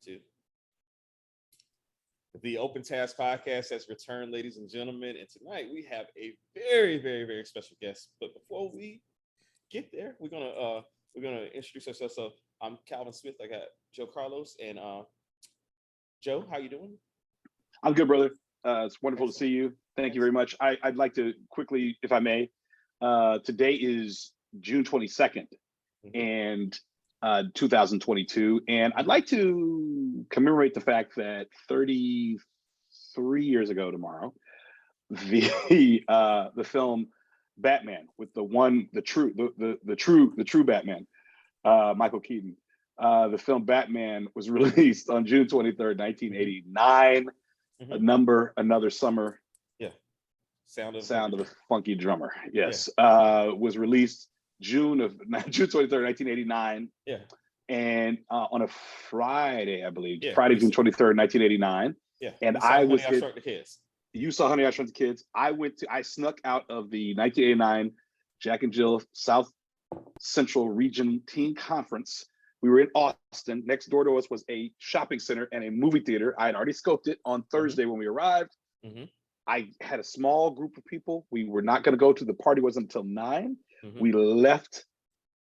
2. The Open Task Podcast has returned, ladies and gentlemen, and tonight we have a very, very, very special guest. But before we get there, we're gonna introduce ourselves. So I'm Calvin Smith. I got Joe Carlos and Joe. How you doing? I'm good, brother. It's wonderful to see you. Thank you very much. I'd like to quickly, if I may, today is June 22nd, and 2022, and I'd like to commemorate the fact that 33 years ago tomorrow, the film Batman with the true Batman, Michael Keaton. The film Batman was released on June 23rd, 1989. Another summer. Yeah. Sound of the funky drummer. Yes. Yeah. Was released June 23rd, 1989. Yeah. And on a Friday, I believe. Yeah, Friday, June 23rd, 1989. Yeah. And I was Honey, I Shrunk the Kids. You saw Honey, I Shrunk the Kids. I snuck out of the 1989 Jack and Jill South Central Region Teen Conference. We were in Austin. Next door to us was a shopping center and a movie theater. I had already scoped it on Thursday when we arrived. I had a small group of people. We were not going to go to the party. Wasn't until 9. We left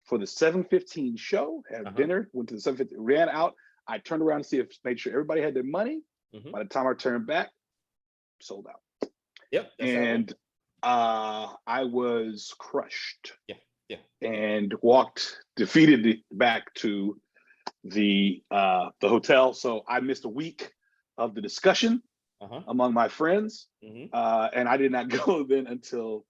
for the 7:15 show, had dinner, went to the 7:15, ran out. I turned around to made sure everybody had their money. By the time I turned back, sold out. Yep. And I was crushed. Yeah. And walked defeated back to the hotel. So I missed a week of the discussion among my friends. And I did not go then until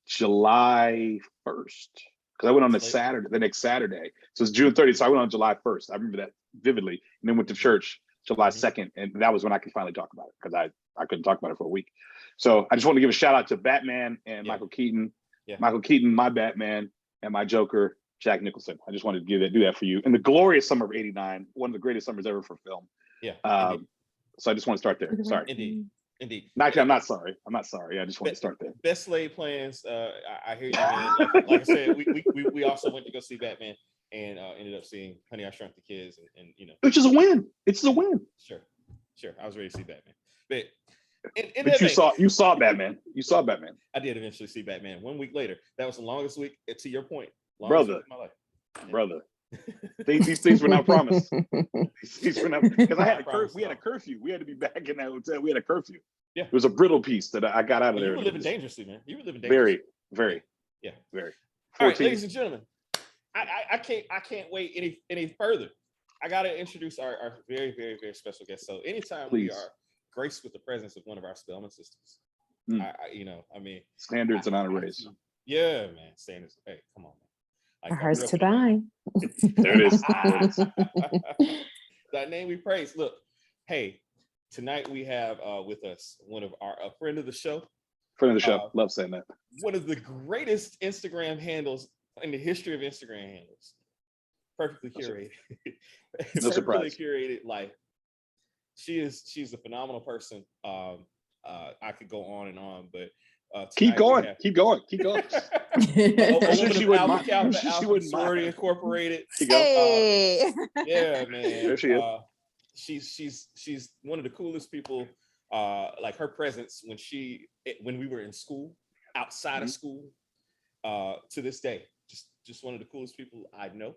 July 1st, because I went on the next Saturday. So it's June 30th. So I went on July 1st. I remember that vividly. And then went to church July 2nd. And that was when I could finally talk about it, because I couldn't talk about it for a week. So I just want to give a shout out to Batman and Michael Keaton. Yeah. Michael Keaton, my Batman, and my Joker, Jack Nicholson. I just wanted to do that for you. In the glorious summer of '89, one of the greatest summers ever for film. Yeah. So I just want to start there. Sorry. Indeed. Actually, I'm not sorry. I just want to start there. Best laid plans. I hear you, man. Like I said, we also went to go see Batman and ended up seeing Honey, I Shrunk the Kids, and which is a win. It's a win. Sure. I was ready to see Batman, but you saw Batman. You saw Batman. I did eventually see Batman 1 week later. That was the longest week. To your point, brother. Week of my life. Yeah. Brother. These things were not promised. Because I had we had a curfew. We had to be back in that hotel. We had a curfew. Yeah. It was a brittle piece that I got out of there. You were living dangerously, man. You were living dangerously. Very. Yeah. Very. 14. All right, ladies and gentlemen, I can't wait any further. I gotta introduce our very, very, very special guest. So anytime we are graced with the presence of one of our Spelman sisters, standards and honor race. Yeah, man. Standards. Hey, come on, man. Like hers to thine. There it is. That name we praise. Look, hey, tonight we have with us one of a friend of the show. Love saying that. One of the greatest Instagram handles in the history of Instagram handles. Perfectly curated. No surprise. Curated life. She's a phenomenal person. I could go on and on, but keep going. Keep going. A woman of Alpha Sorority Incorporated. Hey. Yeah, man. There she is. She's one of the coolest people. Like her presence when we were in school, outside of school, to this day, just one of the coolest people I know.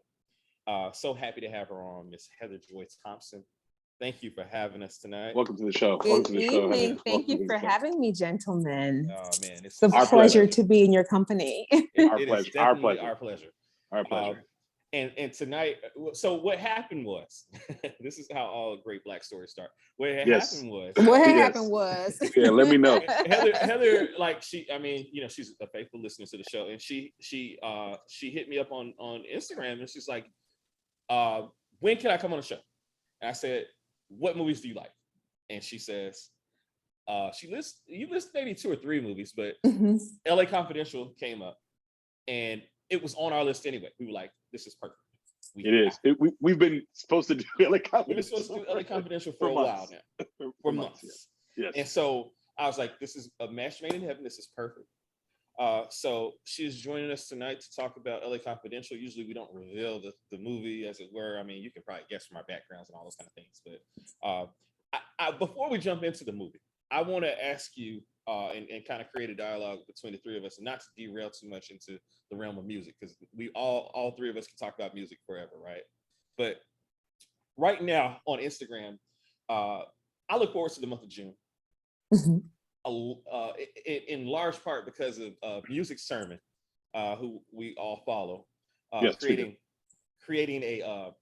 So happy to have her on, Miss Heather Joy Thompson. Thank you for having us tonight. Welcome to the show. Good evening. Thank you for having me, gentlemen. Oh man, it's a pleasure to be in your company. Our pleasure. And tonight, so what happened was, this is how all great Black stories start. What happened was. Yeah, let me know. Heather, like she's a faithful listener to the show, and she hit me up on Instagram, and she's like, when can I come on the show? And I said, what movies do you like? And she says, you list maybe 2 or 3 movies, but LA Confidential came up, and it was on our list anyway. We were like, this is perfect. We've been supposed to do LA Confidential. We've been supposed to do LA Confidential for a while now. For months. Yes. And so I was like, this is a match made in heaven. This is perfect. So she's joining us tonight to talk about LA Confidential. Usually we don't reveal the movie, as it were. I mean, you can probably guess from our backgrounds and all those kind of things. But before we jump into the movie, I want to ask you and kind of create a dialogue between the three of us, and not to derail too much into the realm of music, because we all three of us can talk about music forever, right? But right now on Instagram, I look forward to the month of June. Mhm. In large part because of Music Sermon, who we all follow, Yes, creating a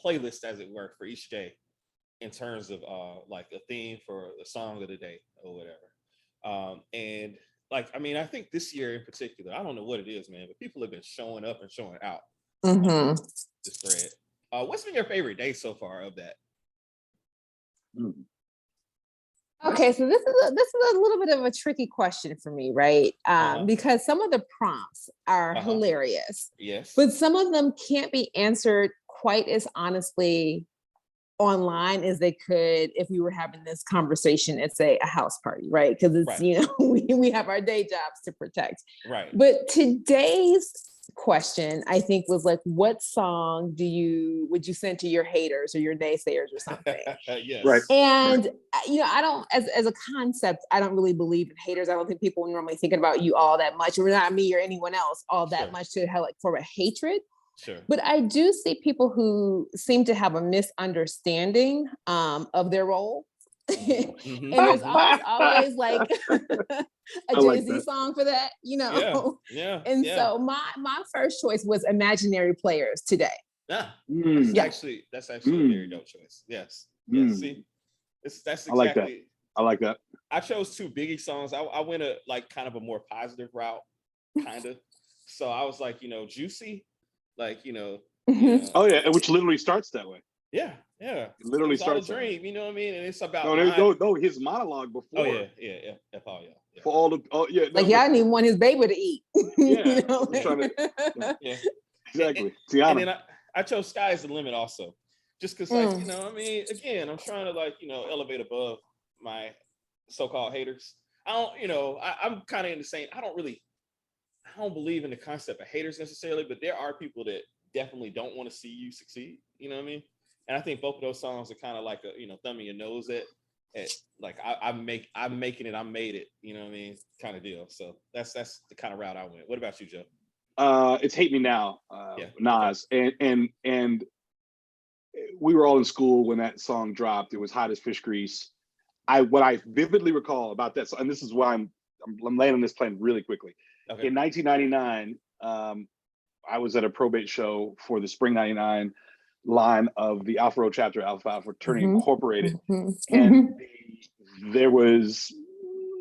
playlist, as it were, for each day in terms of like a theme for the song of the day or whatever. And like, I mean, I think this year in particular, I don't know what it is, man, but people have been showing up and showing out Mhm. this thread. What's been your favorite day so far of that? Okay, so this is a little bit of a tricky question for me, right? Because some of the prompts are hilarious, yes, but some of them can't be answered quite as honestly online as they could if we were having this conversation at, say, a house party, right? Because it's, you know, we have our day jobs to protect. Right. But today's question, I think, was like, what song would you send to your haters or your naysayers or something? Yes. Right. And you know, I don't, as a concept, I don't really believe in haters. I don't think people are normally thinking about you all that much, or not me or anyone else all that much to have like for a hatred. Sure. But I do see people who seem to have a misunderstanding of their role. And there's always like a Jay-Z song for that, you know. Yeah. And so my first choice was Imaginary Players today. Yeah. That's actually a very dope choice. Yes. Yes. See, that's exactly. I like that. I chose two Biggie songs. I went a like kind of a more positive route, kind of. So I was like, you know, Juicy, like, you know. Oh yeah, which literally starts that way. Yeah. It literally starts all a dream, you know what I mean? And it's about no, his monologue before. Oh yeah. For all the like y'all didn't even want his baby to eat. Yeah, You know? Exactly. And then I chose Sky is the Limit also, just because like, you know, I mean, again, I'm trying to like, you know, elevate above my so-called haters. I don't, you know, I'm kind of in the same. I don't believe in the concept of haters necessarily, but there are people that definitely don't want to see you succeed. You know what I mean? And I think both of those songs are kind of like a, you know, thumbing your nose at like I'm making it, I made it. You know what I mean? Kind of deal. So that's the kind of route I went. What about you, Joe? It's Hate Me Now, Nas, and we were all in school when that song dropped. It was hot as fish grease. What I vividly recall about that, and this is why I'm landing this plane really quickly. Okay. In 1999, I was at a probate show for the Spring '99 line of the Alpha Road chapter, Alpha Fraternity Incorporated, and there was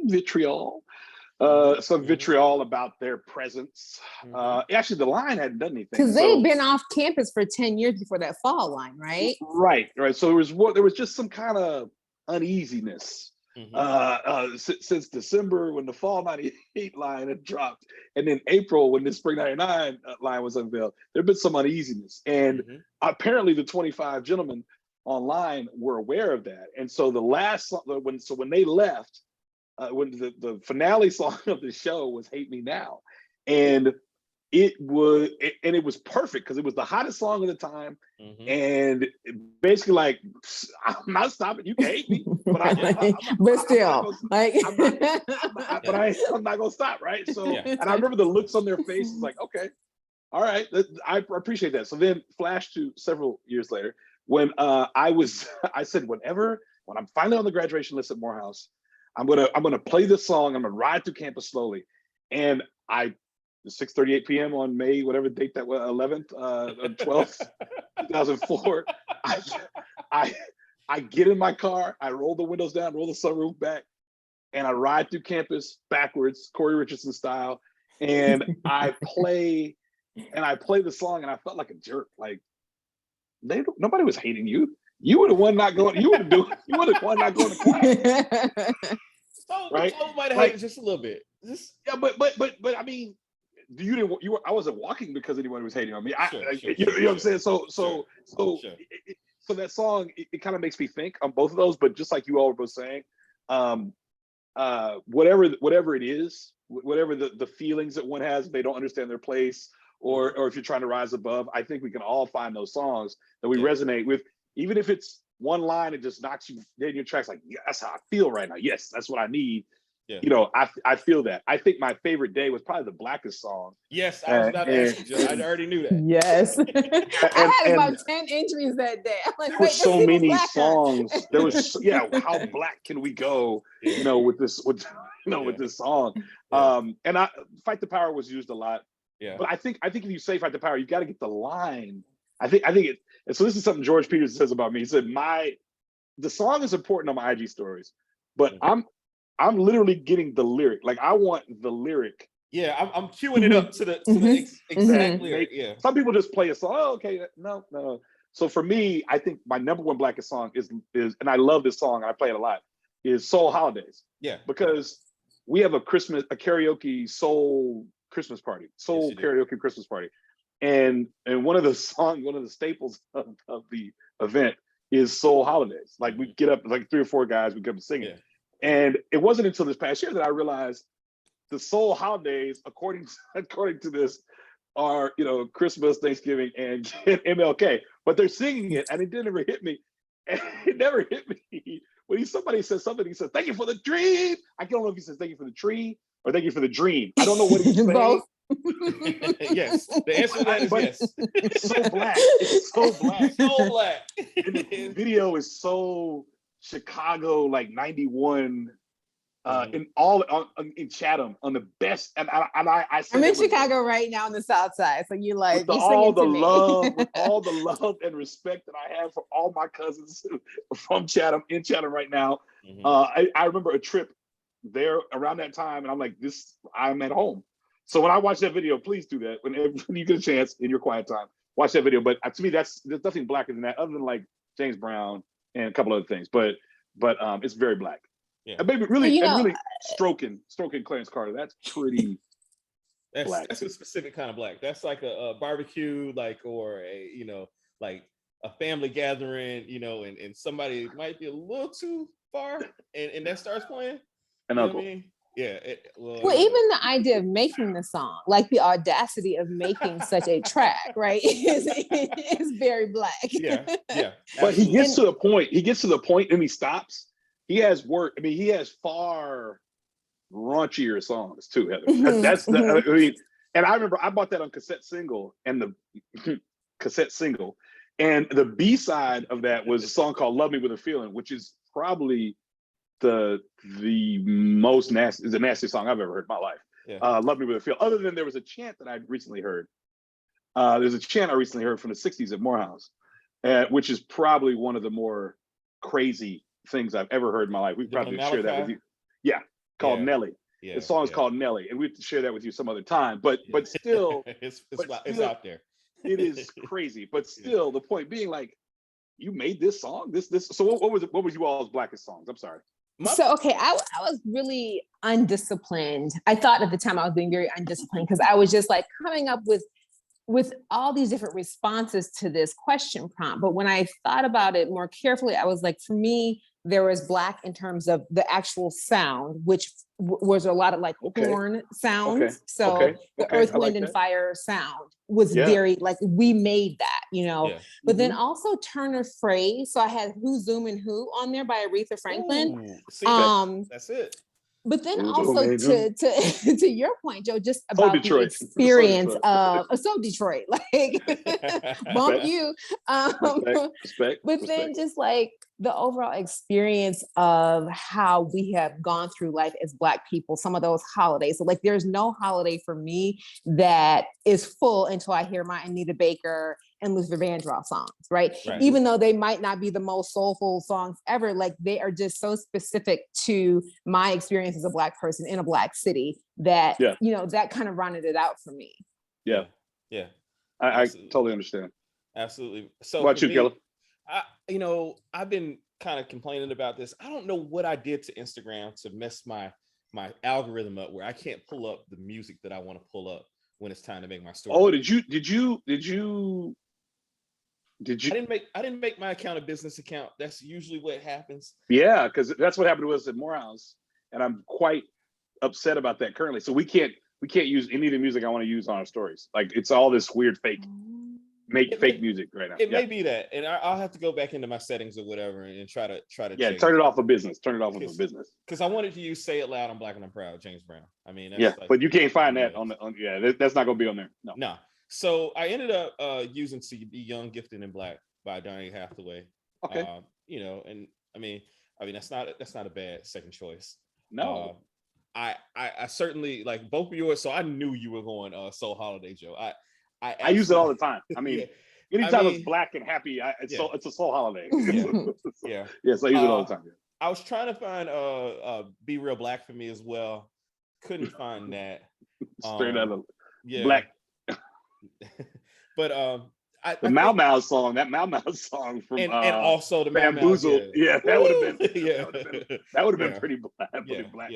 vitriol. Some vitriol about their presence. Actually, the line hadn't done anything because they'd been off campus for 10 years before that fall line, right? Right. So there was just some kind of uneasiness since December when the fall '98 line had dropped, and then April when the spring '99 line was unveiled. There'd been some uneasiness, and apparently the 25 gentlemen online were aware of that. And so the last when they left. When the finale song of the show was "Hate Me Now," and it was perfect because it was the hottest song of the time, and basically like, I'm not stopping. You can hate me, but I'm not gonna stop, right? So, and I remember the looks on their faces, like, okay, all right, I appreciate that. So then, flash to several years later, when I said, when I'm finally on the graduation list at Morehouse, I'm gonna play this song. I'm gonna ride through campus slowly, and 6:38 p.m. on May, whatever date that was, 11th, 12th, 2004. I get in my car, I roll the windows down, roll the sunroof back, and I ride through campus backwards, Corey Richardson style, and I play the song, and I felt like a jerk. Like nobody was hating you. You were the one not going. You were the one not going to class. Right? Might have hated just a little bit. Yeah, but I mean, I wasn't walking because anyone was hating on me. You know what I'm saying? So that song, it kind of makes me think on both of those. But just like you all were both saying, whatever it is, whatever the feelings that one has, they don't understand their place, or if you're trying to rise above, I think we can all find those songs that we resonate with, even if it's one line that just knocks you dead in your tracks. Like, yeah, that's how I feel right now. Yes, that's what I need. Yeah. You know, I feel that. I think my favorite day was probably the Blackest song. Yes, I was about to ask you, Joe. I already knew that. Yes. I had about 10 entries that day. I'm like, there wait, were so this many Blacker. songs. There was, how black can we go? Yeah. You know, with this song. Yeah. And I Fight the Power was used a lot. Yeah. But I think if you say Fight the Power, you got to get the line. I think it. And so this is something George Peters says about me. He said the song is important on my IG stories, but I'm literally getting the lyric. Like, I want the lyric. Yeah, I'm queuing it up to the exact lyric. Yeah. Some people just play a song. Oh, okay, no. So for me, I think my number one Blackest song is, and I love this song, and I play it a lot, is Soul Holidays. Yeah. Because we have a karaoke soul Christmas party, karaoke Christmas party, and one of the staples of the event is Soul Holidays. Like, we get up, like 3 or 4 guys, we get up and sing it. And it wasn't until this past year that I realized the Soul Holidays, according to this, are, Christmas, Thanksgiving, and MLK. But they're singing it, and it didn't ever hit me. And it never hit me when somebody says something. He says, "Thank you for the dream." I don't know if he says "Thank you for the tree" or "Thank you for the dream." I don't know what he's saying. Both. Yes, the answer to that is yes. It's so black. It's so black. So black. And the video is so Chicago, like 91. In Chatham on the best, and I I'm in Chicago right now on the South Side, so you like with all the love and respect that I have for all my cousins from Chatham, in Chatham right now. I remember a trip there around that time, and I'm like, I'm at home. So when I watch that video, please do that when you get a chance in your quiet time. Watch that video. But to me, there's nothing blacker than that, other than like James Brown and a couple other things. But it's very black. Yeah. And maybe really stroking Clarence Carter. That's pretty black. That's a specific kind of black. That's like a barbecue, or a like a family gathering, and somebody might be a little too far, and that starts playing. An uncle. What I mean? Yeah. Well, even the idea of making the song, like the audacity of making such a track, right, is very black. Yeah. But he gets to the point. He gets to the point, and he stops. He has work. I mean, he has far raunchier songs too, Heather. And I remember I bought that on cassette single, and the B-side of that was a song called "Love Me with a Feeling," which is probably the most nasty, the nastiest song I've ever heard in my life. Yeah. "Love Me with a Feeling." Other than there was a chant that I recently heard. There's a chant I recently heard from the '60s at Morehouse, which is probably one of the more crazy things I've ever heard in my life. We probably share that with you. Yeah, called Nelly. Yeah, the song is called Nelly, and we have to share that with you some other time. But still, it's out there. It is crazy, but still, the point being, like, you made this song. So what was you all's Blackest songs? I'm sorry. I was really undisciplined. I thought at the time I was being very undisciplined because I was just like coming up with all these different responses to this question prompt. But when I thought about it more carefully, I was like, for me, there was black in terms of the actual sound, which was a lot of like horn sounds. The Earth, Wind, and Fire sound was very like, we made that, but then also turn of phrase. So I had Who, Zoom, and Who on there by Aretha Franklin. That's it. But then also to your point, Joe, just about the experience of Detroit, like bump you. Respect. But then just like the overall experience of how we have gone through life as Black people, some of those holidays. So like there's no holiday for me that is full until I hear my Anita Baker and Luther Vandross songs, right? Even though they might not be the most soulful songs ever, like they are just so specific to my experience as a Black person in a Black city that, that kind of rounded it out for me. Yeah. I totally understand. Absolutely. So what about you, Killer? I've been kind of complaining about this. I don't know what I did to Instagram to mess my algorithm up where I can't pull up the music that I want to pull up when it's time to make my story. Oh, did you? I didn't make my account a business account. That's usually what happens. Yeah, because that's what happened to us at Morehouse. and I'm quite upset about that currently. So we can't use any of the music I want to use on our stories. Like it's all this weird fake music right now. It may be that, and I'll have to go back into my settings or whatever and try to change turn it off of business. Turn it off of business. Because I wanted to use "Say It Loud, I'm Black and I'm Proud," James Brown. I mean, that's like, but you can't find that on that's not gonna be on there. No. So I ended up using "CD Young, Gifted, and Black" by Donny Hathaway. Okay. You know, and I mean that's not a bad second choice. No. I certainly like both of yours, so I knew you were going Soul Holiday, Joe. I use it all the time. I mean, anytime it's black and happy, it's a soul holiday. Yeah. Yes, I use it all the time. Yeah. I was trying to find Be Real Black for me as well. Couldn't find that. Straight out of black. But the Mau Mau song, that Mau Mau song from and also the Bamboozle. Yeah, that would have been that would have been pretty black.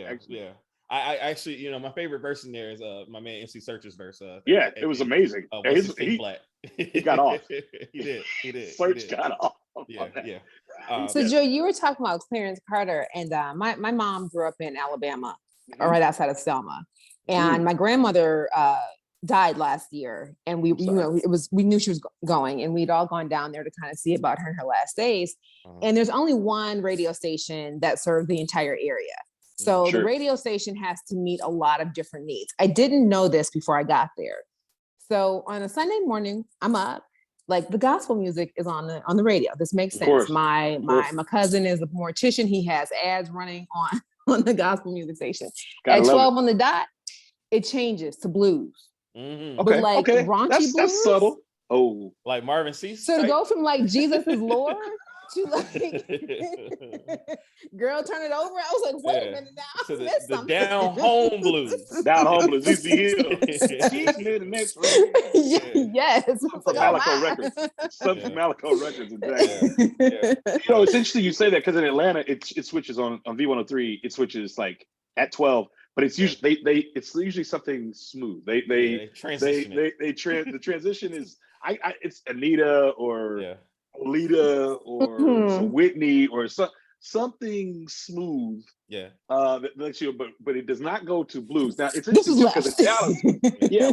Actually. Yeah. I actually, you know, my favorite verse in there is my man MC Search's verse. It was amazing. He got off. He did. Search got off. Yeah. So Joe, you were talking about Clarence Carter, and my mom grew up in Alabama, right outside of Selma, and my grandmother died last year, and we knew she was going, and we'd all gone down there to kind of see about her in her last days. And there's only one radio station that served the entire area. So the radio station has to meet a lot of different needs. I didn't know this before I got there. So on a Sunday morning, I'm up, like the gospel music is on the radio. This makes sense. My cousin is a mortician. He has ads running on the gospel music station. At 12 on the dot, it changes to blues. Mm-hmm. But raunchy blues. That's subtle. Oh, like Marvin Cease. So to go from like Jesus is Lord to like girl turn it over, I was like, wait a minute now. So the down home blues. Down home blues. ZZ Hill. She's near the next room. Yes. From Malaco Records. Some from Malaco Records. Exactly. You know, it's interesting you say that because in Atlanta it switches on V103. It switches like at 12. But it's usually it's usually something smooth. They transition. The transition is it's Anita or Olita or Whitney or something smooth. Yeah. But it does not go to blues. Now it's interesting because in Dallas,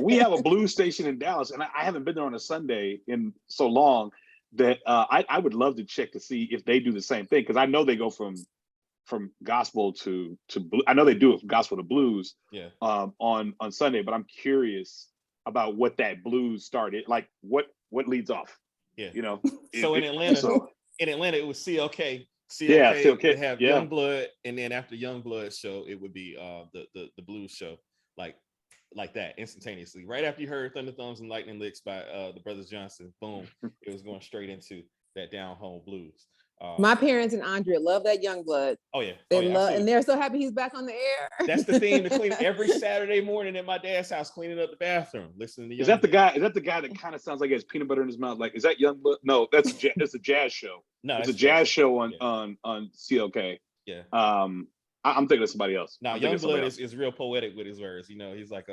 we have a blues station in Dallas, and I haven't been there on a Sunday in so long that I would love to check to see if they do the same thing, because I know they go from gospel to blues. I know they do it from gospel to blues on Sunday, but I'm curious about what that blues started, like what leads off. Yeah. You know. So in Atlanta it was CLK. CLK would have Youngblood, and then after Youngblood show, it would be the blues show, like that instantaneously. Right after you heard Thunder Thumbs and Lightning Licks by the Brothers Johnson, boom, it was going straight into that down home blues. My parents and Andrea love that Youngblood. Oh yeah, they love, and they're so happy he's back on the air. That's the theme to clean every Saturday morning at my dad's house, cleaning up the bathroom, listening to. Is that the guy that kind of sounds like he has peanut butter in his mouth? Like, is that Youngblood? No, that's a jazz show. No, it's a jazz show on CLK. Yeah. I'm thinking of somebody else. Now, Youngblood is real poetic with his words. You know, he's like,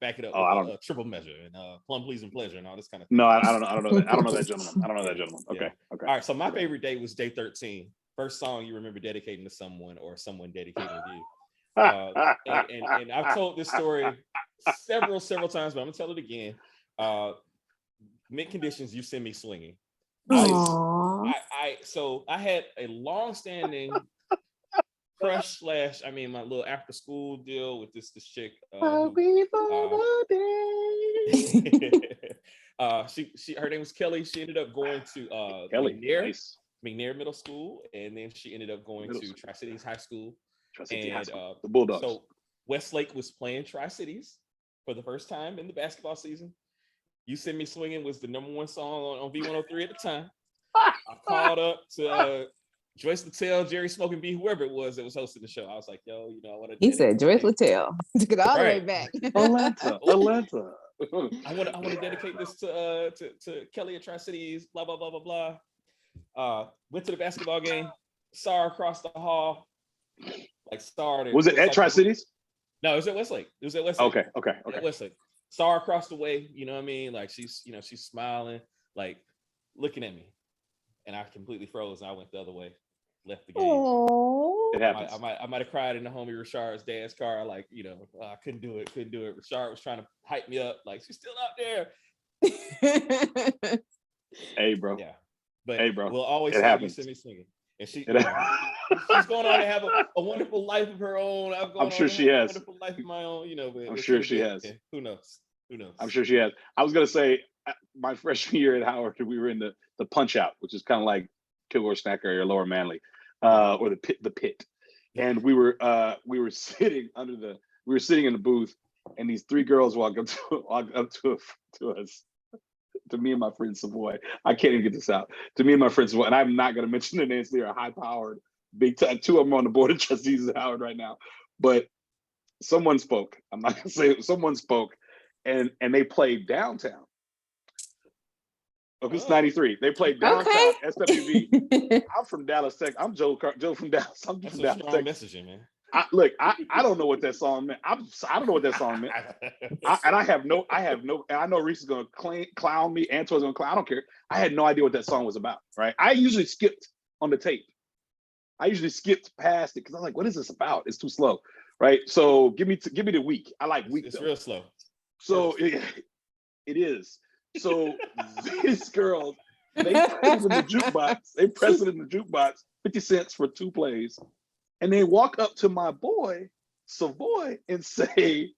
back it up with triple measure and plum, please, and pleasure and all this kind of thing. No, I don't know. I don't know that gentleman. Okay. All right. So my favorite day was day 13. First song you remember dedicating to someone or someone dedicating to you. And I've told this story several times, but I'm gonna tell it again. Mint Conditions, You Send Me Swinging. So I had a long-standing crush / my little after school deal with this chick. Her name was Kelly. She ended up going to McNair Middle School, and then she ended up going to Tri-Cities High School. The Bulldogs. So Westlake was playing Tri-Cities for the first time in the basketball season. You Send Me Swinging was the #1 song on V103 at the time. I called up to Joyce Littell, Jerry Smoking B, whoever it was that was hosting the show. I was like, yo, I want to. He said Joyce Littell. Took it all the way back. Atlanta. I want to dedicate this to Kelly at Tri-Cities. Blah blah blah blah blah. Went to the basketball game. Saw her across the hall. Started. Was it at Tri-Cities? No, it was at Westlake. Okay. At Westlake. Saw her across the way. You know what I mean? Like she's smiling, like looking at me, and I completely froze. And I went the other way. Left the game. It happens. I might have cried in the homie Rashard's dad's car. Like, you know, I couldn't do it. Rashard was trying to hype me up. Like, she's still out there. Hey, bro. Yeah. But hey, bro. we'll always it say happens. you send me singing. And she's going on to have a wonderful life of her own. I'm sure she has. A wonderful life of my own, you know. But I'm sure she has. Yeah, who knows? I'm sure she has. I was going to say, my freshman year at Howard, we were in the Punch Out, which is kind of like Kilgore Snacker or Lower Manly, or the pit. And we were sitting in the booth, and these three girls walked up to us, to me and my friend Savoy. I can't even get this out. To me and my friend Savoy, and I'm not going to mention their names. They are high-powered, big time. Two of them on the board of trustees at Howard right now. But someone spoke. I'm not going to say it. Someone spoke, and they played Downtown. It's 93. They played Downtown SWV. I'm from Dallas, Texas. I'm Joe from Dallas. I'm That's from a Dallas, strong Texas. messaging, man. I don't know what that song meant. I don't know what that song meant. I know Reese is gonna clown me. Antoine's gonna clown. I don't care. I had no idea what that song was about. Right? I usually skipped on the tape. I usually skipped past it because I'm like, what is this about? It's too slow. Right? So give me the week. I like week. It's real slow. So it is. So these girls, they press it in the jukebox. 50 cents for 2 plays. And they walk up to my boy, Savoy, and say,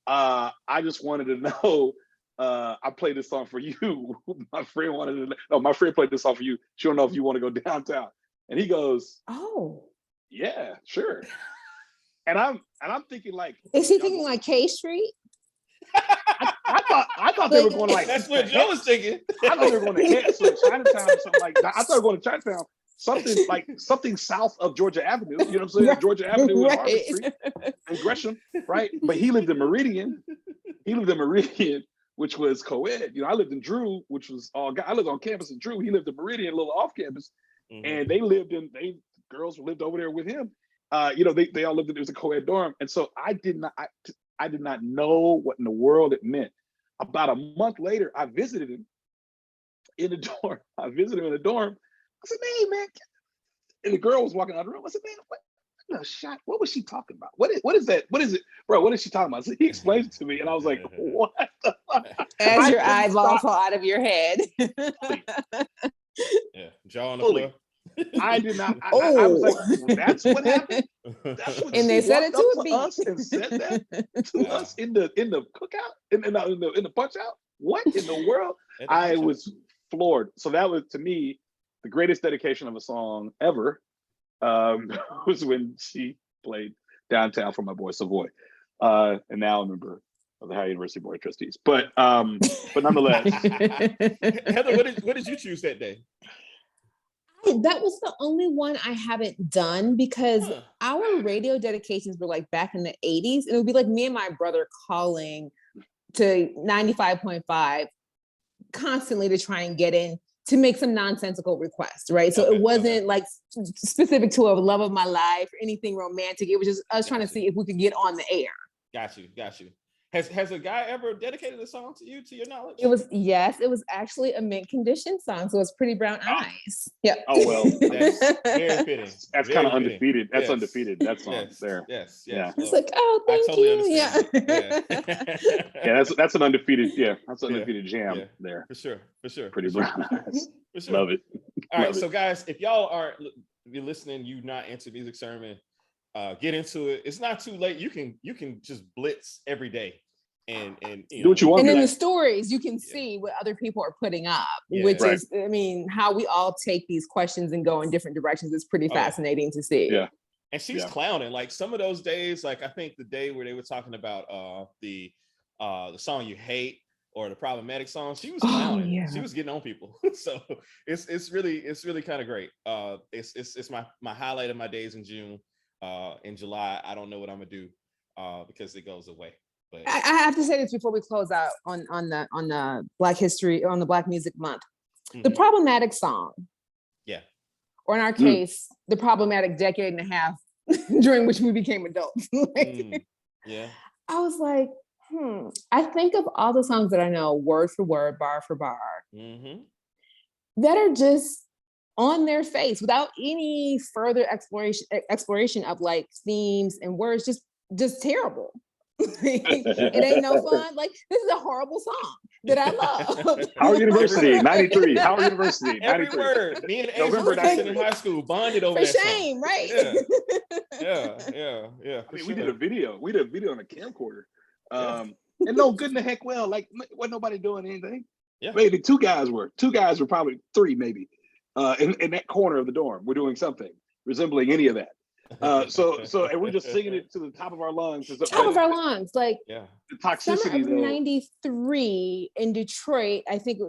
I just wanted to know, I played this song for you. My friend played this song for you. She don't know if you want to go downtown. And he goes, oh, yeah, sure. And I'm thinking like, is he thinking like K Street? I thought they were going like, that's what Joe was thinking. I thought they were going to Hicks or Chinatown or something like that. I thought they were going to Chinatown. Something south of Georgia Avenue, you know what I'm saying? Right. Georgia Avenue and Harvard Street and Gresham, right? But he lived in Meridian. Which was co-ed. You know, I lived in Drew, which was I lived on campus in Drew. He lived in Meridian, a little off campus, and girls lived over there with him. You know, they all lived in, it was a co-ed dorm, and so I did not know what in the world it meant. About a month later, I visited him in the dorm. I said, hey, man. And the girl was walking out of the room. I said, man, what was she talking about? What is that? What is it? Bro, what is she talking about? So he explained it to me, and I was like, what the fuck? As your eyeballs fall out of your head. Yeah, jaw on the floor. I did not. I was like, well, that's what happened. That's what and they said it to us and said that to us in the cookout, in the punch out. What in the world? I was floored. So that was, to me, the greatest dedication of a song ever, was when she played Downtown for my boy Savoy, and now I'm a member of the Howard University Board of Trustees. But nonetheless, Heather, what did you choose that day? That was the only one I haven't done because our radio dedications were like back in the 80s, and it would be like me and my brother calling to 95.5 constantly to try and get in to make some nonsensical requests, right? So it wasn't like specific to a love of my life or anything romantic. It was just us trying to see if we could get on the air. Got you. Has a guy ever dedicated a song to you, to your knowledge? It was actually a mint condition song, so it's Pretty Brown Eyes. Yeah. Oh well, that's very fitting. That's kind of undefeated. That's undefeated. That song there. Yes. Yeah. It's like, oh, thank you. Understand. Yeah, that's an undefeated. Yeah, that's an undefeated jam there. For sure. Pretty Brown Eyes. For sure. Love it. All right, so guys, if y'all aren't listening, you not into Music Sermon, get into it. It's not too late. You can just blitz every day. And do what you want. And in the stories, you can see what other people are putting up, which is, I mean, how we all take these questions and go in different directions is pretty fascinating to see. Yeah. And she's clowning. Like some of those days, like I think the day where they were talking about the song You Hate or the Problematic song, she was clowning. Yeah. She was getting on people. So it's really kind of great. It's my highlight of my days in June. In July, I don't know what I'm gonna do because it goes away. But I have to say this before we close out on the Black History, on the Black Music Month. The problematic song. Yeah. Or in our case, the problematic decade and a half during which we became adults. Yeah. I was like, I think of all the songs that I know word for word, bar for bar, that are just on their face without any further exploration of like themes and words, just terrible. It ain't no fun. Like, this is a horrible song that I love. Howard University, 93. Howard University, 93. Every word. Me and Ace November in high school bonded over For that shame, song. right? Yeah. I mean, we did a video. We did a video on a camcorder. And no good in the heck well, like, wasn't nobody doing anything. Yeah. Maybe two guys were probably three, maybe, in that corner of the dorm. We're doing something resembling any of that. So and we're just singing it to the top of our lungs. Top of our lungs, like the toxicity. Summer of '93 in Detroit. I think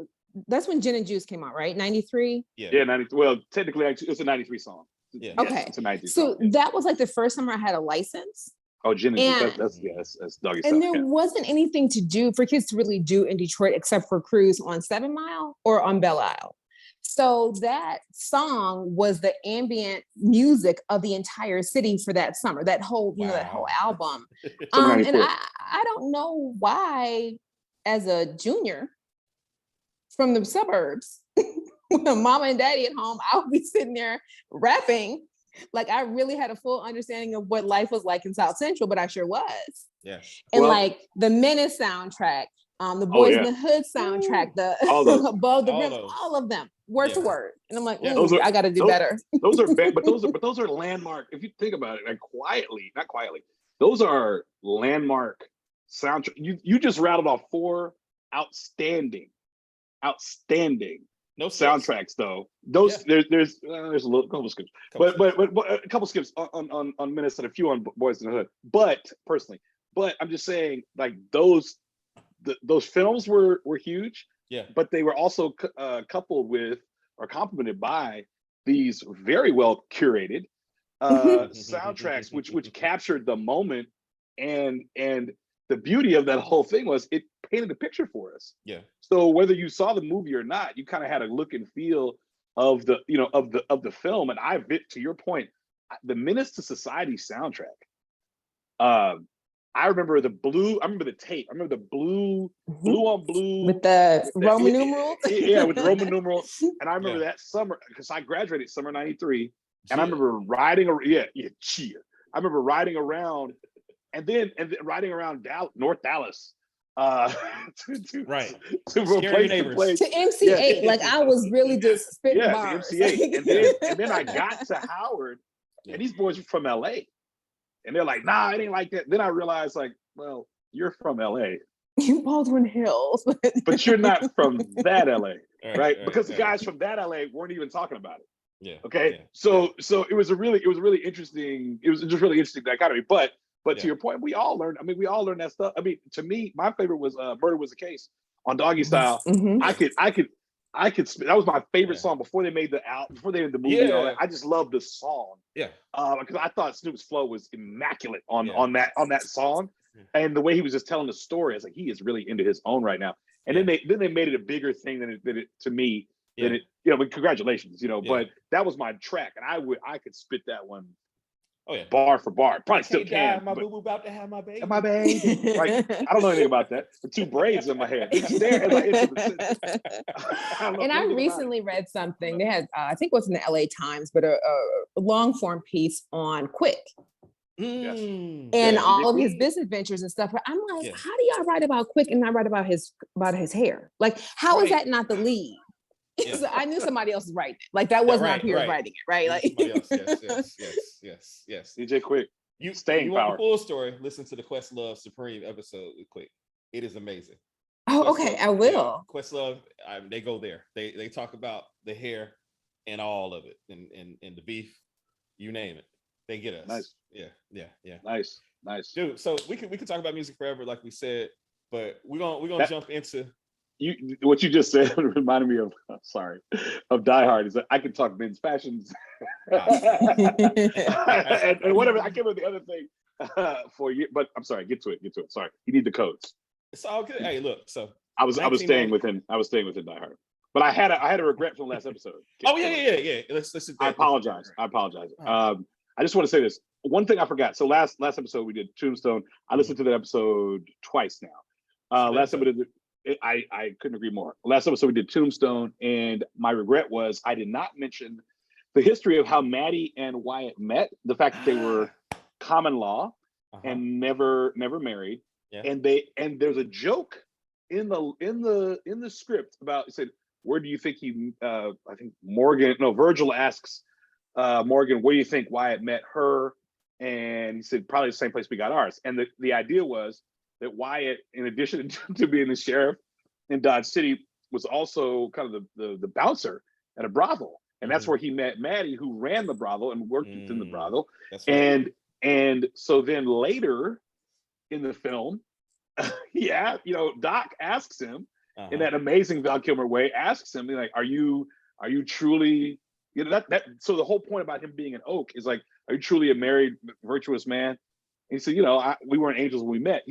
that's when Gin and Juice came out, right? '93. Yeah, 90. Well, technically, it's a '93 song. Yeah. Okay. Yes, it's a '93 so song. that was like the first summer I had a license. Oh, Gin and Juice. That's doggy style. And there wasn't anything to do for kids to really do in Detroit except for cruise on 7 Mile or on Belle Isle. So that song was the ambient music of the entire city for that summer, that whole, that whole album. And I don't know why, as a junior from the suburbs, with mama and daddy at home, I would be sitting there rapping. Like, I really had a full understanding of what life was like in South Central, but I sure was. Yeah. And like the Menace soundtrack, the Boys in the Hood soundtrack, the Above the Rim, all of them, word for word. And I'm like, I got to do better. Those are bad, but those are landmark. If you think about it, like not quietly, those are landmark soundtrack. You just rattled off 4 outstanding soundtracks though. Those there's a little couple skips, but a couple skips on Menace and a few on Boys in the Hood. But I'm just saying, like, those films were huge. Yeah. But they were also coupled with or complemented by these very well curated soundtracks, which captured the moment, and the beauty of that whole thing was it painted a picture for us. Yeah. So whether you saw the movie or not, you kind of had a look and feel of the of the film. And to your point, the Menace to Society soundtrack. I remember the blue. I remember the tape. I remember the blue on blue with the Roman numerals. Yeah, with the Roman numerals. And I remember that summer, because I graduated summer '93, and I remember riding. I remember riding around, and then riding around North Dallas. To replace the place. To MC8, like I was really just spitting bars. To MC8, and then I got to Howard, and these boys were from LA. And they're like, nah, it ain't like that. Then I realized, like, well, you're from LA. You Baldwin Hills. But you're not from that LA, right? Because the guys from that LA weren't even talking about it. Yeah. Okay. Yeah. So it was really interesting. It was just really interesting dichotomy. But to your point, we all learned that stuff. I mean, to me, my favorite was Murder Was the Case on Doggy Style. Mm-hmm. I could that was my favorite song before they made the movie. And all that. I just loved the song. Yeah. Because I thought Snoop's flow was immaculate on that song. And the way he was just telling the story, I was like, he is really into his own right now. And then they made it a bigger thing than it to me. Than it, but congratulations, but that was my track. And I could spit that one. Oh yeah, bar for bar. Probably still can. My boo boo about to have my baby. My baby. Like, I don't know anything about that. The 2 braids in my hair. And I recently read something. They had, I think it was in the LA Times, but a long form piece on Quick. And all of his business ventures and stuff. But I'm like, how do y'all write about Quick and not write about his hair? Like, how is that not the lead? Yeah. So I knew somebody else was writing it. Like, that was not Pierce writing it, right? Like, yes. DJ Quick, you staying want power. The full story? Listen to the Questlove Supreme episode with Quick. It is amazing. Oh, okay, I will. Questlove, they go there. They talk about the hair and all of it, and the beef, you name it. They get us. Nice. Yeah. Nice, dude. So we could talk about music forever, like we said, but we're gonna jump into. What you just said reminded me of Die Hard. Is that I can talk men's fashions and whatever. I can't remember the other thing for you, but I'm sorry. Get to it. Sorry, you need the codes. It's all good. Hey, look. So I was staying within Die Hard, but I had a regret from the last episode. Yeah. Let's I apologize. I just want to say this. One thing I forgot. So last episode we did Tombstone. I listened to that episode twice now. Last time we did. I couldn't agree more. Last episode we did Tombstone, and my regret was I did not mention the history of how Maddie and Wyatt met, the fact that they were common law and never married. Yeah. And there's a joke in the script about, it said, where do you think I think Virgil asks Morgan, where do you think Wyatt met her? And he said, probably the same place we got ours. And the idea was that Wyatt, in addition to being the sheriff in Dodge City, was also kind of the bouncer at a brothel. And that's where he met Maddie, who ran the brothel and worked within the brothel. That's right. And so then later in the film, Doc asks him in that amazing Val Kilmer way, asks him, like, are you truly, that so the whole point about him being an oak is like, are you truly a married, virtuous man? And he said, we weren't angels when we met.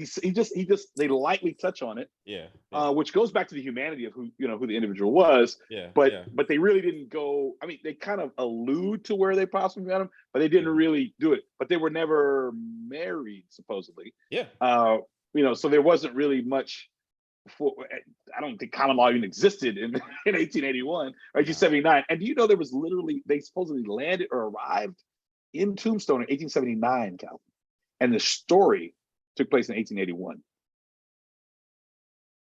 They lightly touch on it. Yeah. Which goes back to the humanity of who the individual was. Yeah. But they really didn't go, I mean, they kind of allude to where they possibly met him, but they didn't really do it. But they were never married, supposedly. Yeah. So there wasn't really much I don't think common law even existed in 1881 or 1879. And do you know they supposedly landed or arrived in Tombstone in 1879, Calvin? And the story took place in 1881.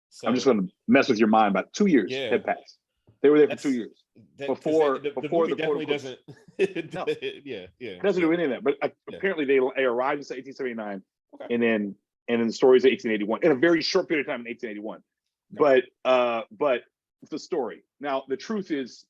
So I'm just going to mess with your mind. About 2 years had passed. They were there for 2 years before the definitely doesn't. No. Yeah. It doesn't do any of that. But apparently they arrived in 1879, and then the story's 1881 in a very short period of time in 1881. Okay. But the story. Now the truth is,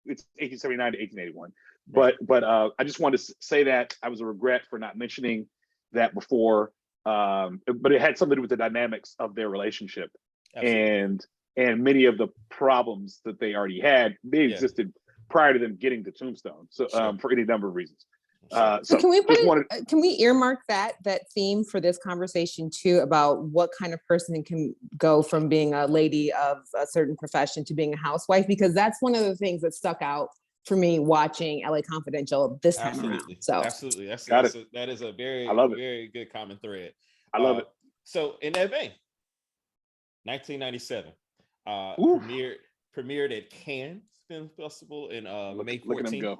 it's 1879 to 1881. But I just wanted to say that I was a regret for not mentioning that before. But it had something to do with the dynamics of their relationship. Absolutely. and many of the problems that they already had. They existed prior to them getting to Tombstone. So for any number of reasons. So can we earmark that theme for this conversation too, about what kind of person can go from being a lady of a certain profession to being a housewife? Because that's one of the things that stuck out for me watching LA Confidential this time around. So absolutely, that is a very very good common thread. I love it. So in that vein, 1997 premiered at Cannes Film Festival in May 14th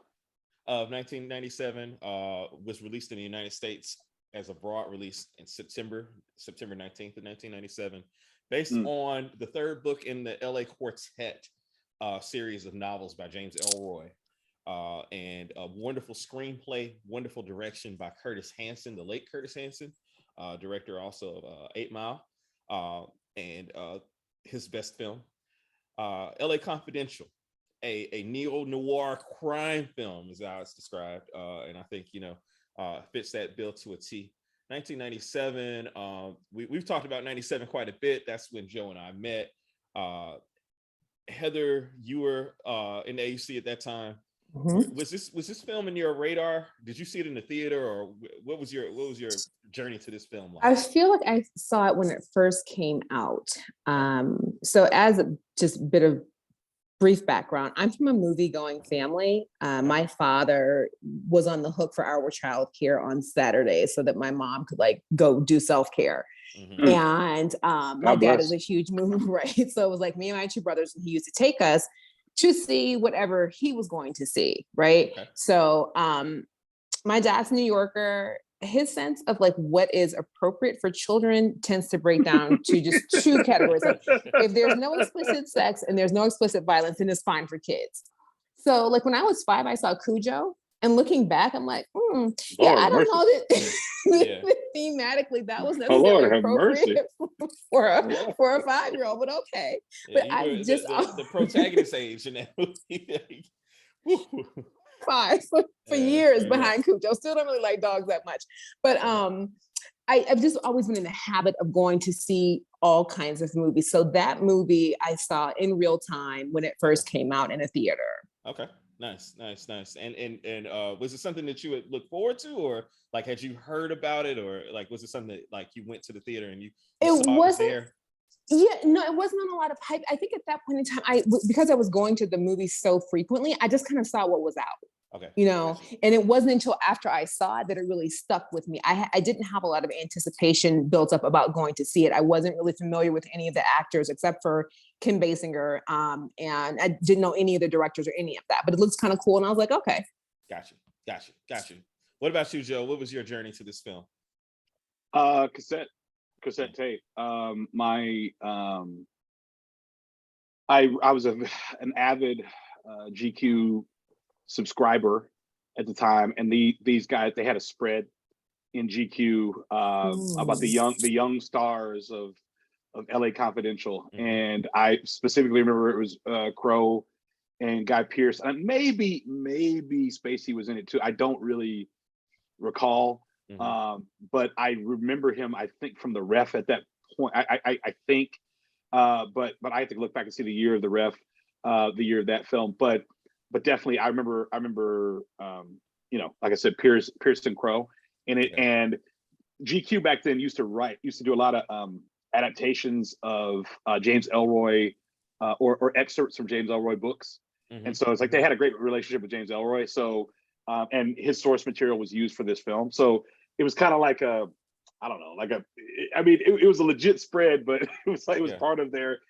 of 1997. Was released in the United States as a broad release in September 19th of 1997, based on the third book in the LA Quartet series of novels by James Elroy, and a wonderful screenplay, wonderful direction by Curtis Hanson, the late Curtis Hanson, director also of 8 Mile, and his best film, LA Confidential, a neo-noir crime film is how it's described, and I think fits that bill to a T. 1997, we've talked about 97 quite a bit. That's when Joe and I met. Heather, you were in the AUC at that time. Was this film in your radar? Did you see it in the theater, or what was your journey to this film like? I feel like I saw it when it first came out. So as just a bit of brief background, I'm from a movie-going family. My father was on the hook for our child care on Saturdays so that my mom could go do self-care. And my dad is a huge movie, right? So it was like me and my two brothers, and he used to take us to see whatever he was going to see, right? Okay. So my dad's a New Yorker. His sense of what is appropriate for children tends to break down to just two categories. Like, if there's no explicit sex and there's no explicit violence, then it's fine for kids. So when I was 5, I saw Cujo, and looking back, I'm like, I don't know that thematically that was necessarily appropriate for a 5-year-old, but okay. But I just the protagonist age in that movie. 5 for years behind Cujo. Still don't really like dogs that much, but I've just always been in the habit of going to see all kinds of movies. So that movie I saw in real time when it first came out in a theater. Okay. Nice. And was it something that you would look forward to, or had you heard about it, or was it something that you went to the theater and you saw it there? Yeah, no, it wasn't on a lot of hype. I think at that point in time, because I was going to the movies so frequently, I just kind of saw what was out. Okay. You know, and it wasn't until after I saw it that it really stuck with me. I didn't have a lot of anticipation built up about going to see it. I wasn't really familiar with any of the actors except for Kim Basinger, and I didn't know any of the directors or any of that. But it looks kind of cool, and I was like, okay. Got you. What about you, Joe? What was your journey to this film? Cassette tape. I was an avid GQ subscriber at the time, and these guys, they had a spread in GQ about the young stars of LA Confidential, and I specifically remember it was Crow and Guy Pearce, and maybe Spacey was in it too. I don't really recall, but I remember him. I think from the Ref at that point. I think, but I have to look back and see the year of the Ref, the year of that film. But definitely, I remember, you know, like I said, Pearce and Crow in it, and GQ back then used to do a lot of adaptations of James Ellroy or excerpts from James Ellroy books. And so it's like they had a great relationship with James Ellroy. So and his source material was used for this film. So it was kind of like it was a legit spread, but it was part of their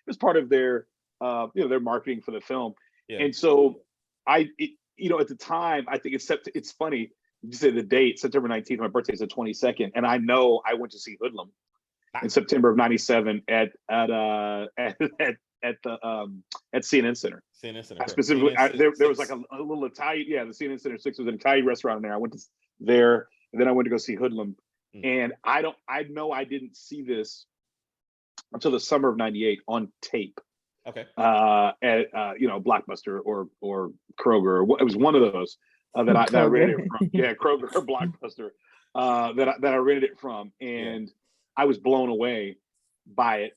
you know, their marketing for the film. And so at the time, I think it's funny you say the date, September 19th, my birthday is the 22nd, and I know I went to see Hoodlum in September of '97 at CNN Center. CNN Center. Specifically, there was like a little Italian, the CNN Center 6 was an Italian restaurant in there. I went to there, and then I went to go see Hoodlum. And I know I didn't see this until the summer of '98 on tape. Okay. At Blockbuster or Kroger, or it was one of those that I rented it from. Yeah, Kroger or Blockbuster that I rented it from, and I was blown away by it.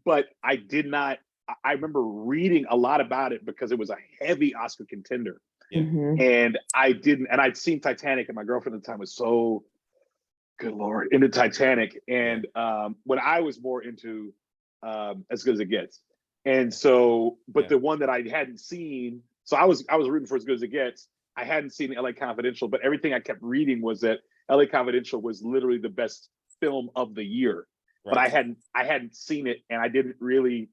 But I did not. I remember reading a lot about it because it was a heavy Oscar contender, and I didn't. And I'd seen Titanic, and my girlfriend at the time was so, good Lord, into Titanic, and when I was more into As Good as It Gets. And so, but the one that I hadn't seen, so I was rooting for As Good as It Gets. I hadn't seen LA Confidential, but everything I kept reading was that LA Confidential was literally the best film of the year. Right. But I hadn't seen it, and I didn't really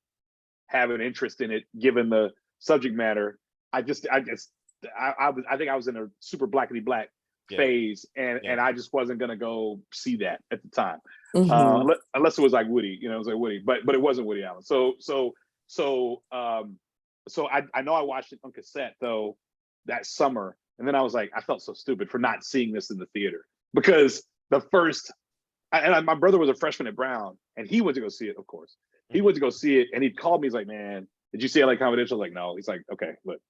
have an interest in it given the subject matter. I think I was in a super blackety black phase, and I just wasn't gonna go see that at the time, unless it was like Woody, it was like Woody, but it wasn't Woody Allen. So I know I watched it on cassette though that summer, and then I was like, I felt so stupid for not seeing this in the theater, because my brother was a freshman at Brown, and he went to go see it. Of course, he went to go see it, and he called me. He's like, "Man, did you see LA Confidential?" I was like, "No." He's like, "Okay, look,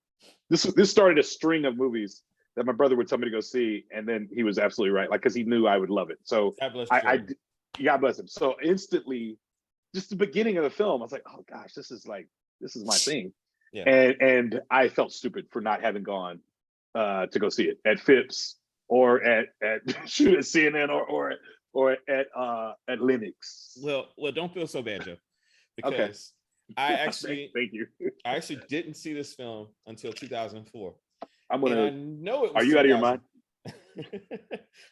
this started a string of movies that my brother would tell me to go see," and then he was absolutely right, like, because he knew I would love it. So God bless him. So instantly, just the beginning of the film, I was like, "Oh gosh, this is my thing," and I felt stupid for not having gone to go see it at Phipps or at CNN or at Linux. Well, don't feel so bad, Joe, because I actually thank you. I actually didn't see this film until 2004. I know it was. Are you out of your mind?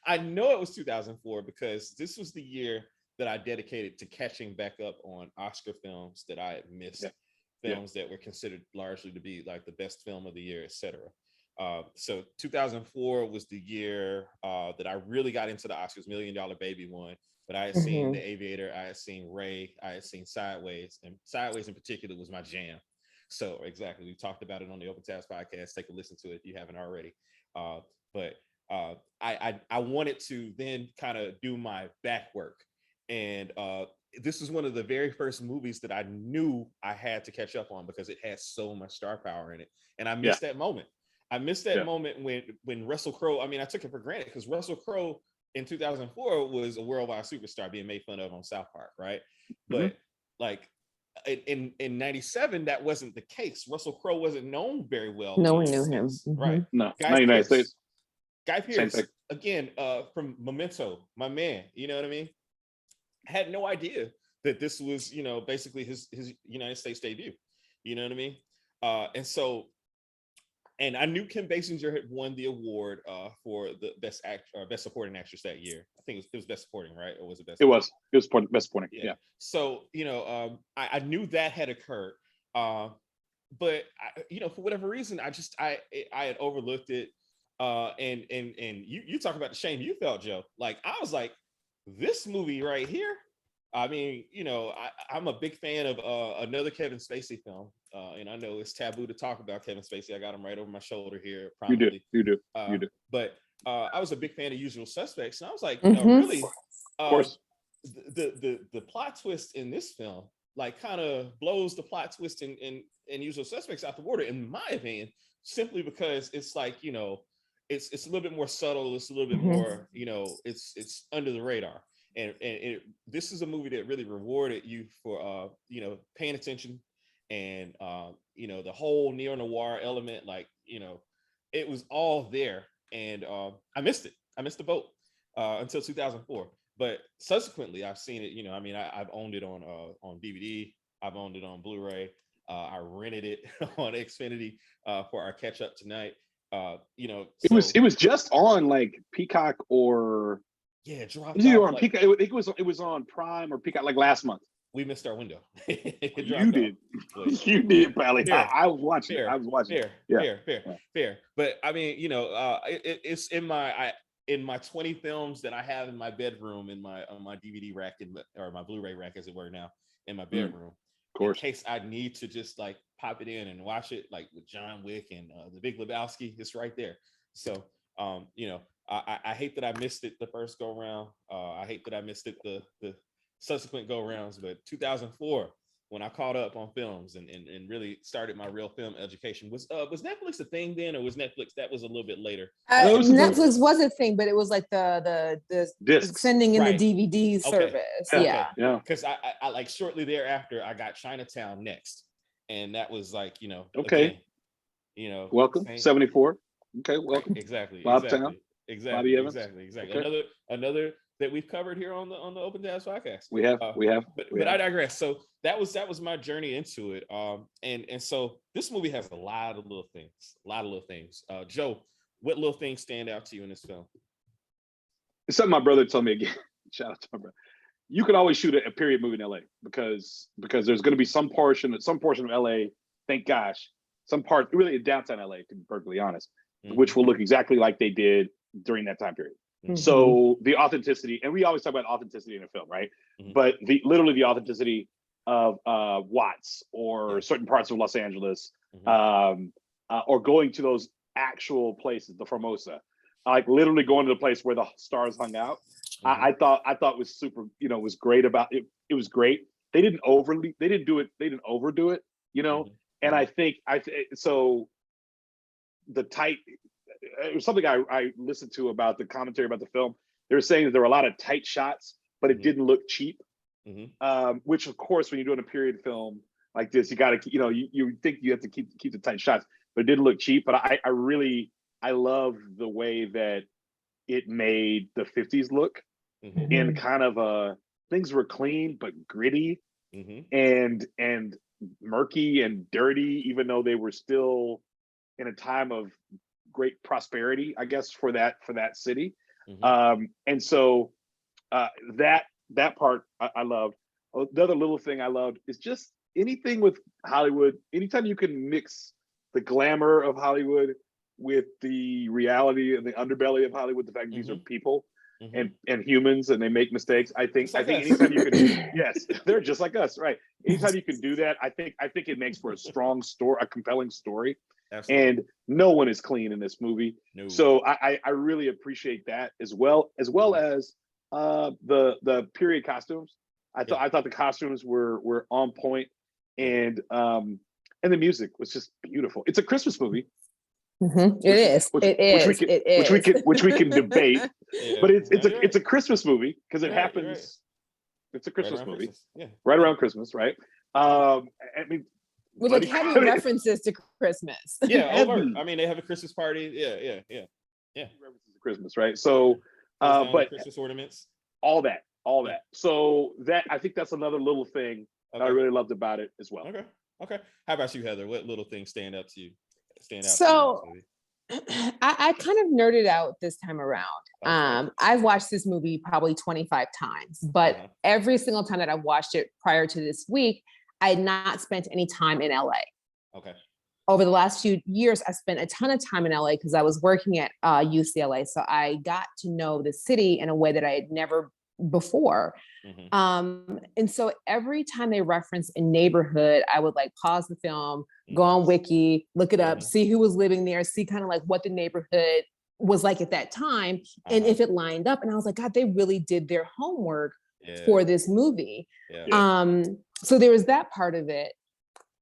I know it was 2004 because this was the year that I dedicated to catching back up on Oscar films that I had missed, films that were considered largely to be like the best film of the year, etc. So 2004 was the year that I really got into the Oscars. $1 Million Baby won, but I had seen The Aviator, I had seen Ray, I had seen Sideways, and Sideways in particular was my jam. So exactly, we talked about it on the Open Tabs podcast. Take a listen to it if you haven't already. But I wanted to then kind of do my back work, and this was one of the very first movies that I knew I had to catch up on because it had so much star power in it, and I missed that moment. I missed that moment when Russell Crowe. I mean, I took it for granted because Russell Crowe in 2004 was a worldwide superstar being made fun of on South Park, right? But like in 97, that wasn't the case. Russell Crowe wasn't known very well. No one knew him, right? No, not United States. Guy Pearce, again, from Memento, my man. You know what I mean? Had no idea that this was, basically his United States debut. You know what I mean? And so and I knew Kim Basinger had won the award for the best best supporting actress that year. I think it was best supporting, right? Or was it best? It was best supporting. Yeah. So I knew that had occurred, but for whatever reason, I had overlooked it. And you talk about the shame you felt, Joe. Like I was like, this movie right here. I mean, I'm a big fan of another Kevin Spacey film, and I know it's taboo to talk about Kevin Spacey. I got him right over my shoulder here. Prominently. You do. But I was a big fan of Usual Suspects, and I was like, Mm-hmm. Of course. The plot twist in this film, like, kind of blows the plot twist in Usual Suspects out the water, in my opinion, simply because it's like, it's a little bit more subtle. It's a little bit more, it's under the radar. And this is a movie that really rewarded you for paying attention, and the whole neo-noir element, like, it was all there. And I missed it. I missed the boat until 2004. But subsequently, I've seen it. I've owned it on DVD. I've owned it on Blu-ray. I rented it on Xfinity for our catch up tonight. It was just on like Peacock or dropped it was either off, on like, Peacock. It was on Prime or Peacock like last month. we missed our window. You did. You did, Pally. I was watching. Fair, I was watching. Fair. But I mean, it's in my 20 films that I have in my bedroom, on my DVD rack, or my Blu-ray rack, as it were, now in my bedroom. Of course. In case I need to just like pop it in and watch it, like with John Wick and The Big Lebowski, it's right there. So, I hate that I missed it the first go round. I hate that I missed it the subsequent go rounds. But 2004, when I caught up on films and really started my real film education, was Netflix a thing then, or was Netflix that was a a little bit later? Netflix was a thing, but it was like the sending in right. the DVD service. Yeah. Because I like shortly thereafter I got Chinatown next, and that was like, okay, again, welcome 74. Okay, welcome. Exactly. Bobtown. Exactly. Okay. Another that we've covered here on the Open Jazz podcast. We have. But I digress. So that was my journey into it. And so this movie has a lot of little things. Joe, what little things stand out to you in this film? It's something my brother told me again. Shout out to my brother. You could always shoot a period movie in LA because there's going to be some portion of LA. Thank gosh, some part really in downtown LA, to be perfectly honest, which will look exactly like they did during that time period. So the authenticity, and we always talk about authenticity in a film, right? But literally the authenticity of Watts or certain parts of Los Angeles, or going to those actual places, the Formosa, like literally going to the place where the stars hung out. I thought was super, was great about it. It was great. They didn't overdo it, and I think so the tight, it was something I listened to about the commentary about the film. They were saying that there were a lot of tight shots, but it didn't look cheap. Which of course, when you're doing a period film like this, you got to, you think you have to keep the tight shots, but it didn't look cheap. But I love the way that it made the 50s look in kind of things were clean but gritty and murky and dirty, even though they were still in a time of great prosperity, I guess, for that city. And so that part I loved. Another little thing I loved is just anything with Hollywood. Anytime you can mix the glamour of Hollywood with the reality and the underbelly of Hollywood, the fact that these are people and humans and they make mistakes. I think anytime you can, yes, they're just like us, right? Anytime you can do that, I think it makes for a strong story, a compelling story. Absolutely. And no one is clean in this movie. No. So I really appreciate that as well as the period costumes. I thought the costumes were on point, and the music was just beautiful. It's a Christmas movie. Which we can debate, but it's a Christmas movie because it happens. Right. It's a Christmas movie, right around Christmas, right? I mean, with like heavy references to Christmas. Over. I mean, they have a Christmas party. Yeah. References to Christmas, right? So, but Christmas ornaments, all that. So that, I think that's another little thing that I really loved about it as well. Okay. How about you, Heather? What little things stand up to you? stand out So to you? I kind of nerded out this time around. Okay. I've watched this movie probably 25 times, but every single time that I've watched it prior to this week, I had not spent any time in LA. Okay. Over the last few years, I spent a ton of time in LA because I was working at UCLA. So I got to know the city in a way that I had never before. And so every time they reference a neighborhood, I would like pause the film, go on Wiki, look it up, see who was living there, see kind of like what the neighborhood was like at that time, and if it lined up. And I was like, God, they really did their homework for this movie. So there was that part of it.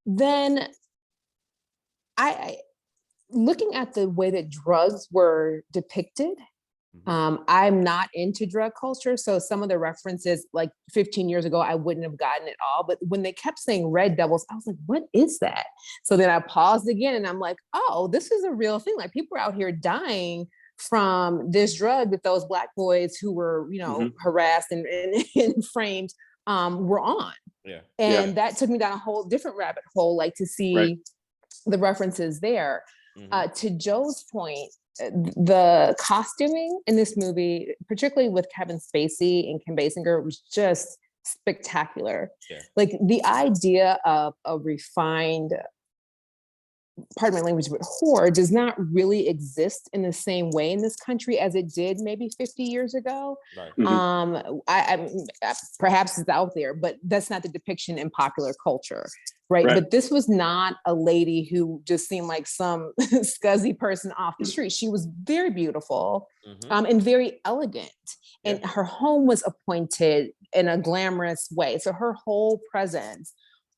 Then I looking at the way that drugs were depicted, I'm not into drug culture. So some of the references like 15 years ago, I wouldn't have gotten it all. But when they kept saying red devils, I was like, what is that? So then I paused again and I'm like, oh, this is a real thing. Like people are out here dying from this drug that those Black boys who were, you know, harassed and framed were on. And that took me down a whole different rabbit hole, like to see the references there. To Joe's point, the costuming in this movie, particularly with Kevin Spacey and Kim Basinger, was just spectacular. Like the idea of a refined, pardon my language, but whore does not really exist in the same way in this country as it did maybe 50 years ago. I perhaps it's out there, but that's not the depiction in popular culture. Right. But this was not a lady who just seemed like some scuzzy person off the street. She was very beautiful and very elegant. And her home was appointed in a glamorous way. So her whole presence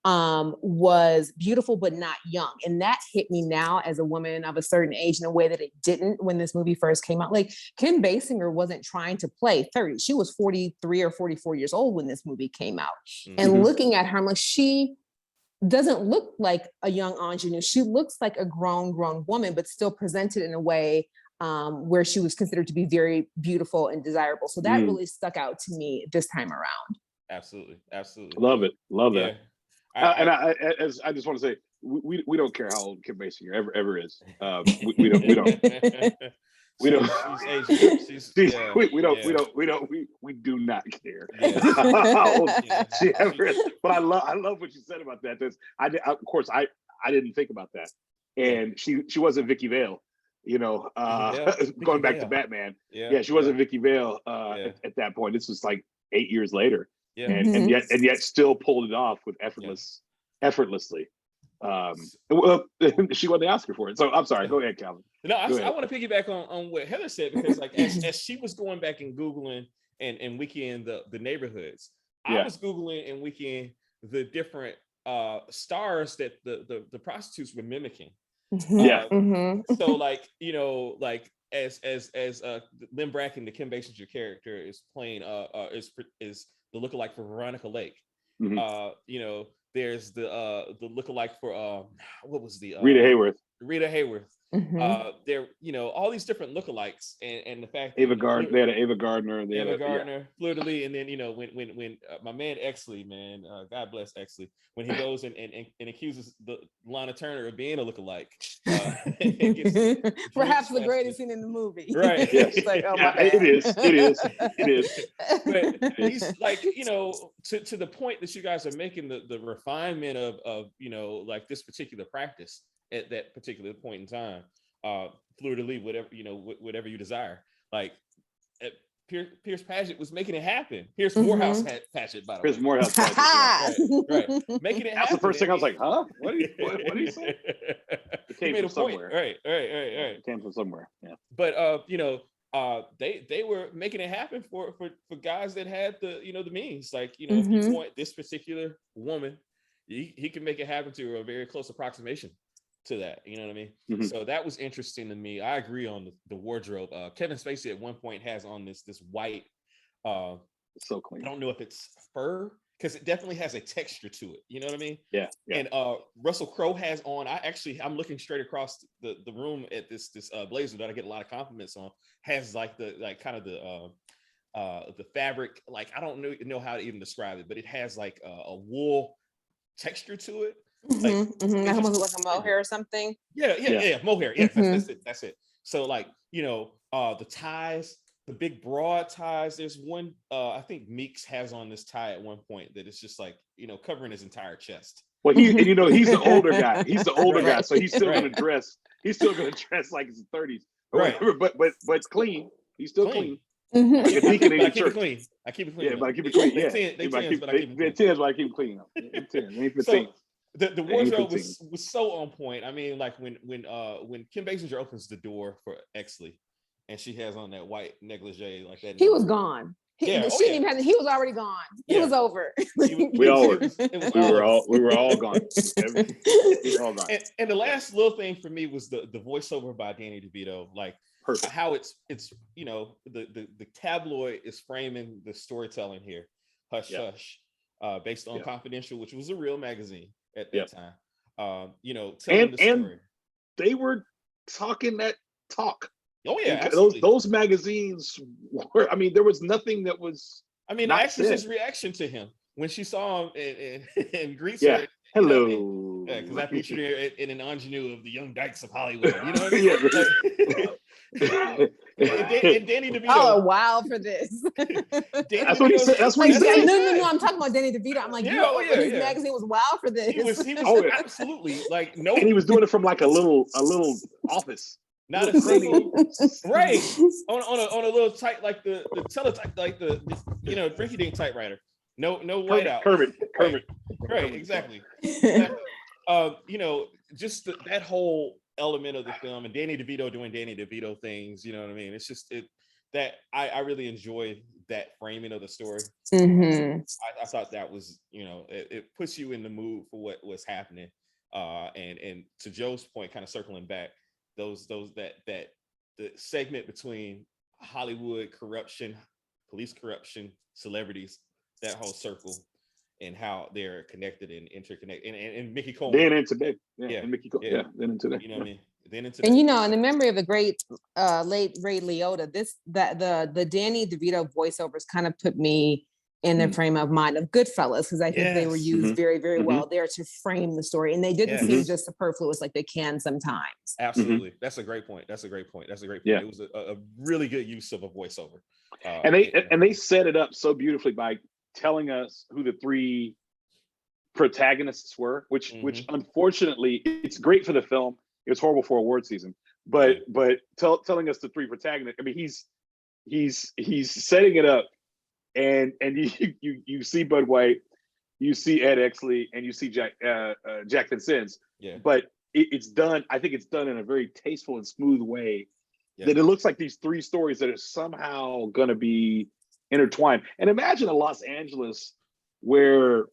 was beautiful, but not young. And that hit me now as a woman of a certain age in a way that it didn't when this movie first came out. Like Kim Basinger wasn't trying to play 30. She was 43 or 44 years old when this movie came out. And looking at her, I'm like, she doesn't look like a young ingenue. She looks like a grown woman, but still presented in a way where she was considered to be very beautiful and desirable. So that really stuck out to me this time around. Absolutely. Love it. Love that. I just want to say, we don't care how old Kim Basinger ever is. We don't. We do not care how old she ever is. But I love what you said about that. Of course I didn't think about that. And she wasn't Vicky Vale, you know, going back to Batman. She wasn't Vicky Vale at that point. This was like 8 years later. And yet still pulled it off with effortlessly. Well, she won the Oscar for it. So I'm sorry. Go ahead, Calvin. No, I want to piggyback on what Heather said, because like as she was going back and Googling and wikiing the neighborhoods, I was Googling and wikiing the different stars that the prostitutes were mimicking. So like, you know, like as Lynn Bracken, the Kim Basinger character, is playing is the lookalike for Veronica Lake. You know, there's the lookalike for what was the Rita Hayworth. There, you know, all these different lookalikes, and the fact that they had an Ava Gardner, Fleur de Lis, and then, you know, when my man Exley, man, God bless Exley, when he goes and accuses Lana Turner of being a lookalike, perhaps the greatest scene in the movie, right? It's like, oh my God. It is. But he's like, you know, to the point that you guys are making, the refinement of you know, like this particular practice at that particular point in time, Fleur de Lis, whatever, you know, whatever you desire. Like Pierce Paget was making it happen. Pierce Morehouse had Paget, by the way. Pierce Morehouse Paget, right. Making it happen. That's the first thing I was like, huh? What did he say? It came from somewhere. Right. It came from somewhere. Yeah. But you know, they were making it happen for guys that had the, you know, the means. Like, you know, if you want this particular woman, he can make it happen to a very close approximation to that, you know what I mean? So that was interesting to me. I agree on the wardrobe. Kevin Spacey at one point has on this white, so clean. I don't know if it's fur, because it definitely has a texture to it, you know what I mean? Yeah. And Russell Crowe has on, I'm looking straight across the room at this blazer that I get a lot of compliments on, has like kind of the fabric, like I don't know how to even describe it, but it has like a wool texture to it. Like, Like almost like a mohair or something. Yeah. Mohair. Yeah, Mhm. that's it. So like, the ties, the big broad ties. There's one, I think Meeks has on this tie at one point that is just like, covering his entire chest. Well, he's the older guy. He's the older guy, Right. so he's still Right. gonna dress. He's still gonna dress like his 30s or Right. whatever. But clean. He's still clean. Mhm. Like a deacon in But I the keep it church. clean. I keep it clean. Yeah, though. but I keep it clean. Yeah, They tens, but I keep it they clean. 10s, but I keep it clean. Though. 10, ain't 15. So the Ain't wardrobe 15. was so on point. I mean, like when Kim Basinger opens the door for Exley, and she has on that white negligee like that. He was gone. He didn't even have. He was already gone. He was over. We all were. We were all gone. We were all gone. And the last little thing for me was the voiceover by Danny DeVito, like perfect. How it's the tabloid is framing the storytelling here, Hush Hush, based on Confidential, which was a real magazine at that time. Telling the story. And they were talking that talk. Oh yeah, those magazines were. I mean, there was nothing that was. I mean, the actress's reaction to him when she saw him and greets her. Hello. Because I featured her in an ingenue of the young dykes of Hollywood. You know what I mean? And Danny DeVito. Oh, wow for this. That's what he said. That's what he said. No. I'm talking about Danny DeVito. I'm like, his magazine was wild for this. He was absolutely like no. And he was doing it from like a little office. Not a single right on a little tight like the teletype like the rinky dink typewriter. No whiteout. Kermit. Right, exactly. Just that whole element of the film and Danny DeVito doing Danny DeVito things. You know what I mean? It's just that I really enjoyed that framing of the story. Mm-hmm. I thought that was it puts you in the mood for what was happening. And to Joe's point, kind of circling back. That the segment between Hollywood corruption, police corruption, celebrities, that whole circle, and how they're connected and interconnected, and Mickey Coleman. Then into that, and Mickey Coleman, then into that. You know what I mean? Then into and in the memory of the great late Ray Liotta, the Danny DeVito voiceovers kind of put me in the frame of mind of Goodfellas, because I think they were used very, very well there to frame the story, and they didn't seem just superfluous like they can sometimes. Absolutely, that's a great point. Yeah. It was a really good use of a voiceover, and they set it up so beautifully by telling us who the three protagonists were, which unfortunately it's great for the film. It was horrible for award season, but telling us the three protagonists. I mean, he's setting it up. And you see Bud White, you see Ed Exley, and you see Jack Vincennes. Yeah. But it's done. I think it's done in a very tasteful and smooth way that it looks like these three stories that are somehow going to be intertwined. And imagine a Los Angeles where,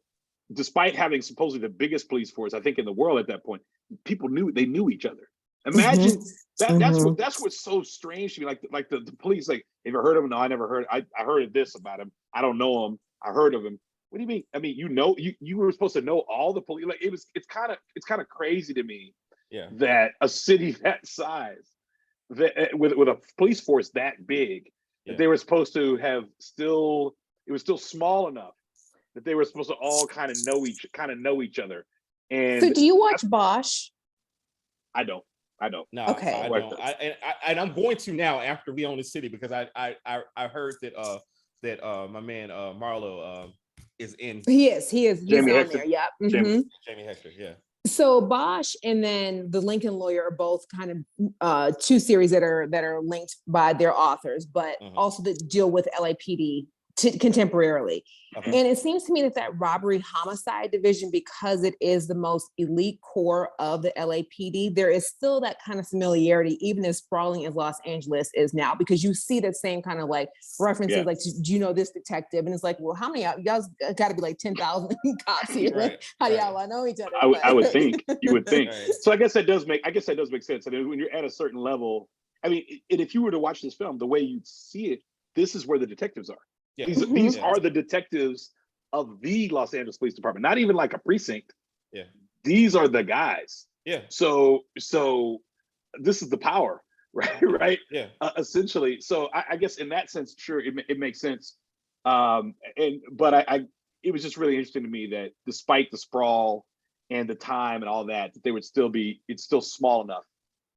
despite having supposedly the biggest police force, I think in the world at that point, people knew each other. Imagine that's what's so strange to me. Like the police, like, have you heard of him? No, I never heard. I heard of this about him. I don't know him. I heard of him. What do you mean? I mean, you were supposed to know all the police. Like it's kind of crazy to me. Yeah. That a city that size, that with a police force that big, that they were supposed to have it was still small enough that they were supposed to all kind of know each other. And so, do you watch Bosch? I don't. No, okay. I don't. And I'm going to now after we own the city, because I heard that my man Marlo is in. He is. He's Jamie on Hector. there. Yeah. Jamie Hector. Yeah. So Bosch and then The Lincoln Lawyer are both kind of two series that are linked by their authors, but also that deal with LAPD contemporarily. Okay. And it seems to me that robbery homicide division, because it is the most elite core of the LAPD, there is still that kind of familiarity, even as sprawling as Los Angeles is now, because you see the same kind of like references, like, do you know this detective? And it's like, well, how many y'all's got to be like 10,000 cops here? Right. Like, how do y'all know each other? I would think. You would think. Right. So I guess that does make sense. I mean, when you're at a certain level, I mean, and if you were to watch this film, the way you'd see it, this is where the detectives are. Yeah. These are the detectives of the Los Angeles Police Department, not even like a precinct. Yeah. These are the guys. Yeah. So this is the power, right? Right. Yeah. Essentially. So I guess in that sense, sure, it makes sense. But it was just really interesting to me that despite the sprawl and the time and all that, that they would still be, it's still small enough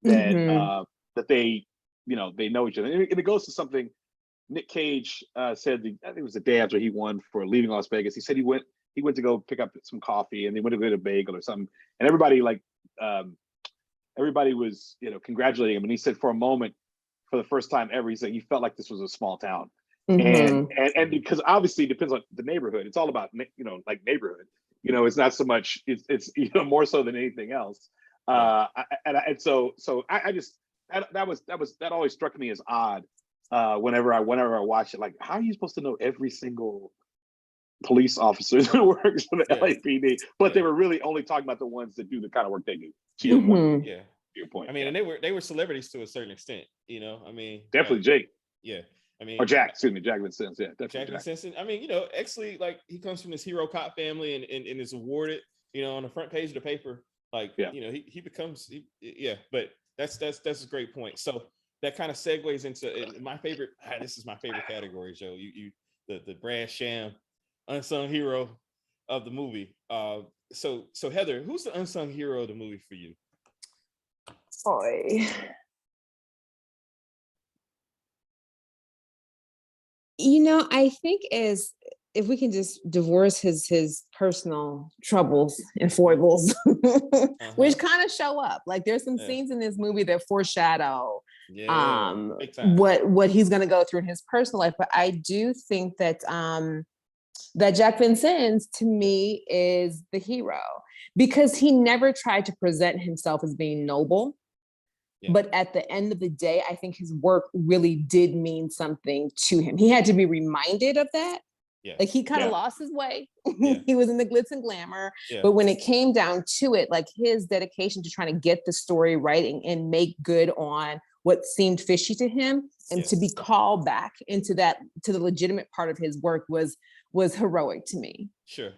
that that they, you know, they know each other. And it goes to something Nick Cage said, I think it was the day after he won for Leaving Las Vegas. He said he went to go pick up some coffee, and they went to get a bagel or something, and everybody everybody was, you know, congratulating him. And he said for a moment, for the first time ever, he said he felt like this was a small town. And because obviously it depends on the neighborhood. It's all about, you know, like neighborhood. You know, it's not so much. It's you know, more so than anything else. And so I just that always struck me as odd. Whenever I watch it, like, how are you supposed to know every single police officer that works for the LAPD? But they were really only talking about the ones that do the kind of work they do. To your point. Yeah. To your point. I mean, and they were celebrities to a certain extent, you know. I mean, definitely Jake. Yeah. I mean, or Jack, excuse me, Jack Vincent. Yeah, definitely Jack Vincent. I mean, you know, actually, like, he comes from this hero cop family and is awarded, you know, on the front page of the paper. Like, you know, he becomes, but that's a great point. So that kind of segues into my favorite. This is my favorite category, Joe. You the Brad Sham unsung hero of the movie. So Heather, who's the unsung hero of the movie for you? Boy. You know, I think if we can just divorce his personal troubles and foibles, which kind of show up. Like, there's some scenes in this movie that foreshadow what he's going to go through in his personal life. But I do think that that Jack Vincent, to me, is the hero, because he never tried to present himself as being noble. But at the end of the day, I think his work really did mean something to him. He had to be reminded of that. Like, he kind of lost his way. He was in the glitz and glamour. But when it came down to it, like, his dedication to trying to get the story right and make good on what seemed fishy to him, and to be called back into that, to the legitimate part of his work, was heroic to me. Sure.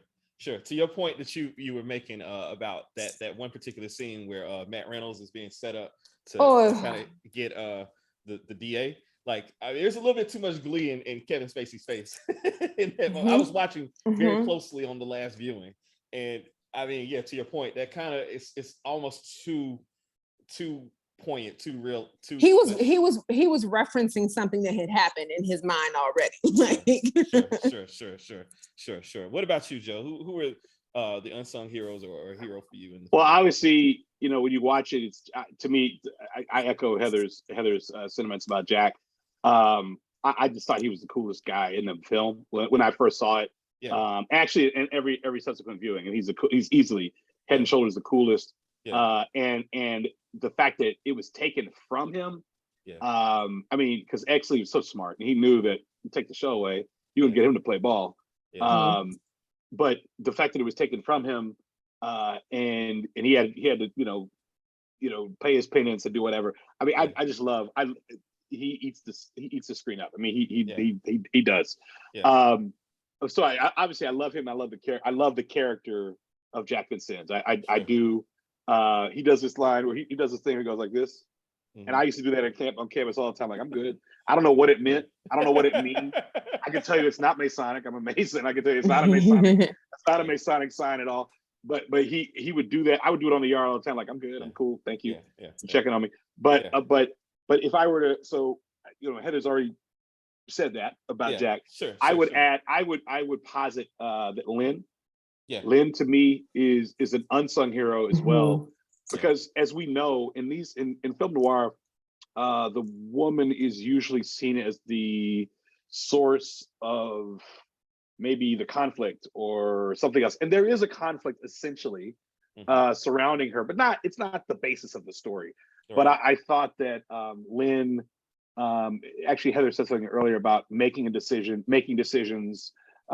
To your point that you were making about that one particular scene where Matt Reynolds is being set up to kind of get the DA. Like, there's a little bit too much glee in Kevin Spacey's face. I was watching very closely on the last viewing, and I mean, to your point, that kind of it's almost too poignant, too real. He was referencing something that had happened in his mind already. Sure. What about you, Joe? Who are the unsung heroes or a hero for you? Well, obviously, you know, when you watch it, it's to me, I echo Heather's sentiments about Jack. I just thought he was the coolest guy in the film when I first saw it. Actually, in every subsequent viewing, and he's easily head and shoulders the coolest. And the fact that it was taken from him, I mean, because Exley was so smart, and he knew that you take the show away, you would get him to play ball. But the fact that it was taken from him, and he had to you know pay his penance and do whatever. I mean, I just love he eats the screen up. I mean, he does. So I obviously I love him. I love the character of Jack Vincent. I do. He does this line where he does this thing where he goes like this. And I used to do that on campus all the time. Like, I'm good. I don't know what it meant. I don't know what it means. I can tell you it's not Masonic. I'm a Mason. I can tell you it's not a Masonic. It's not a Masonic sign at all. But he would do that. I would do it on the yard all the time. Like, I'm good. I'm cool. Thank you. For checking on me. But if I were to, so, you know, Heather's already said that about Jack. I would add. I would posit that Lynn. Lynn, to me, is an unsung hero as well. Because as we know, in film noir, the woman is usually seen as the source of maybe the conflict or something else. And there is a conflict essentially surrounding her, but it's not the basis of the story. But I thought that Lynn, actually Heather said something earlier about making decisions,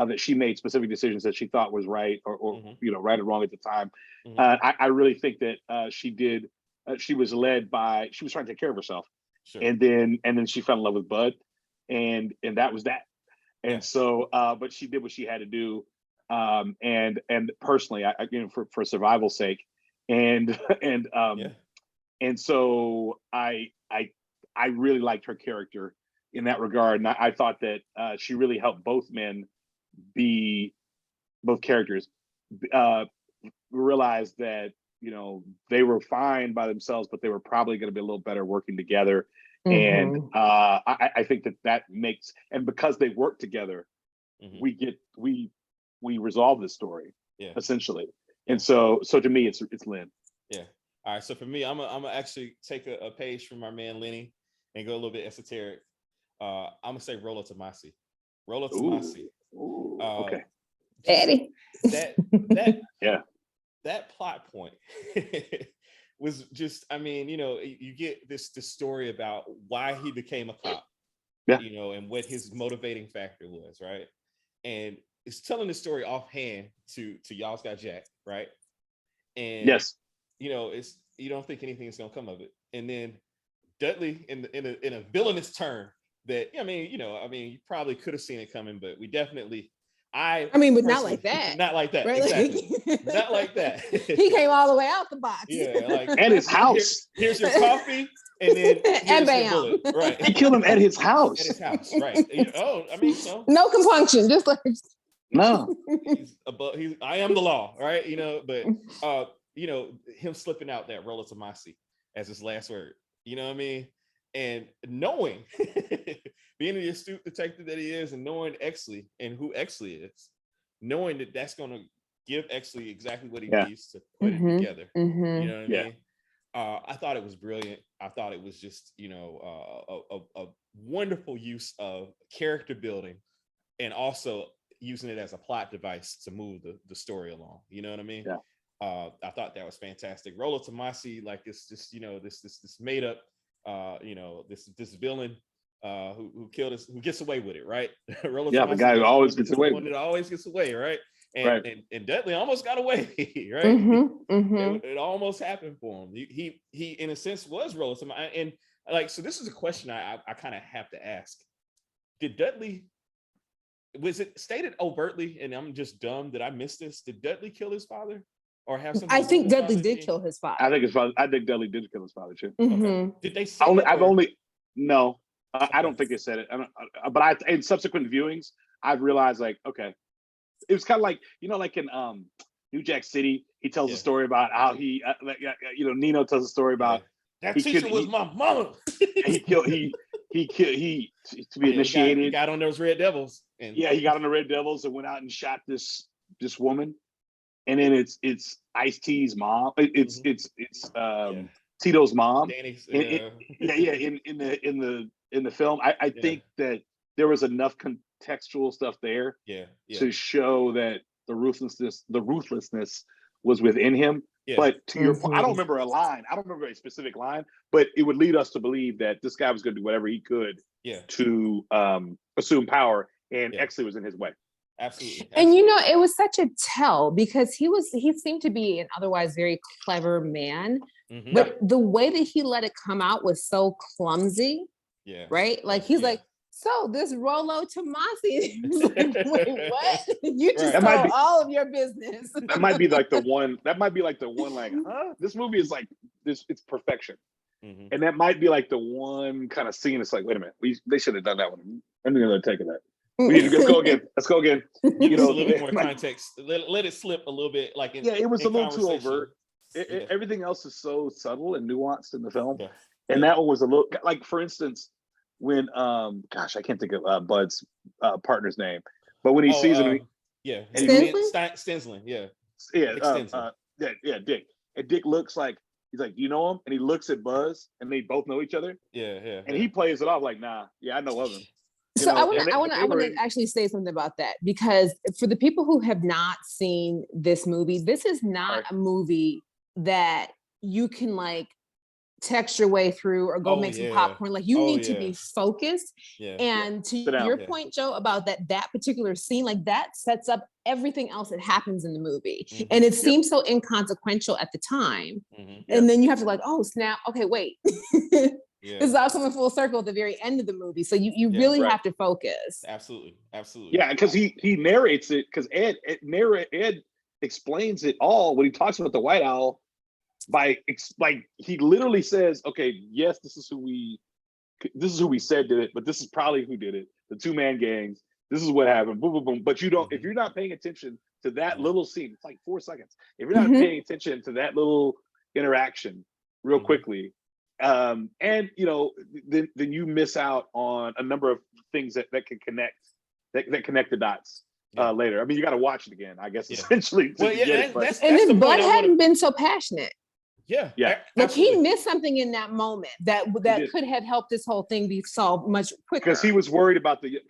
that she made specific decisions that she thought was right or you know, right or wrong at the time. I really think that she did. She was led by, she was trying to take care of herself, and then she fell in love with Bud, and that was that. And so, but she did what she had to do, and personally, I you know, for survival's sake, and so I really liked her character in that regard, and I thought that she really helped both characters realized that, you know, they were fine by themselves, but they were probably going to be a little better working together. And I think that makes, and because they work together, we resolve this story essentially. And so to me, it's Lynn. Yeah. All right. So for me, I'm gonna actually take a page from our man Lenny and go a little bit esoteric. I'm gonna say Rollo Tomasi. Rollo Tomasi. Okay. Daddy. That yeah. That plot point was just, I mean, you know, you get this story about why he became a cop, you know, and what his motivating factor was, right? And it's telling the story offhand to Y'all's Got Jack, right? And yes, you know, it's, you don't think anything's gonna come of it, and then Dudley in a villainous turn that, I mean, you know, I mean, you probably could have seen it coming, but we definitely. I mean, but not like that. Not like that. Right? Exactly. Not like that. He came all the way out the box. Yeah, like at his house. Here's your coffee, and then and bam. Your bullet. Right. He killed him at his house. At his house, right? Oh, I mean, so no compunction, just like no. I am the law, right? You know, but you know, him slipping out that Rollo Tomasi as his last word. You know what I mean? And knowing, being the astute detective that he is, and knowing Exley and who Exley is, knowing that that's going to give Exley exactly what he needs to put it together. You know what I mean? I thought it was brilliant. I thought it was just, you know, a wonderful use of character building, and also using it as a plot device to move the story along. You know what I mean? Yeah. I thought that was fantastic. Rollo Tomasi, like it's just, you know, this made up, you know, this villain who killed us, who gets away with it, right? Rollo the guy who always gets away. One that always gets away, right? And Dudley almost got away, right? It almost happened for him. He in a sense was Rollo Tomasi, and like, so this is a question I kind of have to ask. Did Dudley? Was it stated overtly, and I'm just dumb that I missed this? Did Dudley kill his father, or have something? I think Dudley did kill his father. I think his father. I think Dudley did kill his father too. Okay. Did they say? No. I don't think they said it. But in subsequent viewings, I've realized, like, okay, it was kind of like, you know, like in New Jack City, he tells a story about how he, you know, Nino tells a story about that teacher was my mama. He killed to be initiated. He got on those Red Devils. And he got on the Red Devils and went out and shot this woman. And then it's Ice-T's mom. It's Tito's mom. Danny's, in the film. I think that there was enough contextual stuff there to show that the ruthlessness was within him. But to your point, I don't remember a line. I don't remember a specific line, but it would lead us to believe that this guy was going to do whatever he could to assume power, and Exley was in his way. Absolutely. And you know, it was such a tell, because he seemed to be an otherwise very clever man, but the way that he let it come out was so clumsy. Yeah. Right? Like he's like, so this Rollo Tomasi, like, wait, what? You just told all of your business. That might be like the one. Like, huh? This movie is like this. It's perfection, and that might be like the one kind of scene. It's like, wait a minute, they should have done that one. I'm gonna take that. We need to let's go again. You know, a little bit more context. Let it slip a little bit. Like it was a little too overt. Everything else is so subtle and nuanced in the film, and that one was a little, like, for instance, when I can't think of Bud's partner's name, but when he sees him, Stensland, Dick, and Dick looks like, he's like, you know him, and he looks at Buzz, and they both know each other, and he plays it off like, nah, I know of him. So I want to actually say something about that, because for the people who have not seen this movie, this is not a movie that you can like text your way through or go make some popcorn. Like you need to be focused. And to your point, Joe, about that particular scene, like that sets up everything else that happens in the movie. And it seems so inconsequential at the time. And then you have to like, oh snap, okay, wait. This is all coming full circle at the very end of the movie. So you really have to focus. Absolutely. Yeah, because he narrates it, because Ed explains it all when he talks about the White Owl. He literally says, okay, yes, this is who we said did it, but this is probably who did it. The two-man gangs. This is what happened. Boom, boom, boom. But you don't, if you're not paying attention to that little scene. It's like 4 seconds. If you're not paying attention to that little interaction real quickly, and then you miss out on a number of things that can connect the dots later. I mean, you got to watch it again, I guess, essentially. And then Bud hadn't been so passionate. Yeah. Like he missed something in that moment that could have helped this whole thing be solved much quicker. Because he was worried about he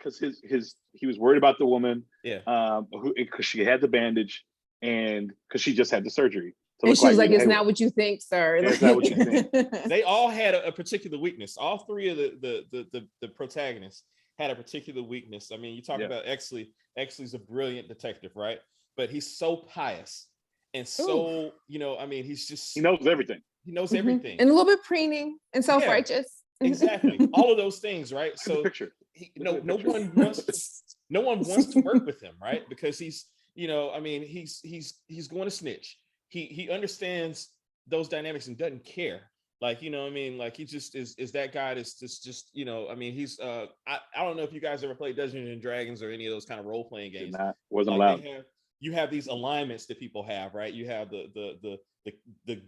was worried about the woman. Because she had the bandage and because she just had the surgery. And she was like, "It's not what you think, sir." It's not what you think. They all had a particular weakness. All three of the protagonists had a particular weakness. I mean, you talk about Exley. Exley's a brilliant detective, right? But he's so pious. And so, I mean, he knows everything. He knows everything. And a little bit preening and self-righteous. Exactly. All of those things, right? So no one wants to work with him, right? Because he's, I mean, he's going to snitch. He understands those dynamics and doesn't care. Like, I mean, like he just is that guy that's just, I mean, he's I don't know if you guys ever played Dungeons and Dragons or any of those kind of role-playing games. Wasn't allowed. You have these alignments that people have, right? You have the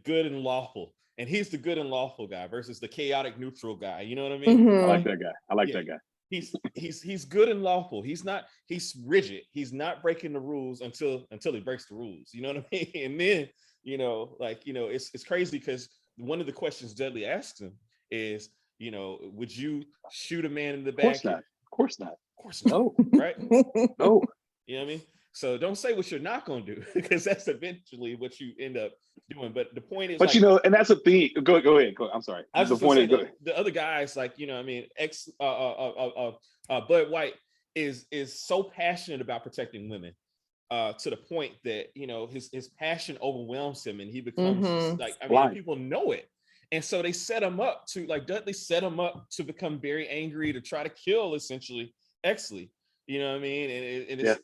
good and lawful, and he's the good and lawful guy versus the chaotic neutral guy. You know what I mean? I like that guy. that guy. He's good and lawful. He's rigid. He's not breaking the rules until he breaks the rules. You know what I mean? And then, it's crazy because one of the questions Dudley asks him is, would you shoot a man in the back? Of course not. Of course not. No. Right? No. You know what I mean? So don't say what you're not going to do because that's eventually what you end up doing. But the point is, but and that's a thing. Go ahead. I'm sorry. The point is, the other guys, like, I mean, Bud White is so passionate about protecting women to the point that, his passion overwhelms him and he becomes like, I mean, people know it. And so they set him up to, like, Dudley set him up to become very angry, to try to kill essentially Exley. You know what I mean? And it's,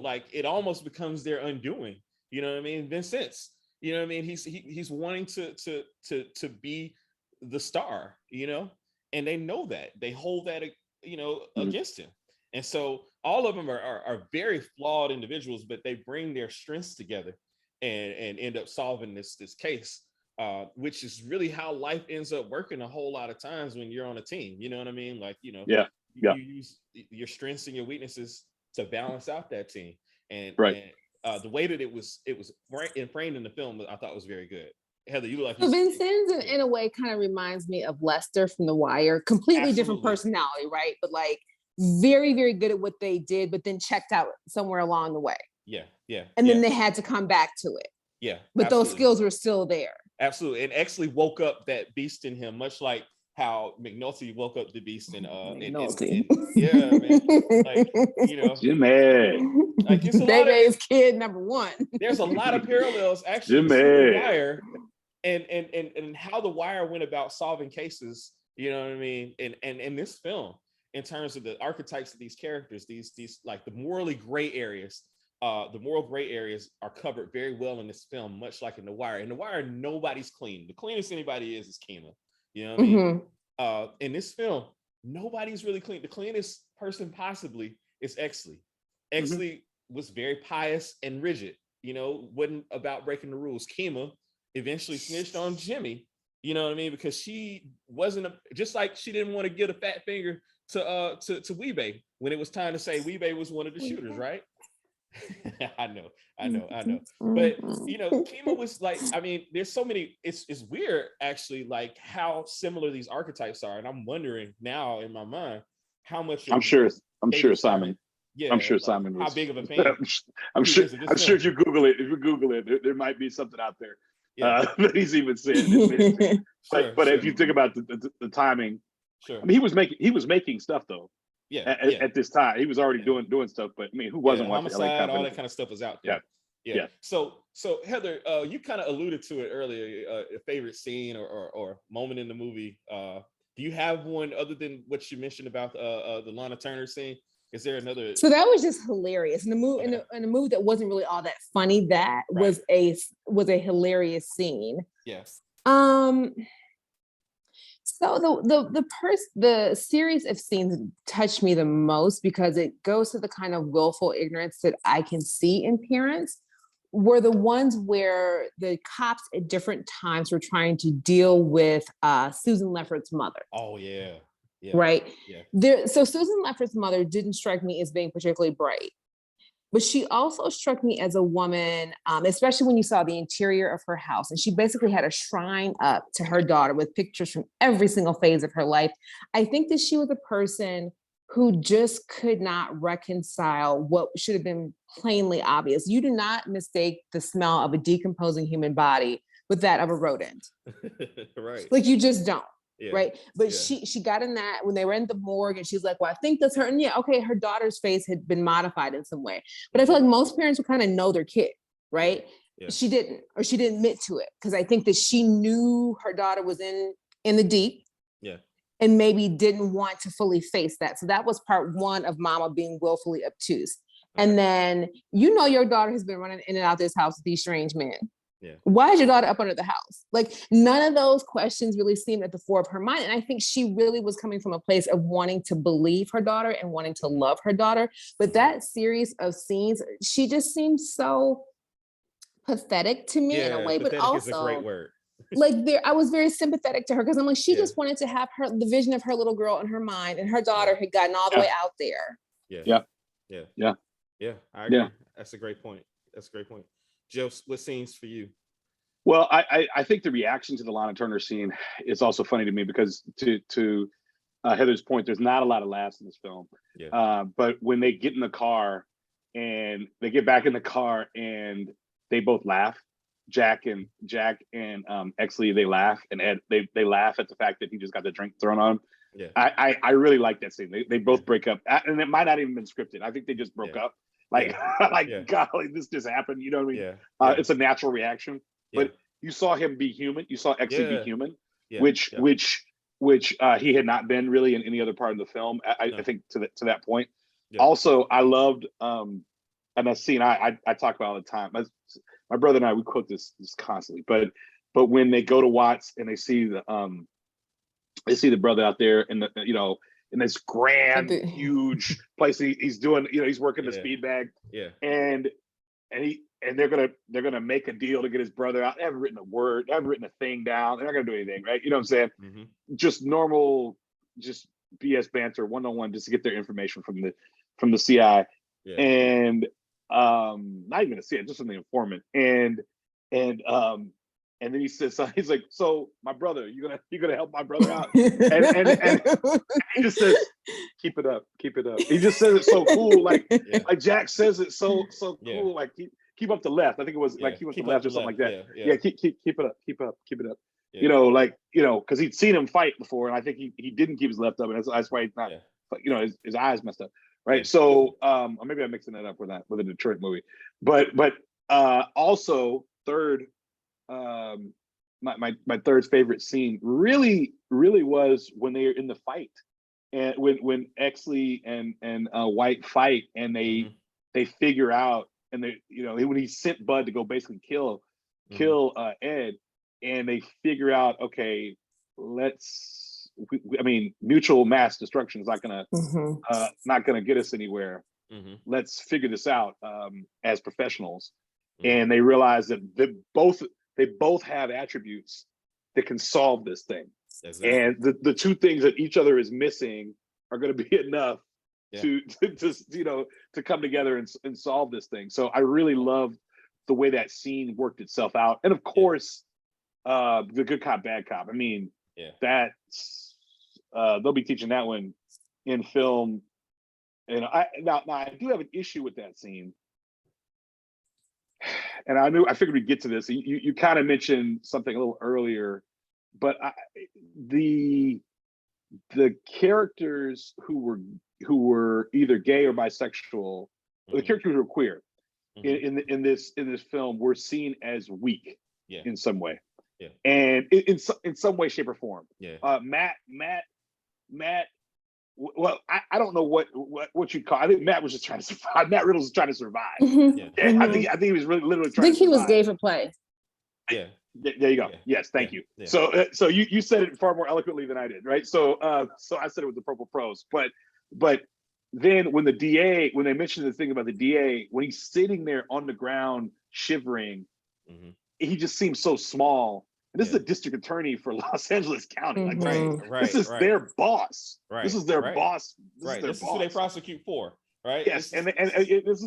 like it almost becomes their undoing. You know what I mean? In a sense, you know what I mean? He's wanting to be the star, and they know that. They hold that, against him. And so all of them are very flawed individuals, but they bring their strengths together and end up solving this case, which is really how life ends up working a whole lot of times when you're on a team. You know what I mean? Like, you use your strengths and your weaknesses to balance out that team. And the way that it was framed in the film, I thought was very good. Heather, you like Vincennes in a way kind of reminds me of Lester from The Wire. Completely different personality, right? But like very, very good at what they did, but then checked out somewhere along the way. Yeah. And then they had to come back to it. Yeah. But those skills were still there. Absolutely. And Exley woke up that beast in him, much like how McNulty woke up the beast in McNulty. Yeah, man. Like, Jimmy. Like it's Bebe's kid number one. There's a lot of parallels actually to The Wire and how The Wire went about solving cases, you know what I mean? And in this film, in terms of the archetypes of these characters, these like the moral gray areas are covered very well in this film, much like in The Wire. In The Wire, nobody's clean. The cleanest anybody is Kima. You know what I mean? In this film, nobody's really clean. The cleanest person possibly is Exley. Exley was very pious and rigid, wasn't about breaking the rules. Kima eventually snitched on Jimmy, you know what I mean? Because she wasn't just like she didn't want to give a fat finger to Weebay when it was time to say Weebay was one of the shooters, right? I know. But Kima was like, I mean, there's so many, it's weird actually, like how similar these archetypes are. And I'm wondering now in my mind how much I'm sure Simon. Yeah, I'm sure like, Simon was. How big of a fan? I'm sure if you Google it, there might be something out there that he's even said. But if you think about the timing, I mean, he was making stuff though. At this time, he was already doing stuff. But I mean, who wasn't watching Homicide? All that kind of stuff was out there. Yeah. So Heather, you kind of alluded to it earlier. A favorite scene or moment in the movie. Do you have one other than what you mentioned about the Lana Turner scene? Is there another? So that was just hilarious. In the movie, in a movie that wasn't really all that funny, that was a hilarious scene. Yes. So the series of scenes touched me the most because it goes to the kind of willful ignorance that I can see in parents, were the ones where the cops at different times were trying to deal with Susan Lefferts' mother. Oh yeah. Yeah. Right. Yeah. So Susan Lefferts' mother didn't strike me as being particularly bright. But she also struck me as a woman, especially when you saw the interior of her house. And she basically had a shrine up to her daughter with pictures from every single phase of her life. I think that she was a person who just could not reconcile what should have been plainly obvious. You do not mistake the smell of a decomposing human body with that of a rodent. Right. Like, you just don't. Yeah. Right. But she got in that when they were in the morgue, and she's like, well, I think that's her. And yeah, okay, her daughter's face had been modified in some way. But I feel like most parents would kind of know their kid, right? Yeah. She didn't, or she didn't admit to it. Because I think that she knew her daughter was in the deep. Yeah. And maybe didn't want to fully face that. So that was part one of mama being willfully obtuse. Okay. And then, your daughter has been running in and out this house with these strange men. Yeah. Why is your daughter up under the house? Like, none of those questions really seemed at the fore of her mind. And I think she really was coming from a place of wanting to believe her daughter and wanting to love her daughter. But that series of scenes, she just seemed so pathetic to me in a way, but also is a great word. I was very sympathetic to her because I'm like, she just wanted to have the vision of her little girl in her mind, and her daughter had gotten all the way out there. Yeah. I agree. That's a great point. Joe, what scenes for you? Well, I think the reaction to the Lana Turner scene is also funny to me because to Heather's point, there's not a lot of laughs in this film. Yeah. But when they get in the car and they get back in the car and they both laugh, Jack and Exley, they laugh, and Ed, they laugh at the fact that he just got the drink thrown on him. Yeah. I really like that scene. They both break up, and it might not even been scripted. I think they just broke up. Golly, this just happened. You know what I mean? Yeah. It's a natural reaction. But you saw him be human. You saw Exley be human, which he had not been really in any other part of the film. I think to that point. Yeah. Also, I loved and that scene I talk about all the time. My brother and I, we quote this constantly. But when they go to Watts and they see the brother out there in the in this grand huge place he's doing, he's working the speed bag. Yeah. And they're gonna make a deal to get his brother out. They haven't written a word, they haven't written a thing down. They're not gonna do anything, right? You know what I'm saying? Mm-hmm. Just normal, just BS banter, one-on-one, just to get their information from the CI. Yeah. And not even a CI, just from the informant. And then he says, he's like, so my brother, you gonna help my brother out? and he just says, keep it up. He just says it so cool, like Jack says it so cool, like keep up the left. I think it was like keep up the left or something like that. Yeah, keep it up, keep it up. Yeah. Because he'd seen him fight before, and I think he didn't keep his left up, and that's why he's not, his eyes messed up, right? Yeah. So, or maybe I'm mixing that up with a Detroit movie, but also third. My third favorite scene really was when they are in the fight, and when Exley and White fight, and they figure out, and they when he sent Bud to go basically kill Ed, and they figure out, okay, mutual mass destruction is not gonna get us anywhere. Mm-hmm. Let's figure this out as professionals. Mm-hmm. And they realize that they both have attributes that can solve this thing. Exactly. And the two things that each other is missing are going to be enough to come together and solve this thing. So I really love the way that scene worked itself out. And of course, the good cop, bad cop. I mean, that's they'll be teaching that one in film. And I do have an issue with that scene. And I figured we'd get to this. You kind of mentioned something a little earlier, but the characters who were either gay or bisexual, the characters who were queer in this film were seen as weak in some way, and in some way, shape, or form. Matt. Well, I don't know what you call. I think Matt was just trying to survive. Matt Riddle was trying to survive. Mm-hmm. I think he was really literally trying. I think he was gay for play. There you go. Yes, thank you. Yeah. So you said it far more eloquently than I did, right? So I said it was the purple prose, but then when they mentioned the thing about the DA, when he's sitting there on the ground shivering, he just seems so small. And this is a district attorney for Los Angeles County. Like this is their boss. Right. This is their boss. This is who they prosecute for. Right. Yes, this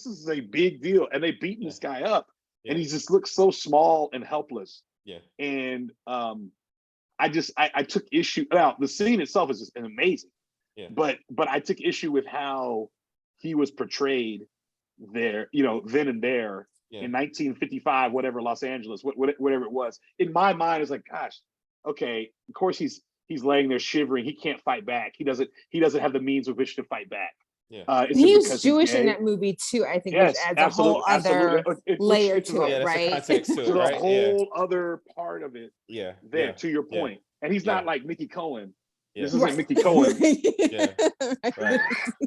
is a big deal, and they beating this guy up, and he just looks so small and helpless. Yeah. And I took issue. Now the scene itself is just amazing. Yeah. But I took issue with how he was portrayed there, then and there in 1955, whatever, Los Angeles, whatever it was. In my mind, it's like, gosh, okay, of course he's laying there shivering. He can't fight back. He doesn't have the means with which to fight back. Yeah. He's Jewish in that movie too, I think, which adds a whole other layer to it, right? There's a whole other part of it. Yeah. There, to your point. And he's not like Mickey Cohen. Yeah. This isn't Mickey Cohen.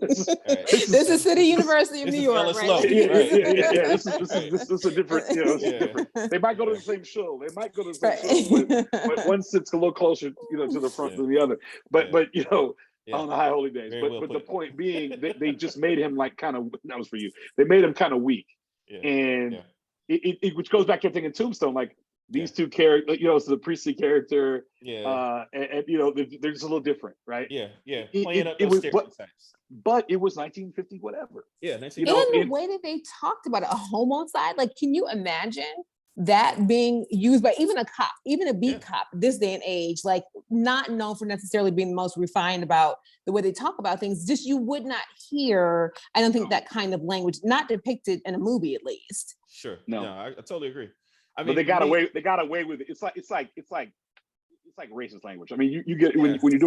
This is City University of New York, right? Yeah. This is a different, different. They might go to the same show. But one sits a little closer, to the front than the other. But on the high holy days. But the point being, they just made him like kind of, that was for you. They made him kind of weak. And it which goes back to a thing in Tombstone, like these two characters, so the priestly character, and they're just a little different, right? Playing up those stereotypes. But it was 1950, whatever. And the way that they talked about it, a homicide, like, can you imagine that being used by even a cop, even a beat cop this day and age, like not known for necessarily being the most refined about the way they talk about things, just you would not hear, I don't think, that kind of language, not depicted in a movie at least. Sure. No, I totally agree. I mean, but they got away with it. It's like racist language. I mean, you get when you're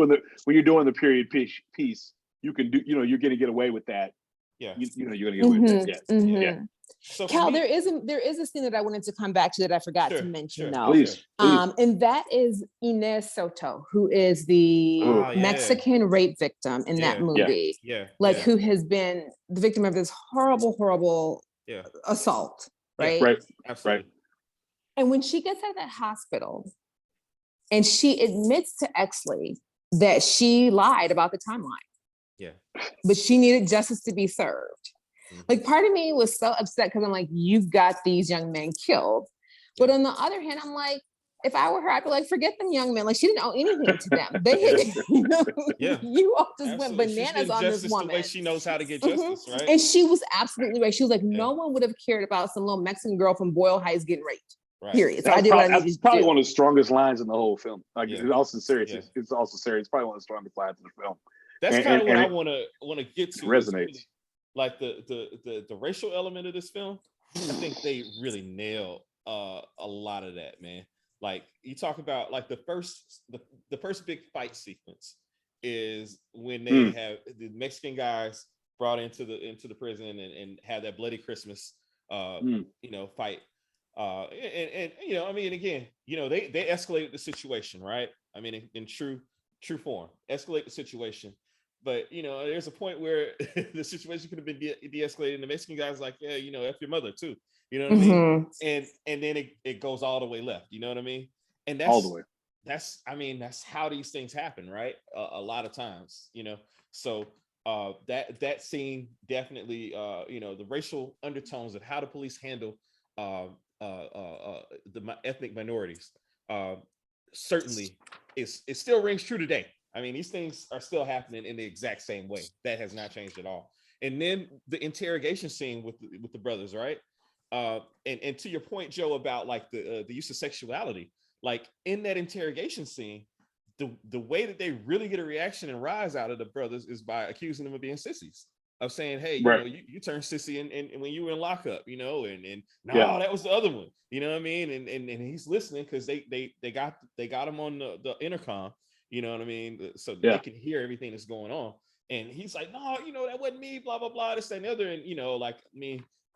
doing the period piece, you can do, you're gonna get away with that. Yeah. You're gonna get away with that. Yeah. So Cal, there is a scene that I wanted to come back to that I forgot to mention though. Please. And that is Inez Soto, who is the Mexican rape victim in that movie. Who has been the victim of this horrible assault. Right. Absolutely. Right. And when she gets out of that hospital and she admits to Exley that she lied about the timeline. Yeah. But she needed justice to be served. Like, part of me was so upset because I'm like, you've got these young men killed. But on the other hand, I'm like, if I were her, I'd be like, forget them young men. Like, she didn't owe anything to them. They had, you all just went bananas on this woman. The way she knows how to get justice, right? And she was absolutely right. She was like, no one would have cared about some little Mexican girl from Boyle Heights getting raped. Right. Period. So that's probably one of the strongest lines in the whole film. Like, in all sincerity, it's also serious. It's probably one of the strongest lines in the film. That's kind of what I want to get to. Resonates. Like the racial element of this film, I think they really nail a lot of that, man. Like, you talk about like the first big fight sequence is when they have the Mexican guys brought into the prison and have that bloody Christmas fight. And I mean, again, they escalated the situation, right? I mean, in true form, escalate the situation. But, there's a point where the situation could have been de-escalated, and the Mexican guy's like, yeah, F your mother too. You know what I mean? And then it goes all the way left. You know what I mean? And that's all the way. That's how these things happen, right? A lot of times, So that scene definitely, the racial undertones of how the police handle the ethnic minorities certainly it still rings true today. I mean, these things are still happening in the exact same way. That has not changed at all. And then the interrogation scene with the brothers, right? And to your point, Joe, about like the use of sexuality, like in that interrogation scene, the way that they really get a reaction and rise out of the brothers is by accusing them of being sissies, of saying, hey, you turned sissy and when you were in lockup, and that was the other one, you know what I mean? And he's listening because they got him on the intercom. You know what I mean? So they can hear everything that's going on. And he's like, no, that wasn't me, blah, blah, blah, this, that, and the other. And,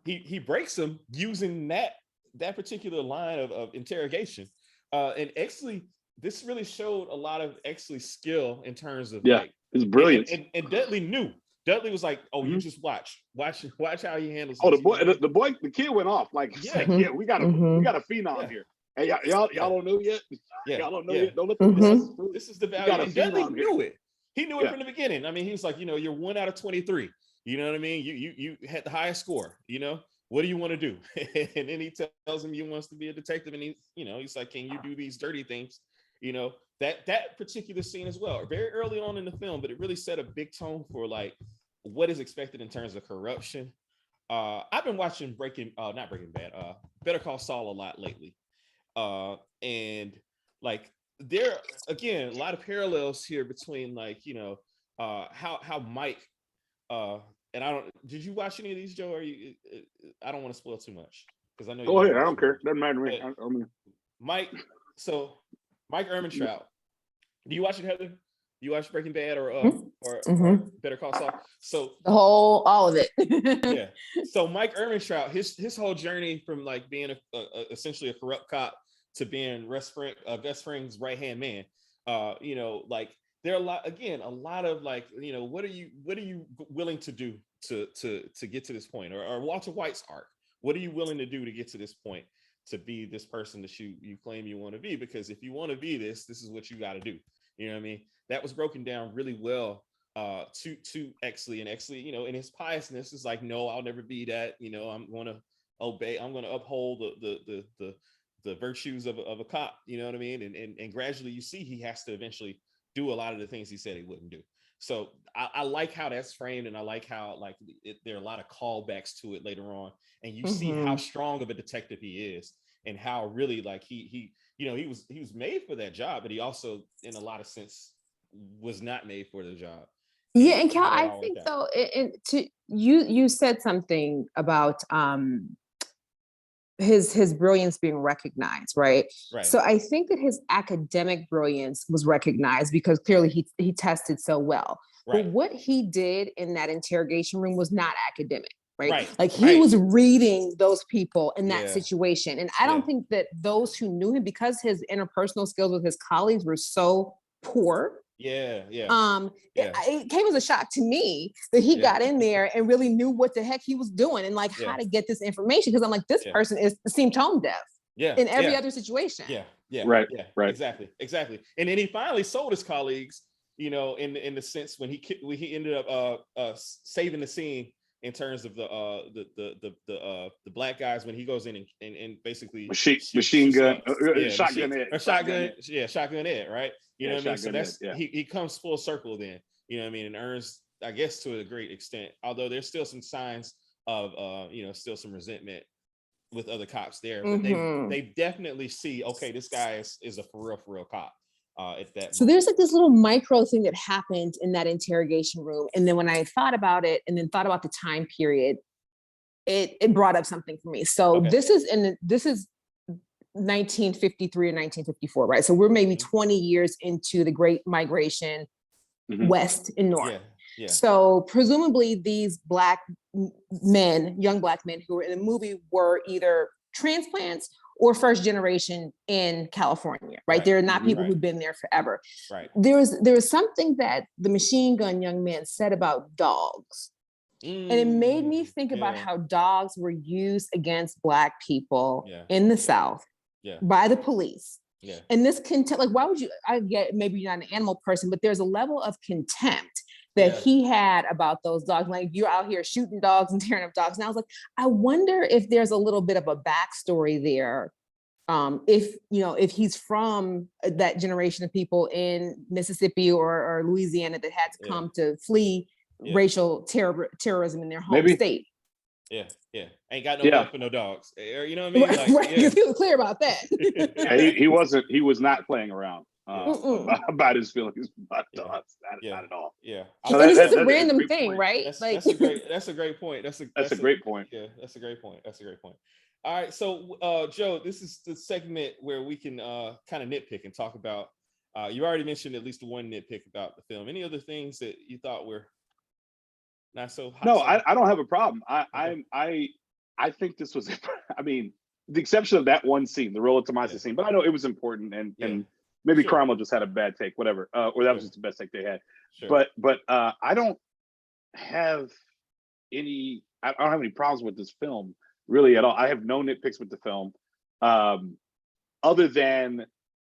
he breaks them using that particular line of interrogation. And Exley, this really showed a lot of Exley's skill in terms of it's brilliant. And Dudley knew. Dudley was like, oh, you just watch how he handles the kid went off. Like, we got a phenom here. Hey, y'all don't know yet. Yeah, Y'all don't know yeah. yet. Don't let them guys. This is the got value. a And Dudley phenom here. knew it. He knew it Yeah. from the beginning. I mean, he was like, you're 1 out of 23. You know what I mean? You had the highest score. What do you want to do? And then he tells him he wants to be a detective, and he's like, can you do these dirty things? That particular scene as well, very early on in the film, but it really set a big tone for like what is expected in terms of corruption. I've been watching not Breaking Bad, Better Call Saul a lot lately. And like there again, a lot of parallels here between like, how Mike and did you watch any of these, Joe? I don't want to spoil too much because I know Go ahead. I don't care. Doesn't matter to me. I mean, Mike Ehrmantraut. Do you watch it, Heather? You watch Breaking Bad or Better Call Saul? So all of it. Yeah. So Mike Ehrmantraut, his whole journey from like being essentially a corrupt cop to being Gus Fring's right hand man. Like there are a lot of like, what are you willing to do to get to this point? Or Walter White's arc. What are you willing to do to get to this point, to be this person that you claim you want to be? Because if you want to be this is what you got to do. You know what I mean? That was broken down really well to Exley, and Exley, in his piousness is like, no, I'll never be that. I'm going to obey. I'm going to uphold the virtues of a cop. You know what I mean? And gradually you see he has to eventually do a lot of the things he said he wouldn't do. So I like how that's framed, and I like how like there are a lot of callbacks to it later on, and you see how strong of a detective he is, and how really like he was made for that job, but he also in a lot of sense was not made for the job. Yeah, and Cal, I think though, and you said something about his brilliance being recognized, right? Right. So I think that his academic brilliance was recognized because clearly he tested so well. Right. But what he did in that interrogation room was not academic, right? Like he was reading those people in that situation. And I don't think that those who knew him, because his interpersonal skills with his colleagues were so poor. It came as a shock to me that he got in there and really knew what the heck he was doing and like how to get this information. Because I'm like, this person seemed tone deaf. In every other situation. Right. Exactly. And then he finally sold his colleagues, in the sense when he ended up saving the scene in terms of the black guys when he goes in and basically shotgun Ed, right? You know what I mean? So that's he comes full circle then, and earns, I guess, to a great extent, although there's still some signs of still some resentment with other cops there, but they definitely see, okay, this guy is a for real cop at that so moment. There's like this little micro thing that happened in that interrogation room, and then when I thought about it and then thought about the time period, it brought up something for me. So this is 1953 or 1954, right? So we're maybe 20 years into the Great Migration west and north. So presumably these young black men who were in the movie were either transplants or first generation in California, right? They're not people who've been there forever. There was something that the Machine Gun Young Man said about dogs. And it made me think about how dogs were used against black people in the South by the police. And this contempt, like, why would you, I get maybe you're not an animal person, but there's a level of contempt that he had about those dogs. Like, you're out here shooting dogs and tearing up dogs. And I was like, I wonder if there's a little bit of a backstory there. If he's from that generation of people in Mississippi or Louisiana that had to come to flee racial terrorism in their home state. Ain't got no love for no dogs. You know what I mean? Like, he was clear about that. He was not playing around about his feelings about dogs. Not at all. So it's just a random thing, right? That's a great point. That's a great point. Yeah, that's a great point. All right, so Joe, this is the segment where we can kind of nitpick and talk about. You already mentioned at least one nitpick about the film. Any other things that you thought were not so hot? No, I don't have a problem. I think this was, I mean, the exception of that one scene, the Rolla Tomasi scene, but I know it was important and maybe Cromwell just had a bad take, whatever, or that was just the best take they had. But I don't have any problems with this film really at all. I have no nitpicks with the film. other than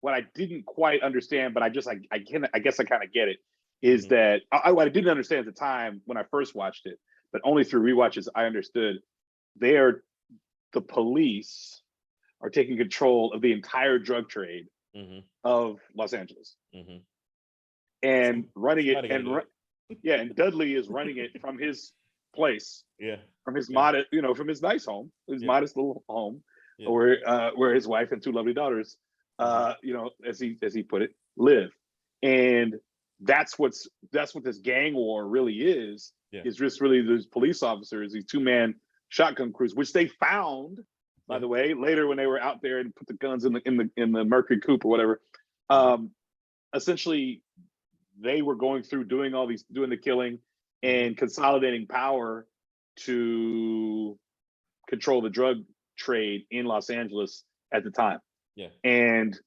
what I didn't quite understand, but I guess I kind of get it, is that what I didn't understand at the time when I first watched it, but only through rewatches I understood. The police are taking control of the entire drug trade of Los Angeles and running it, and Dudley is running it from his place, from his modest, from his nice home, his modest little home, where his wife and two lovely daughters, as he put it, live. And that's what this gang war really is just really these police officers, these two-man shotgun crews, which they found, by the way, later when they were out there and put the guns in the Mercury coupe or whatever. Essentially, they were going through doing the killing and consolidating power to control the drug trade in Los Angeles at the time. And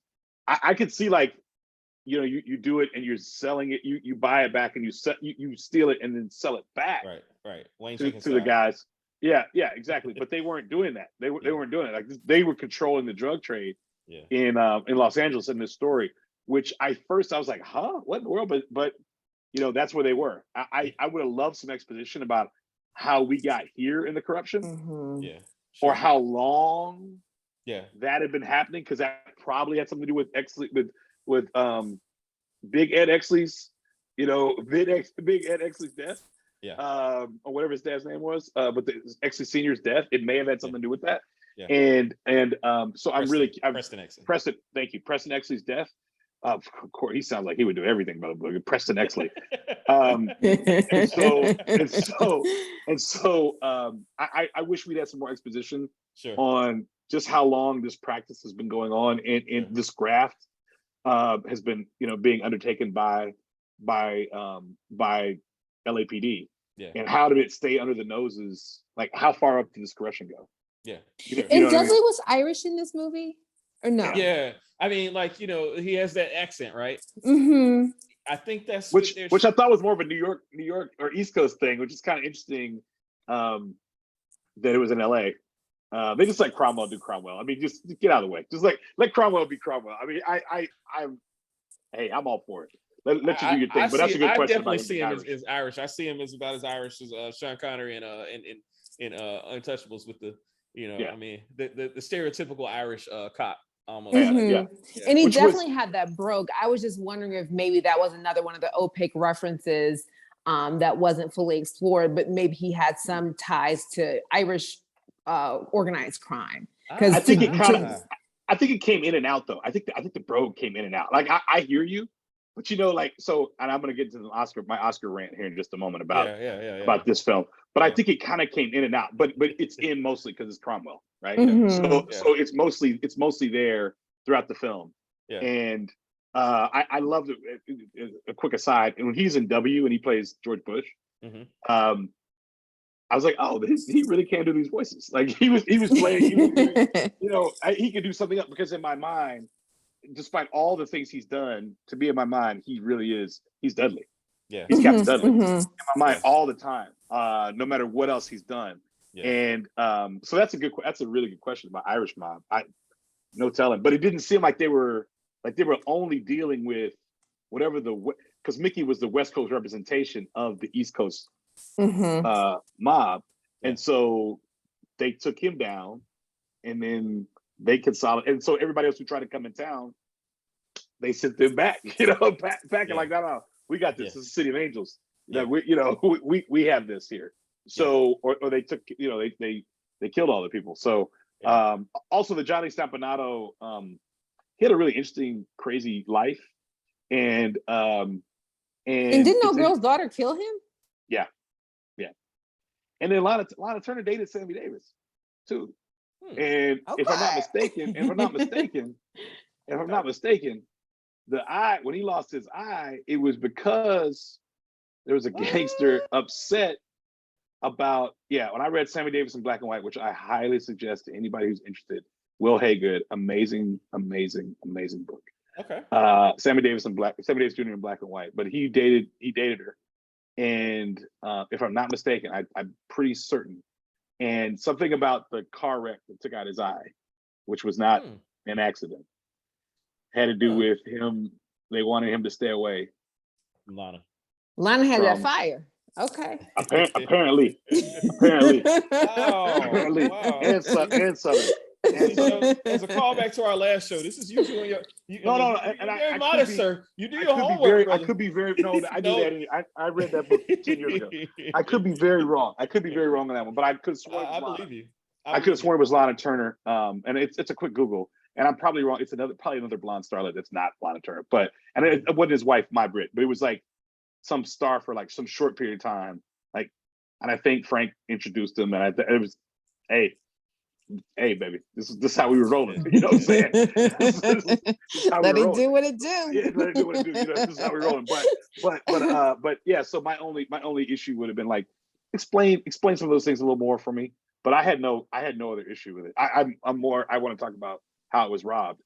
I could see, like, you do it and you're selling it, you buy it back and you steal it and then sell it back Wayne to the guys. Yeah, exactly. But they weren't doing that. They weren't doing it. Like, they were controlling the drug trade in Los Angeles in this story, which I was like, huh, what in the world? But that's where they were. I would have loved some exposition about how we got here in the corruption, or how long that had been happening, because that probably had something to do with with Big Ed Exley's, Big Ed Exley's death, or whatever his dad's name was, but the Exley Senior's death, it may have had something to do with that. And so Preston Exley. Thank you, Preston Exley's death. Of course, he sounds like he would do everything by the book. Preston Exley. I wish we'd had some more exposition on just how long this practice has been going on, and this graft has been, being undertaken by LAPD. And how did it stay under the noses? Like, how far up did this corruption go? And Dudley was Irish in this movie, or no? I mean, like, he has that accent, right? I think that's which I thought was more of a New York or East Coast thing, which is kind of interesting, that it was in LA. They just let Cromwell do Cromwell. I mean, just get out of the way. Just let Cromwell be Cromwell. I mean, I'm all for it. Let you do your thing. But that's a good question. I definitely see him as Irish. I see him as about as Irish as Sean Connery in Untouchables, with the I mean, the stereotypical Irish cop almost. And he definitely had that brogue. I was just wondering if maybe that was another one of the opaque references that wasn't fully explored, but maybe he had some ties to Irish organized crime. Because I think it came in and out, though. I think the brogue came in and out. Like, I hear you, but and I'm gonna get to my Oscar rant here in just a moment about this film. But I think it kind of came in and out. But it's in mostly because it's Cromwell, right? So it's mostly there throughout the film. And I loved it. A quick aside, and when he's in W and he plays George Bush, I was like, oh, he really can do these voices. Like, he was playing, he could do something up, because in my mind, despite all the things he's done, to be in my mind, he's Dudley. He's Captain Dudley in my mind all the time, no matter what else he's done. And so that's a really good question about Irish Mob. No telling, but it didn't seem like they were only dealing with whatever because Mickey was the West Coast representation of the East Coast mob, and so they took him down, and then they consolidated, and so everybody else who tried to come in town, they sent them back, back and like, no, we got this. This is City of Angels. We have this here. So, or they took, they killed all the people. So, also the Johnny Stampanato, he had a really interesting, crazy life, and didn't no girl's daughter kill him? Yeah. And then Lana Turner dated Sammy Davis too. And if I'm not mistaken, the eye, when he lost his eye, it was because there was a gangster upset about, when I read Sammy Davis in Black and White, which I highly suggest to anybody who's interested. Will Haygood, amazing book. Okay. Sammy Davis Jr. in Black and White, but he dated her. And if I'm not mistaken, I'm pretty certain. And something about the car wreck that took out his eye, which was not an accident. Had to do with him. They wanted him to stay away. Lana had that fire. Okay. Apparently. Oh, wow. And Southern. So, as a callback to our last show, this is you doing your. You're very modest, sir. You do your homework, brother. I could be very no. I do that. I read that book 10 years ago. I could be very wrong. I could be very wrong on that one, but I could have sworn. I believe you. I could have sworn it was Lana Turner. And it's a quick Google, and I'm probably wrong. It's probably another blonde starlet that's not Lana Turner, but it wasn't his wife, My Brit, but it was like some star for like some short period of time. Like, and I think Frank introduced him, and it was, hey, baby, this is how we were rolling. You know what I'm saying? This is how let we it do what it do. Yeah, let it do what it do. You know, this is how we're rolling. But yeah. So my only issue would have been like, explain some of those things a little more for me. But I had no other issue with it. I'm more. I want to talk about how it was robbed.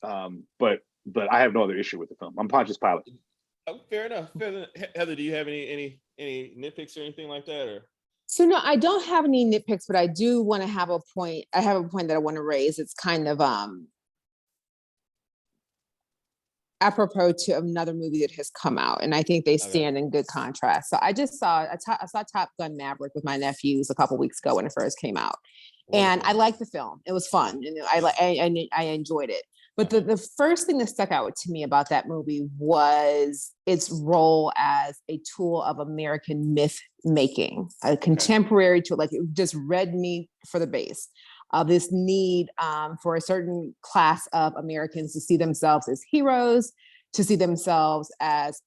But I have no other issue with the film. I'm Pontius Pilate. Oh, fair enough. Heather, do you have any nitpicks or anything like that, or? So no, I don't have any nitpicks, but I do want to have a point. I have a point that I want to raise. It's kind of apropos to another movie that has come out, and I think they stand in good contrast. So I saw Top Gun Maverick with my nephews a couple weeks ago when it first came out, and I liked the film. It was fun, and I enjoyed it. But the first thing that stuck out to me about that movie was its role as a tool of American myth making, a contemporary tool, like it just read me for the base of this need for a certain class of Americans to see themselves as heroes, to see themselves as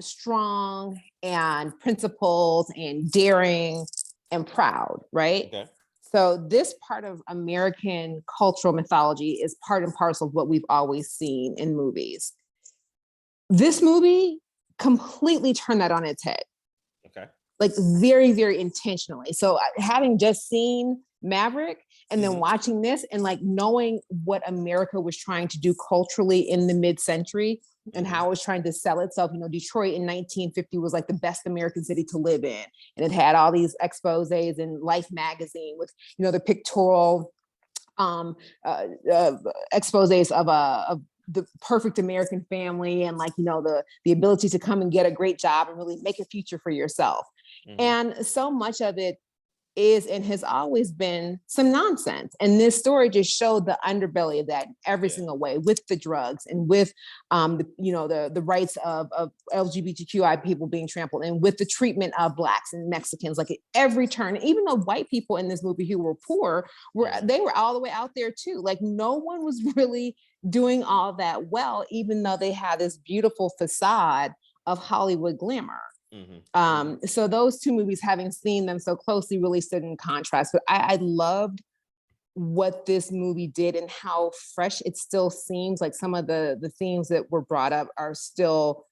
strong and principled and daring and proud, right? Okay. So this part of American cultural mythology is part and parcel of what we've always seen in movies. This movie completely turned that on its head. Okay. Like very, very intentionally. So having just seen Maverick and then watching this and like knowing what America was trying to do culturally in the mid-century and how it was trying to sell itself. You know, Detroit in 1950 was like the best American city to live in. And it had all these exposés in Life magazine with, you know, the pictorial exposés of the perfect American family and like, you know, the ability to come and get a great job and really make a future for yourself. And so much of it is and has always been some nonsense. And this story just showed the underbelly of that in every single way, with the drugs and with the rights of LGBTQI people being trampled, and with the treatment of Blacks and Mexicans, like at every turn. Even though white people in this movie who were poor were all the way out there too. Like no one was really doing all that well, even though they had this beautiful facade of Hollywood glamour. So those two movies, having seen them so closely, really stood in contrast. But I loved what this movie did and how fresh it still seems. Like some of the themes that were brought up are still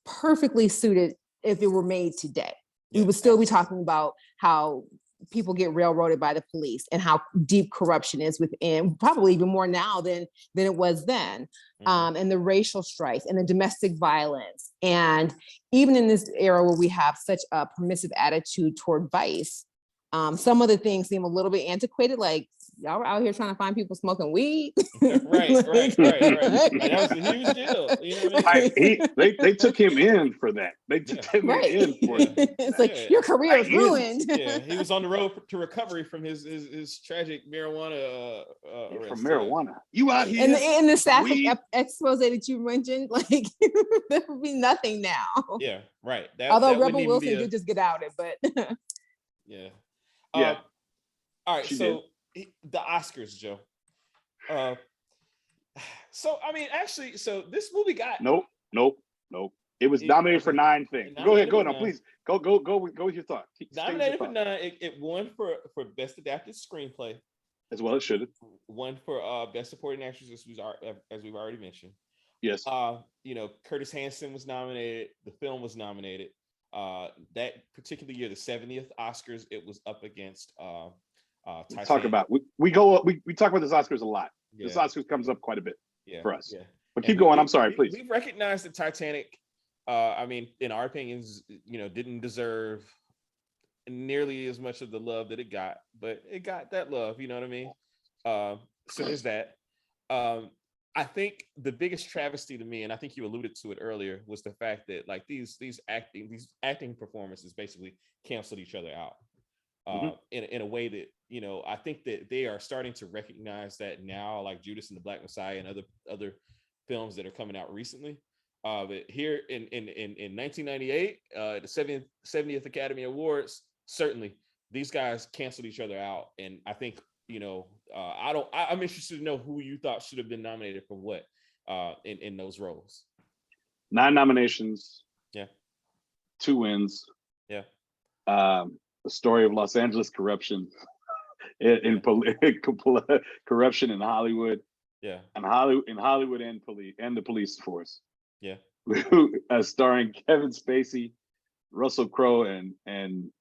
perfectly suited if it were made today. We would still be talking about how people get railroaded by the police and how deep corruption is within, probably even more now than it was then. And the racial strife and the domestic violence. And even in this era where we have such a permissive attitude toward vice, some of the things seem a little bit antiquated, like y'all were out here trying to find people smoking weed. Right. That was a huge deal. You know what I mean? They took him in for that. They took him in for that. It's like your career is ruined. He was on the road to recovery from his tragic marijuana arrest. From marijuana. You out here? And the sapphic expose that you mentioned, like there would be nothing now. Yeah, right. Although Rebel Wilson did just get outed, but yeah. All right, so the Oscars, Joe. So I mean, actually, so this movie got nope. It was nominated for 9 things. Go ahead, now. Please go with your thought. Nominated for 9. It won for best adapted screenplay, as well it should have. Won for best supporting actress, as we've already mentioned. Yes. Curtis Hanson was nominated. The film was nominated. That particular year, the 70th Oscars, it was up against Titanic. Talk about we talk about this Oscars a lot. Yeah. This Oscars comes up quite a bit for us. Yeah. But keep going. I'm sorry, please. We recognize that Titanic, in our opinions, didn't deserve nearly as much of the love that it got, but it got that love. You know what I mean? So there's that. I think the biggest travesty to me, and I think you alluded to it earlier, was the fact that like these acting performances basically canceled each other out in a way that, you know, I think that they are starting to recognize that now, like Judas and the Black Messiah and other films that are coming out recently. But here in 1998, the 70th Academy Awards, certainly these guys canceled each other out, and I think, you know, I'm interested to know who you thought should have been nominated for what in those roles. 9 nominations. Yeah. 2 wins. Yeah. The story of Los Angeles corruption corruption in Hollywood. Yeah. And Hollywood and the police force. Yeah. Starring Kevin Spacey, Russell Crowe, and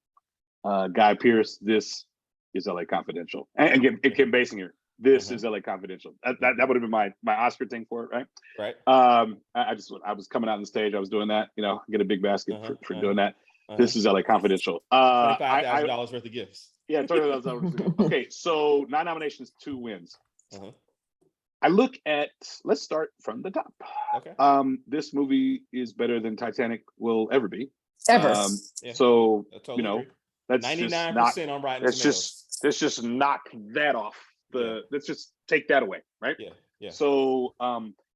Guy Pearce. This is LA Confidential. And again, Kim Basinger. This is LA Confidential. That would have been my Oscar thing for it, right? Right. I was coming out on the stage. I was doing that. You know, get a big basket for doing that. This is LA Confidential. $25,000 worth of gifts. Yeah, $25,000. Okay, so 9 nominations, 2 wins. I look at. Let's start from the top. Okay. This movie is better than Titanic will ever be. Ever. So totally you know, agree. let's 99% on Rotten Tomatoes. Let's just knock that off. Let's just take that away, right? Yeah. Yeah. So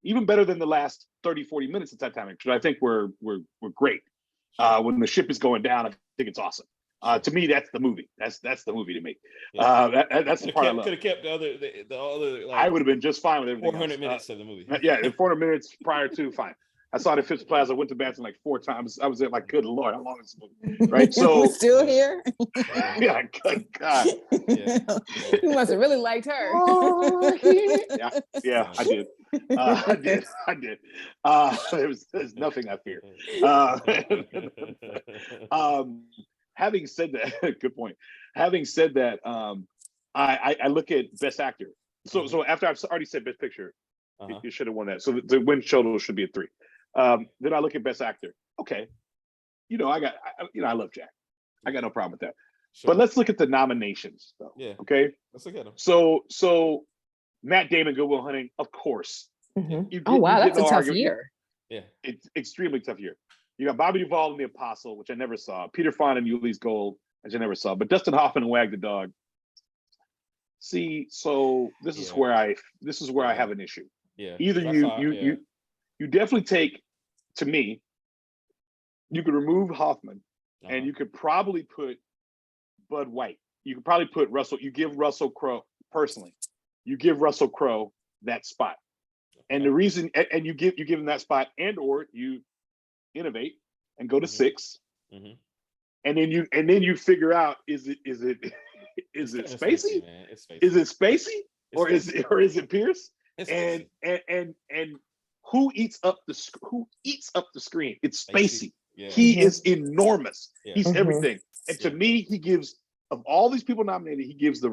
even better than the last 30, 40 minutes of Titanic, which I think were great. When the ship is going down, I think it's awesome. To me, that's the movie. That's the movie to me. Yeah. That's the part I love. Could have kept the other. Like, I would have been just fine with everything. 400 minutes of the movie. Yeah, 400 minutes prior to, fine. I saw it at Phipps Plaza. Went to bathroom like 4 times. I was there like, good Lord, how long is this movie? Right. So still here. Yeah, good God. Yeah. You must have really liked her. Yeah, I did. I did. There's nothing I fear. Having said that, good point. Having said that, I look at Best Actor. So after I've already said Best Picture, you should have won that. So the win total should be a 3. Then I look at Best Actor. Okay, you know, I love Jack. I got no problem with that. Sure. But let's look at the nominations, though. Yeah. Okay. Let's look at them. So Matt Damon, Good Will Hunting, of course. Wow, that's a tough year. Yeah, it's extremely tough year. You got Bobby Duvall in The Apostle, which I never saw. Peter Fonda and Ulysses Gold, which I never saw. But Dustin Hoffman and Wag the Dog. See, so this is where I have an issue. Yeah. Either you definitely take, to me, you could remove Hoffman and you could probably put Bud White. You could probably put Russell. You give Russell Crowe, personally, you give Russell Crowe that spot. And the reason, and you give him that spot, and or you innovate and go to 6, and then you figure out, is it Spacey? Is it Spacey, or is it Pierce? And who eats up the screen? It's Spacey. Yeah. He is enormous. Yeah. He's everything. And to me, he gives, of all these people nominated, he gives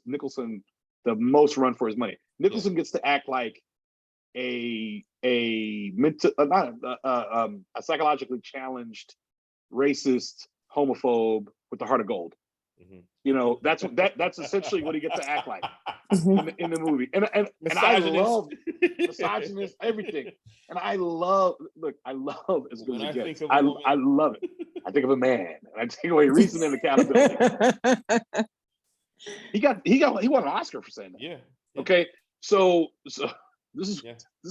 Nicholson the most run for his money. Nicholson gets to act like a psychologically challenged, racist, homophobe with the heart of gold. You know, that's essentially what he gets to act like in the movie. And I love misogynist, everything. And I love as good as it gets. I love it. I think of a man, and I take away reason and accountability. He won an Oscar for saying that. Yeah. Okay. So this is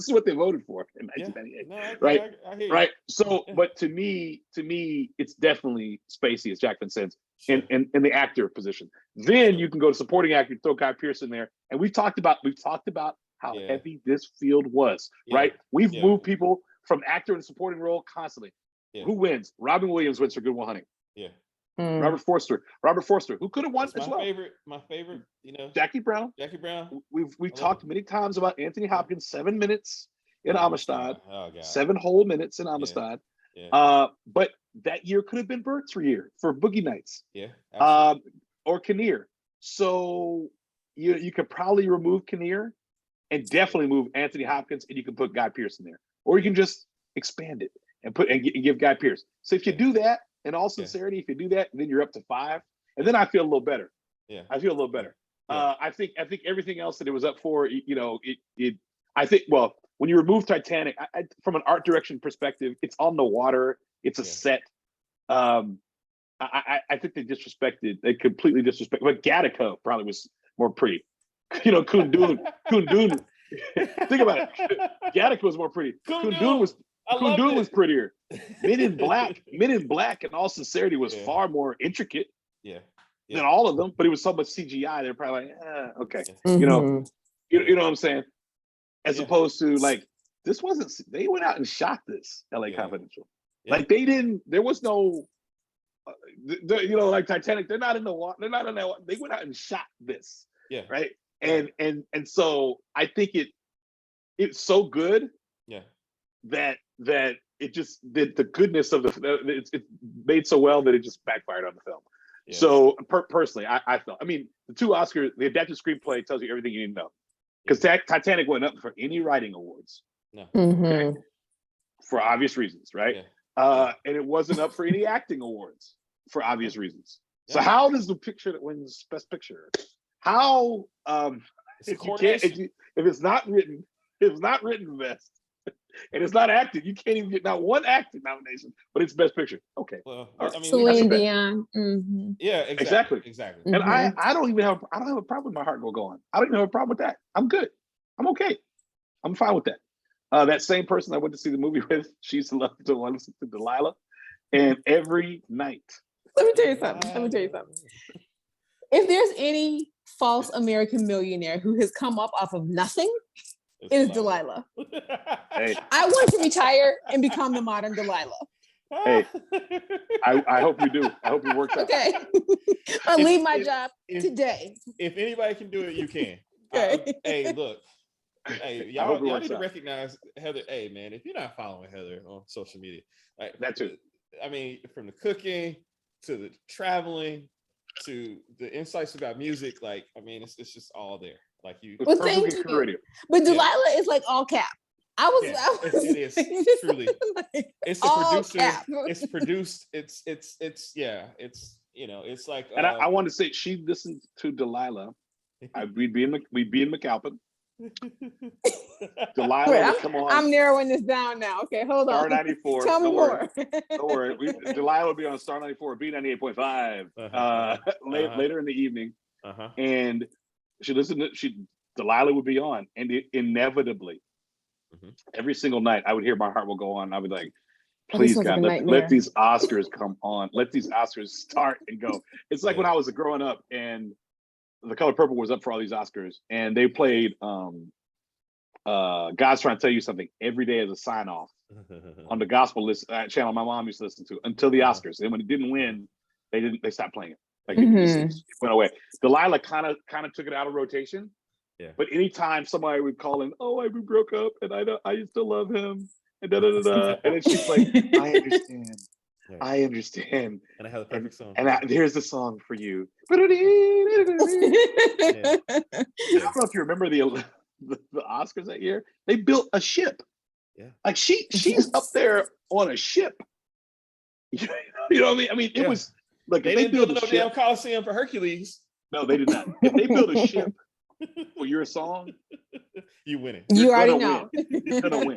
what they voted for in 1998. Right. I hear you. Right. So, but to me, it's definitely Spacey, as Jackman says, in the actor position. Then you can go to supporting actor, throw Guy Pearce in there, and we've talked about how heavy this field was. Right. We've moved people from actor and supporting role constantly. Yeah. Who wins? Robin Williams wins for Good Will Hunting. Yeah. Robert Forster, who could have won as well. My favorite, you know, Jackie Brown. We've talked many times about Anthony Hopkins, 7 minutes in Amistad, 7 whole minutes in Amistad. Yeah. But that year could have been Bert's year for Boogie Nights. Yeah. Or Kinnear. So you could probably remove Kinnear and definitely move Anthony Hopkins, and you can put Guy Pearce in there, or you can just expand it and give Guy Pearce. So if you do that, in all sincerity, if you do that, then you're up to 5, and then I feel a little better. Yeah, I feel a little better. I think everything else that it was up for, I think, well, when you remove Titanic, from an art direction perspective, it's on the water, it's a set. I think they completely disrespected, but Gattaca probably was more pretty. Kundun. Think about it. Gattaca was more pretty. Kundun was prettier. Men in Black, in all sincerity, was far more intricate than all of them, but it was so much CGI. They're probably like, okay. You know what I'm saying? As opposed to like, this wasn't, they went out and shot this LA Confidential. Like there was no, like Titanic, they're not in the water, they went out and shot this. Yeah. Right. And so I think it's so good that it just did the goodness of it made so well that it just backfired on the film. Yeah. So personally, I felt, the two Oscars, the adapted screenplay tells you everything you need to know. Because Titanic wasn't up for any writing awards. No. Okay? For obvious reasons, right? Yeah. And it wasn't up for any acting awards for obvious reasons. Yeah. So how does the picture that wins Best Picture? How if it's not written best, and it's not acted, you can't even get not one acting nomination, but it's Best Picture. Okay. Well, Celine Dion. Mm-hmm. Yeah, exactly. And I don't have a problem with My Heart Will Go On. I don't even have a problem with that. I'm good. I'm okay. I'm fine with that. That same person I went to see the movie with, she used to love to listen to Delilah, and every night. Let me tell you something. If there's any false American millionaire who has come up off of nothing, it is Delilah. Hey. I want to retire and become the modern Delilah. Hey, I hope you do. I hope it works out. Okay. I'll leave my job today. If anybody can do it, you can. Okay. Hey, look. Hey, y'all need to recognize Heather. Hey, man, if you're not following Heather on social media, like that too. From the cooking to the traveling to the insights about music, it's just all there. Like you. Well, thank you. But Delilah is like all cap. It is truly. It's a producer. Cap. It's produced. It's like. And I want to say, she listened to Delilah. We'd be in McAlpin. Delilah would come on. I'm narrowing this down now. Okay, hold on. Star 94. Tell me more. Don't worry. Delilah would be on Star 94, B98.5 later in the evening. And she listened to Delilah would be on, and inevitably every single night I would hear My Heart Will Go On. I would be like, please God, let these Oscars come on. Let these Oscars start and go. It's like when I was growing up and The Color Purple was up for all these Oscars, and they played God's Trying to Tell You Something every day as a sign off on the gospel list channel my mom used to listen to until the Oscars. And when it didn't win, they stopped playing it. Like it just went away. Delilah kind of took it out of rotation. Yeah. But anytime somebody would call in, we broke up and I used to love him and da da da da, and then she's like, I understand. Yeah. I understand. And I have a perfect song. And here's the song for you. I don't know if you remember the Oscars that year. They built a ship. Yeah. Like she's up there on a ship. You know what I mean? It was like they didn't build no damn Coliseum for Hercules. No, they did not. If they build a ship for your song, you winning. You already know. You're gonna win.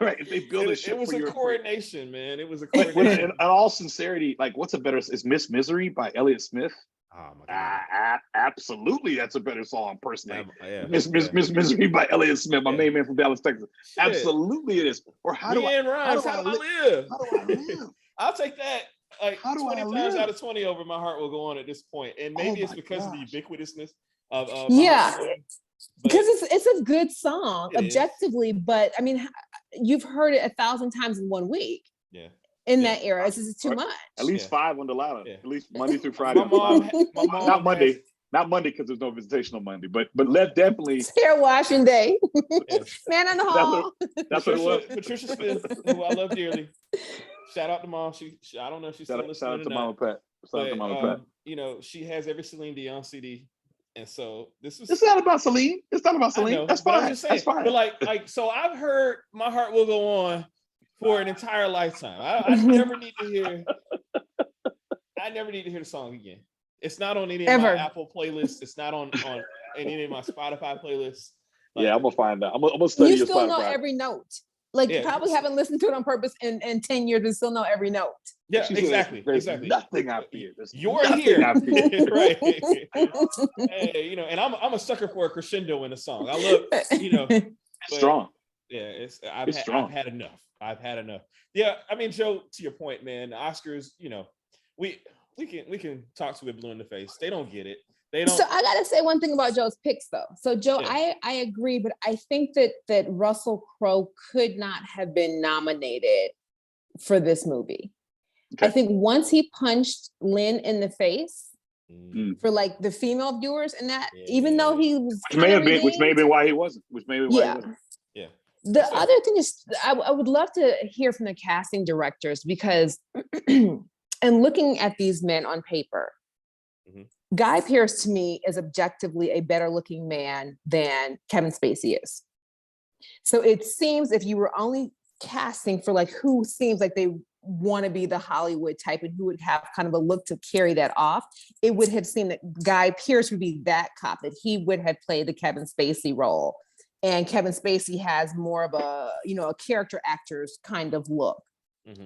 Right. If they build a ship, it was a coordination, man. It was a coordination. In all sincerity, like, what's a better? Is Miss Misery by Elliott Smith? Oh my God. Absolutely, that's a better song, personally. Miss Misery by Elliott Smith, my main man from Dallas, Texas. Shit. Absolutely, it is. Or how do I live? How do I live? I'll take that. Like 20 times out of 20 over My Heart Will Go On at this point. And maybe it's because of the ubiquitousness of because it's a good song objectively, but I mean, you've heard it 1,000 times in 1 week. Yeah. In that era, it's just too much. At least 5 on Delilah. Yeah. At least Monday through Friday. My mom not Monday. Not Monday because there's no visitation on Monday, but let definitely. It's hair washing day. Man in the hall. That's what it was. Patricia Smith, who I love dearly. Shout out to Mom. She I don't know if she's still listening. Shout out to Mama Pat. Shout out to Mama Pat. She has every Celine Dion CD. And so it's not about Celine. It's not about Celine. That's fine. That's fine. But so I've heard My Heart Will Go On for an entire lifetime. I never need to hear the song again. It's not on any of my Apple playlists. It's not on any of my Spotify playlists. Like, yeah, I'm gonna find out. I'm gonna study your Spotify. You still know every note. Like, you probably haven't listened to it on purpose in 10 years, but still know every note. Yeah, exactly. There's exactly. nothing I fear. You're here. Right. Hey, and I'm a sucker for a crescendo in a song. I love, it's strong. Yeah, I've had enough. I've had enough. Yeah, I mean, Joe, to your point, man, the Oscars, we can talk to it blue in the face. They don't get it. They don't. So I gotta say one thing about Joe's picks, though. So Joe, I agree, but I think that Russell Crowe could not have been nominated for this movie. Okay. I think once he punched Lynn in the face for like the female viewers, and that even though he was which may have been why he wasn't. Yeah. The other thing is, I would love to hear from the casting directors because, and looking at these men on paper. Guy Pearce to me is objectively a better looking man than Kevin Spacey is. So it seems if you were only casting for like who seems like they want to be the Hollywood type and who would have kind of a look to carry that off, it would have seemed that Guy Pearce would be that cop, that he would have played the Kevin Spacey role. And Kevin Spacey has more of a character actor's kind of look.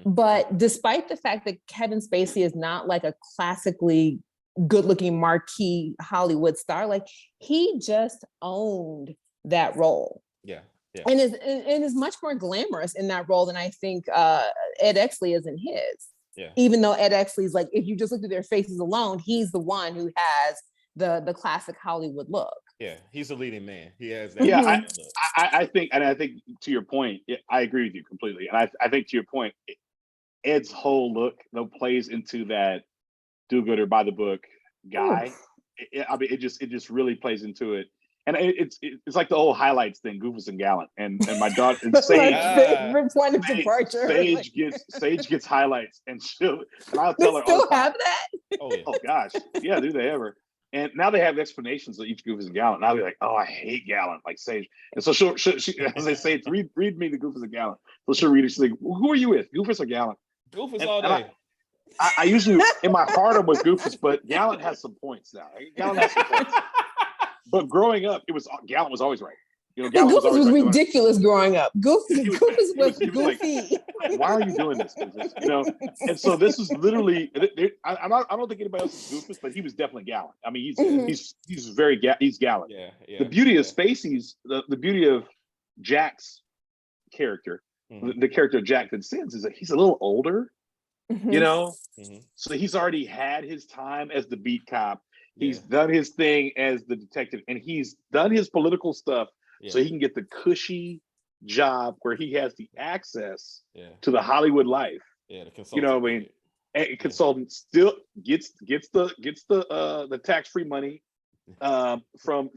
But despite the fact that Kevin Spacey is not like a classically good-looking marquee Hollywood star, like he just owned that role. Yeah. And is much more glamorous in that role than I think Ed Exley is in his. Yeah. Even though Ed Exley's like, if you just look at their faces alone, he's the one who has the classic Hollywood look. Yeah, he's a leading man. He has that. Yeah, I think to your point, I agree with you completely. And I think to your point, Ed's whole look plays into that do-gooder by the book guy. It just really plays into it, and it's like the old highlights thing, Goofus and Gallant, and my daughter and Sage gets highlights, and I'll tell her. Still have that? Oh gosh, yeah, do they ever? And now they have explanations of each Goofus and Gallant. And I'll be like, oh, I hate Gallant, like Sage. And so she as they say, read me the Goofus and Gallant. So she'll read it. She's like, who are you with, Goofus or Gallant? Goofus all day. I usually, in my heart, I'm with Goofus, but Gallant has some points now. Gallant has some points. But growing up, Gallant was always right. Goofus was ridiculous growing up. Goofus was goofy. Like, why are you doing this? And so this is literally. I don't think anybody else is Goofus, but he was definitely Gallant. I mean, he's very he's Gallant. Yeah. The beauty of Spacey's, the beauty of Jack's character, the character of Jack Vincennes, is that he's a little older. So he's already had his time as the beat cop. He's done his thing as the detective, and he's done his political stuff. So he can get the cushy job where he has the access to the Hollywood life. Yeah, the consultant. You know what I mean? And consultant still gets the tax-free money from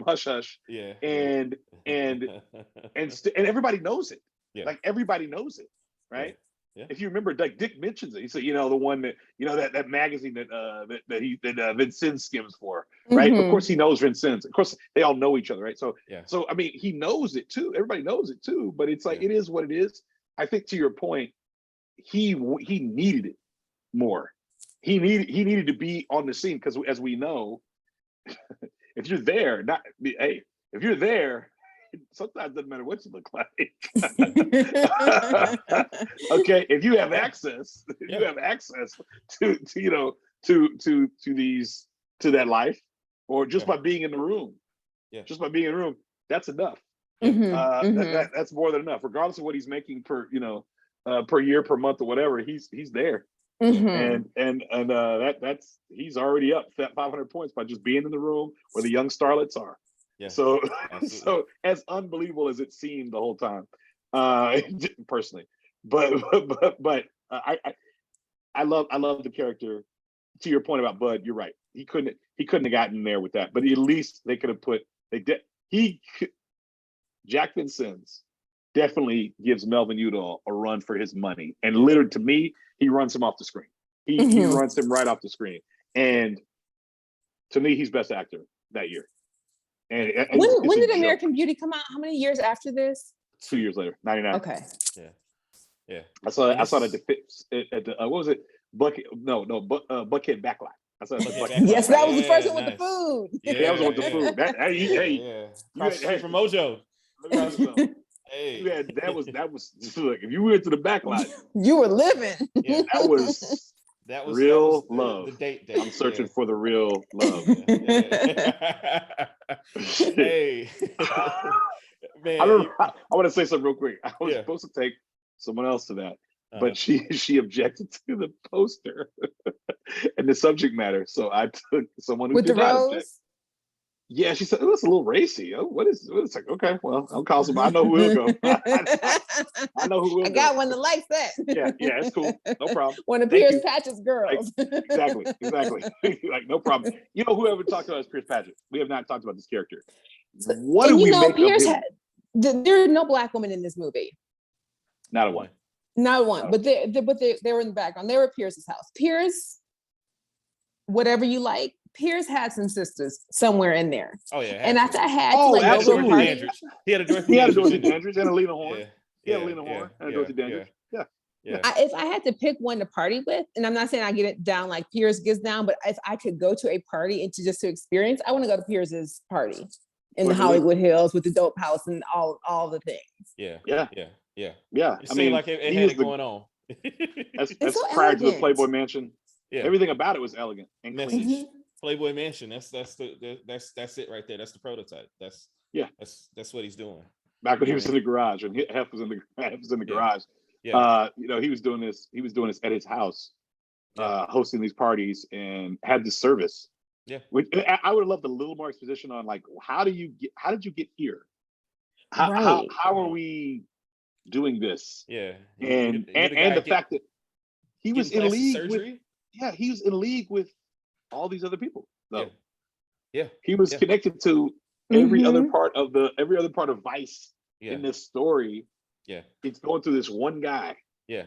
Hush Hush. Yeah. And everybody knows it. Yeah. Like everybody knows it, right? Yeah. If you remember, like Dick mentions it. He said, the one that that magazine that Vincennes skims for, right? Of course, he knows Vincennes. Of course, they all know each other, right? So I mean, he knows it too. Everybody knows it too. But it's like it is what it is. I think to your point, he needed it more. He needed to be on the scene because, as we know, if you're there, if you're there. Sometimes it doesn't matter what you look like. Okay, if you have access, to that life, or just by being in the room, that's enough. That's more than enough, regardless of what he's making per year, per month, or whatever. He's there, and that's he's already up 500 points by just being in the room where the young starlets are. Yeah. So as unbelievable as it seemed the whole time, personally, but I love the character. To your point about Bud, you're right. He couldn't have gotten there with that, but at least they could have Jack Vincennes definitely gives Melvin Udall a run for his money, and literally to me, he runs him off the screen. He runs him right off the screen, and to me, he's best actor that year. And when did American Beauty come out? How many years after this? 2 years later, 99. Okay. Yeah. I saw that at the what was it? Buckhead Backlot. I said Looking Black back. Cloud. Yes, that was the first one Yeah, with the food. Yeah, that was with the yeah. food. That hey, Yeah. Across the street from Mojo. let me tell you something. Hey. That was look, if you went to the back lot, You were living. Yeah. that was That real was love. the date. I'm searching for the real love. Yeah. Hey. Man. I want to say something real quick. I was Yeah. supposed to take someone else to that, Uh-huh. but she objected to the poster and the subject matter. So I took someone who With the did not object. rose. Yeah, she said it was a little racy. Oh, what is like? Okay, well, I'll call somebody. I know who will go. I know who will I go. got one that likes that. Yeah, it's cool. No problem. One of Thank Pierce you. Patch's girls. Exactly. Like, no problem. You know, whoever talked about is Pierce Paget. We have not talked about this character. What do we make Pierce of him? there are no Black women in this movie. Not a one. Not one. But they were in the background. They were at Pierce's house. Pierce, whatever you like, Pierce had some sisters somewhere in there. Oh yeah. And I had to Oh, like go to a absolutely. party. He had a Dorothy He had a Dandridge. Dorothy Dandridge and a Lena Horne. Yeah. He had a Lena Horne and a Dorothy Dandridge. Yeah. If I had to pick one to party with, and I'm not saying I get it down like Pierce gets down, but if I could go to a party and to experience, I want to go to Pierce's party in the Hollywood Hills with the dope house and all the things. Yeah. It seemed like it had it going on. That's so prior to the elegant. Playboy Mansion. Yeah. Everything about it was elegant and Message. clean. Playboy Mansion. That's it right there. That's the prototype. That's what he's doing. Back when he was in the garage, and Hef was in the garage. Yeah. He was doing this at his house, hosting these parties and had this service. Yeah. Which I would have loved a little more exposition on, like, how did you get here? How are we doing this? Yeah. And the fact that he was in league with he was in league with all these other people, though. Yeah. He was connected to every other part of Vice in this story. Yeah. It's going through this one guy. Yeah.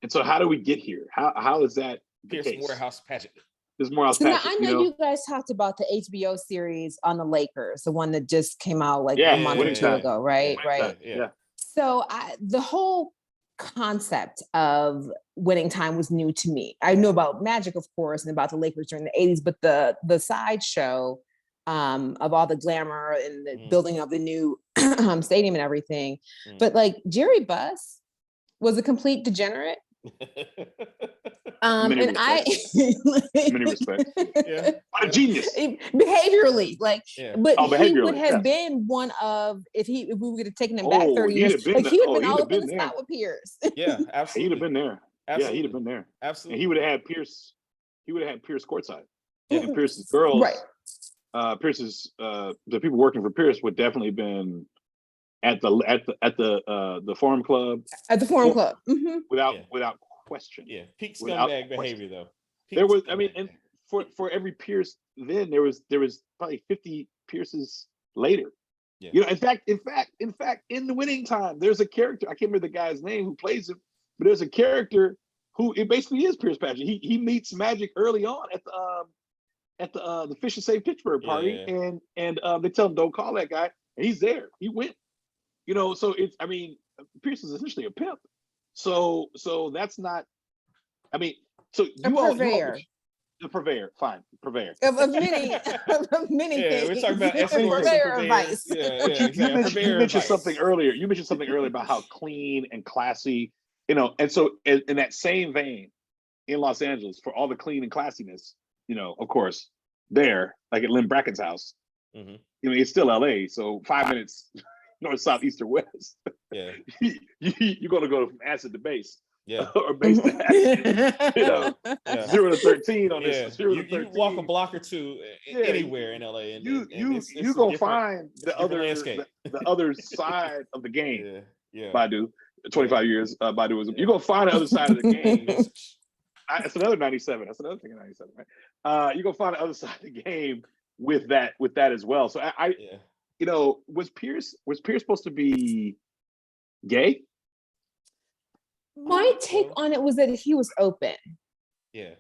And so how do we get here? How is that the Pierce case? Morehouse Paget. There's Morehouse Now, Paget. I know you guys talked about the HBO series on the Lakers, the one that just came out like a month or two ago, right? Right. Yeah. So the whole concept of Winning Time was new to me. I knew about Magic, of course, and about the Lakers during the 80s, but the sideshow of all the glamour and the building of the new stadium and everything. But like Jerry Buss was a complete degenerate. Many respects. Yeah. A genius. Behaviorally, like, but he would have been one of, if we would have taken him back 30 years, like he would have been all up in the spot with Pierce. Yeah, absolutely. He'd have been there. Absolutely. Yeah, he'd have been there. Absolutely. And he would have had Pierce. He would have had Pierce courtside. And Pierce's girls, right? Pierce's the people working for Pierce would definitely been at the Forum Club. At the Forum Club, without question. Yeah, peak scumbag behavior though. There was, and for every Pierce, then there was probably 50 Pierces later. Yeah. You know, in fact, in the Winning Time, there's a character, I can't remember the guy's name who plays him, but there's a character who it basically is Pierce Paget. He meets Magic early on at the Fish and Save Pittsburgh party, and they tell him don't call that guy, and he's there. He went. You know, so Pierce is essentially a pimp. So that's not. I mean, so a purveyor. The purveyor, fine, purveyor of many things. We're talking about purveyor of Vice. You mentioned something earlier. You mentioned something earlier about how clean and classy, you know, and so in that same vein, in Los Angeles, for all the clean and classiness, you know, of course, there, like at Lynn Brackett's house, you know, it's still LA, so 5 minutes north, south, east, or west. Yeah, you're gonna go from acid to base. Yeah, or base to acid. You know, 0 to 13 on this. 0 to 13. You walk a block or two anywhere in LA, and you gonna find the other side of the game. Yeah. Badu, 25 years. Badu was. You're gonna find the other side of the game. That's another 97. That's another thing in 97, right? You're gonna find the other side of the game with that as well. So I you know, was Pierce supposed to be gay? My take on it was that he was open. Yeah.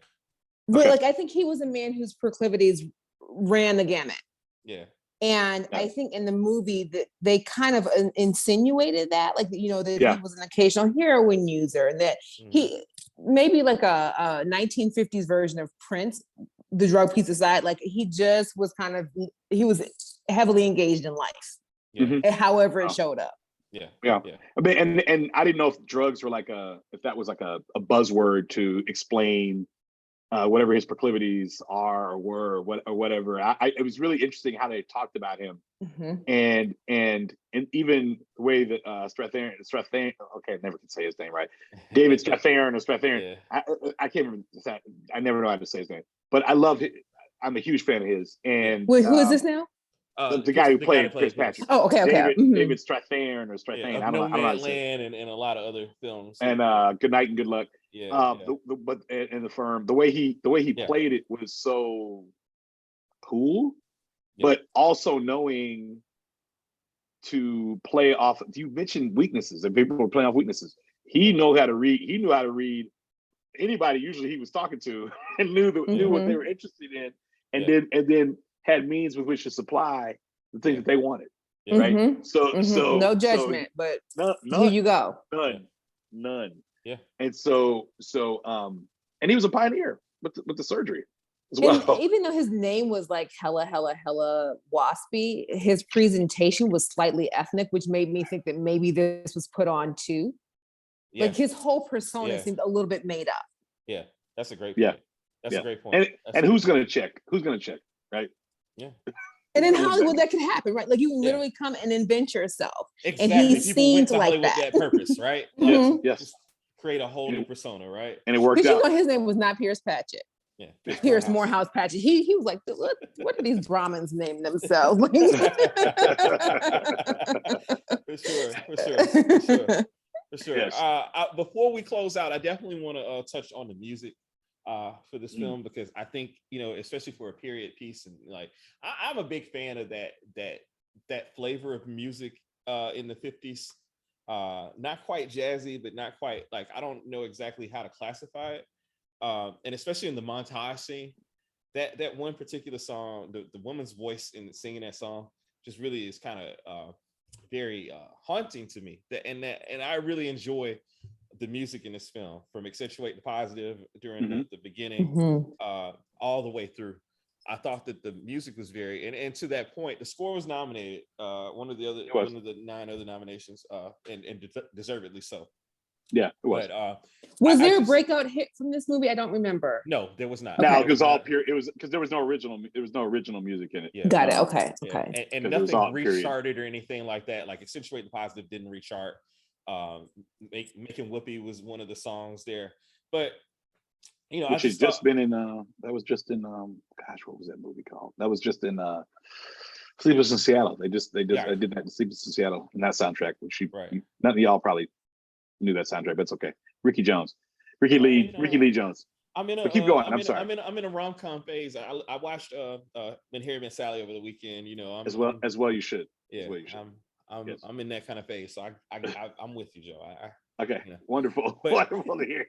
But like I think he was a man whose proclivities ran the gamut. Yeah. And I think in the movie that they kind of insinuated that, like, you know, that he was an occasional heroin user, and that he maybe like a 1950s version of Prince, the drug piece aside, like he just was he was heavily engaged in life, however it showed up. Yeah. I mean, and I didn't know if drugs were if that was like a buzzword to explain whatever his proclivities are or were or whatever. It was really interesting how they talked about him, and even the way that Strathairn, okay, I never can say his name right, David Strathairn. I can't remember. I never know how to say his name, but I love it. I'm a huge fan of his. And wait, who is this now? The guy who played Chris Patrick. Oh, okay. David Strathairn or Strathairn. I don't know how to say it. and a lot of other films. And Good Night and Good Luck. But in The Firm, the way he played it was so cool, but also knowing to play off. You mentioned weaknesses, and people were playing off weaknesses. He knew how to read. He knew how to read anybody usually he was talking to, and knew what they were interested in, and then had means with which to supply the things that they wanted. Right. So no judgment, but here you go. None. Yeah. And so and he was a pioneer with the surgery as well. And even though his name was like hella waspy, his presentation was slightly ethnic, which made me think that maybe this was put on too. Like his whole persona seemed a little bit made up. Yeah, that's a great point. That's a great point. And who's gonna check? Right? Yeah. And in Hollywood, that could happen, right? Like you literally come and invent yourself. Exactly. And he People seemed went to like Hollywood that. that purpose, right? Yes. Just create a whole new persona, right? And it worked out. Because you know his name was not Pierce Patchett. Yeah. Pierce Morehouse Patchett. He was like, what do these Brahmins name themselves? For sure. Yes. Before we close out, I definitely want to touch on the music for this film, because I think, especially for a period piece, and like I'm a big fan of that flavor of music in the 50s. Not quite jazzy, but not quite, like, I don't know exactly how to classify it. And especially in the montage scene, that one particular song, the woman's voice in singing that song just really is kind of very haunting to me. And I really enjoy the music in this film, from Accentuate the Positive during the beginning all the way through. I thought that the music was very, and to that point, the score was nominated, one of the 9 other nominations, and deservedly so. Yeah, it was. But was there a breakout hit from this movie? I don't remember. No, there was not. No, it was all pure. It was because there was no original music in it. Yeah. Got it. Okay. And nothing recharted or anything like that. Like Accentuate the Positive didn't rechart. Making Whoopi was one of the songs there, but which has just been in that was just in gosh, what was that movie called? That was just in Sleepless in Seattle. They did that in Sleepless in Seattle, and that soundtrack, which none of y'all probably knew that soundtrack, but it's okay. Ricky Lee Jones. But keep going. I'm sorry. I'm in a rom-com phase. I watched When Harry Met Sally over the weekend. As well you should. Yeah, I'm in that kind of phase, so I'm with you, Joe. Okay, wonderful, wonderful to hear.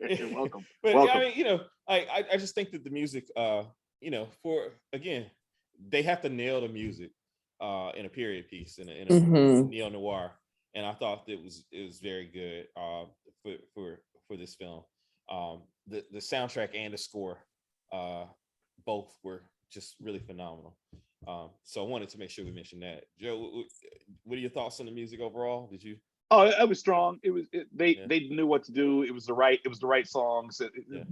You're welcome. But welcome. I mean, I just think that the music, they have to nail the music in a period piece, in a neo noir, and I thought it was very good for this film. The soundtrack and the score, both were just really phenomenal. So I wanted to make sure we mentioned that. Joe, what are your thoughts on the music overall? Did you? Oh, it was strong. They knew what to do. It was the right songs.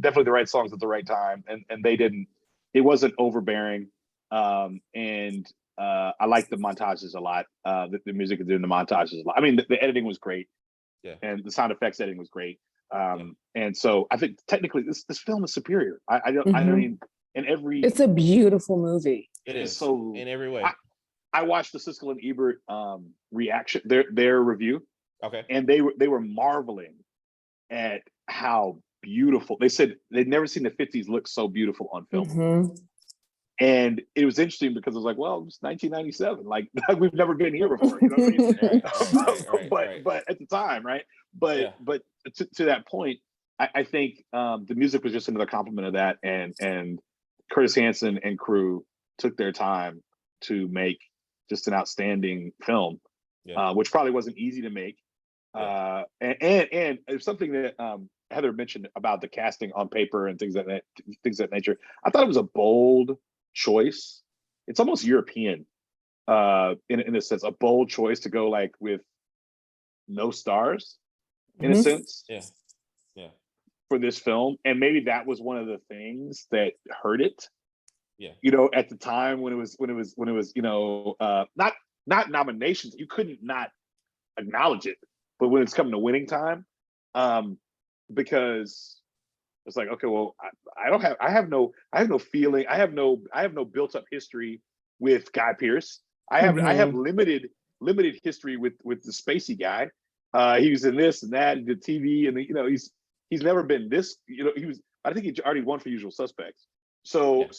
Definitely the right songs at the right time. And they didn't. It wasn't overbearing. And I like the montages a lot. The music is doing the montages a lot. I mean, the editing was great. Yeah. And the sound effects editing was great. And so I think technically this film is superior. I mean, in every. It's a beautiful movie. It is so in every way. I watched the Siskel and Ebert reaction, their review. Okay. And they were marveling at how beautiful. They said they'd never seen the 50s look so beautiful on film. And it was interesting because it was like, well, it's 1997. Like we've never been here before. You know what I mean? But at the time, right? But to that point, I think the music was just another compliment of that. And Curtis Hanson and crew took their time to make just an outstanding film, which probably wasn't easy to make. And it's something that Heather mentioned about the casting on paper and things of that nature. I thought it was a bold choice. It's almost European, in a sense, a bold choice to go like with no stars, in a sense. Yeah. Yeah. For this film, and maybe that was one of the things that hurt it. Yeah. You know, at the time when it was, you know, not nominations, you couldn't not acknowledge it, but when it's coming to winning time, because it's like, okay, well, I have no feeling, I have no built up history with Guy Pearce. I have limited history with the Spacey guy. He was in this and that, and the TV, and you know, he's never been this. You know, I think he already won for Usual Suspects. So there's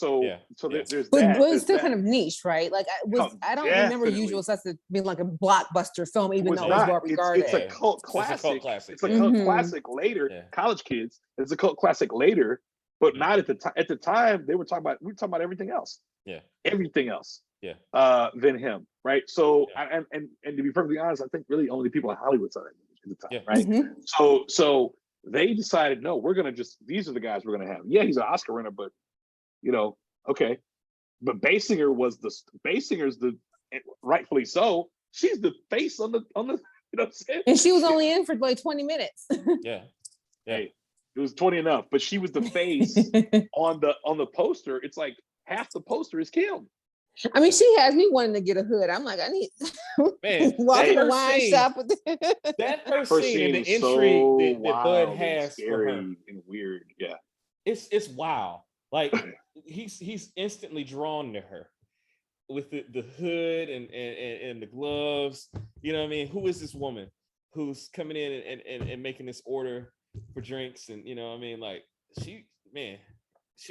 but that. it's still kind of niche, right? Like I don't remember Usual Suspects being like a blockbuster film, even though it was well regarded. It's a cult classic. It's a cult classic later. Yeah. College kids. It's a cult classic later, but not at the time. At the time, we were talking about everything else. Yeah. Everything else. Yeah. Than him, right? So and to be perfectly honest, I think really only people in Hollywood saw that movie at the time, right? So they decided, no, we're gonna these are the guys we're gonna have. Yeah, he's an Oscar winner, but you know, okay. But Basinger's the rightfully so. She's the face on the you know what I'm saying? And she was only in for like 20 minutes. Yeah. Hey, it was 20 enough, but she was the face on the poster. It's like half the poster is Kim. I mean, she has me wanting to get a hood. I'm like, I need walking a wine shop with that first scene and the intrigue that Bud has for her and weird. Yeah, it's wild. Like he's instantly drawn to her with the hood and the gloves. You know what I mean? Who is this woman who's coming in and making this order for drinks? And you know what I mean? Like she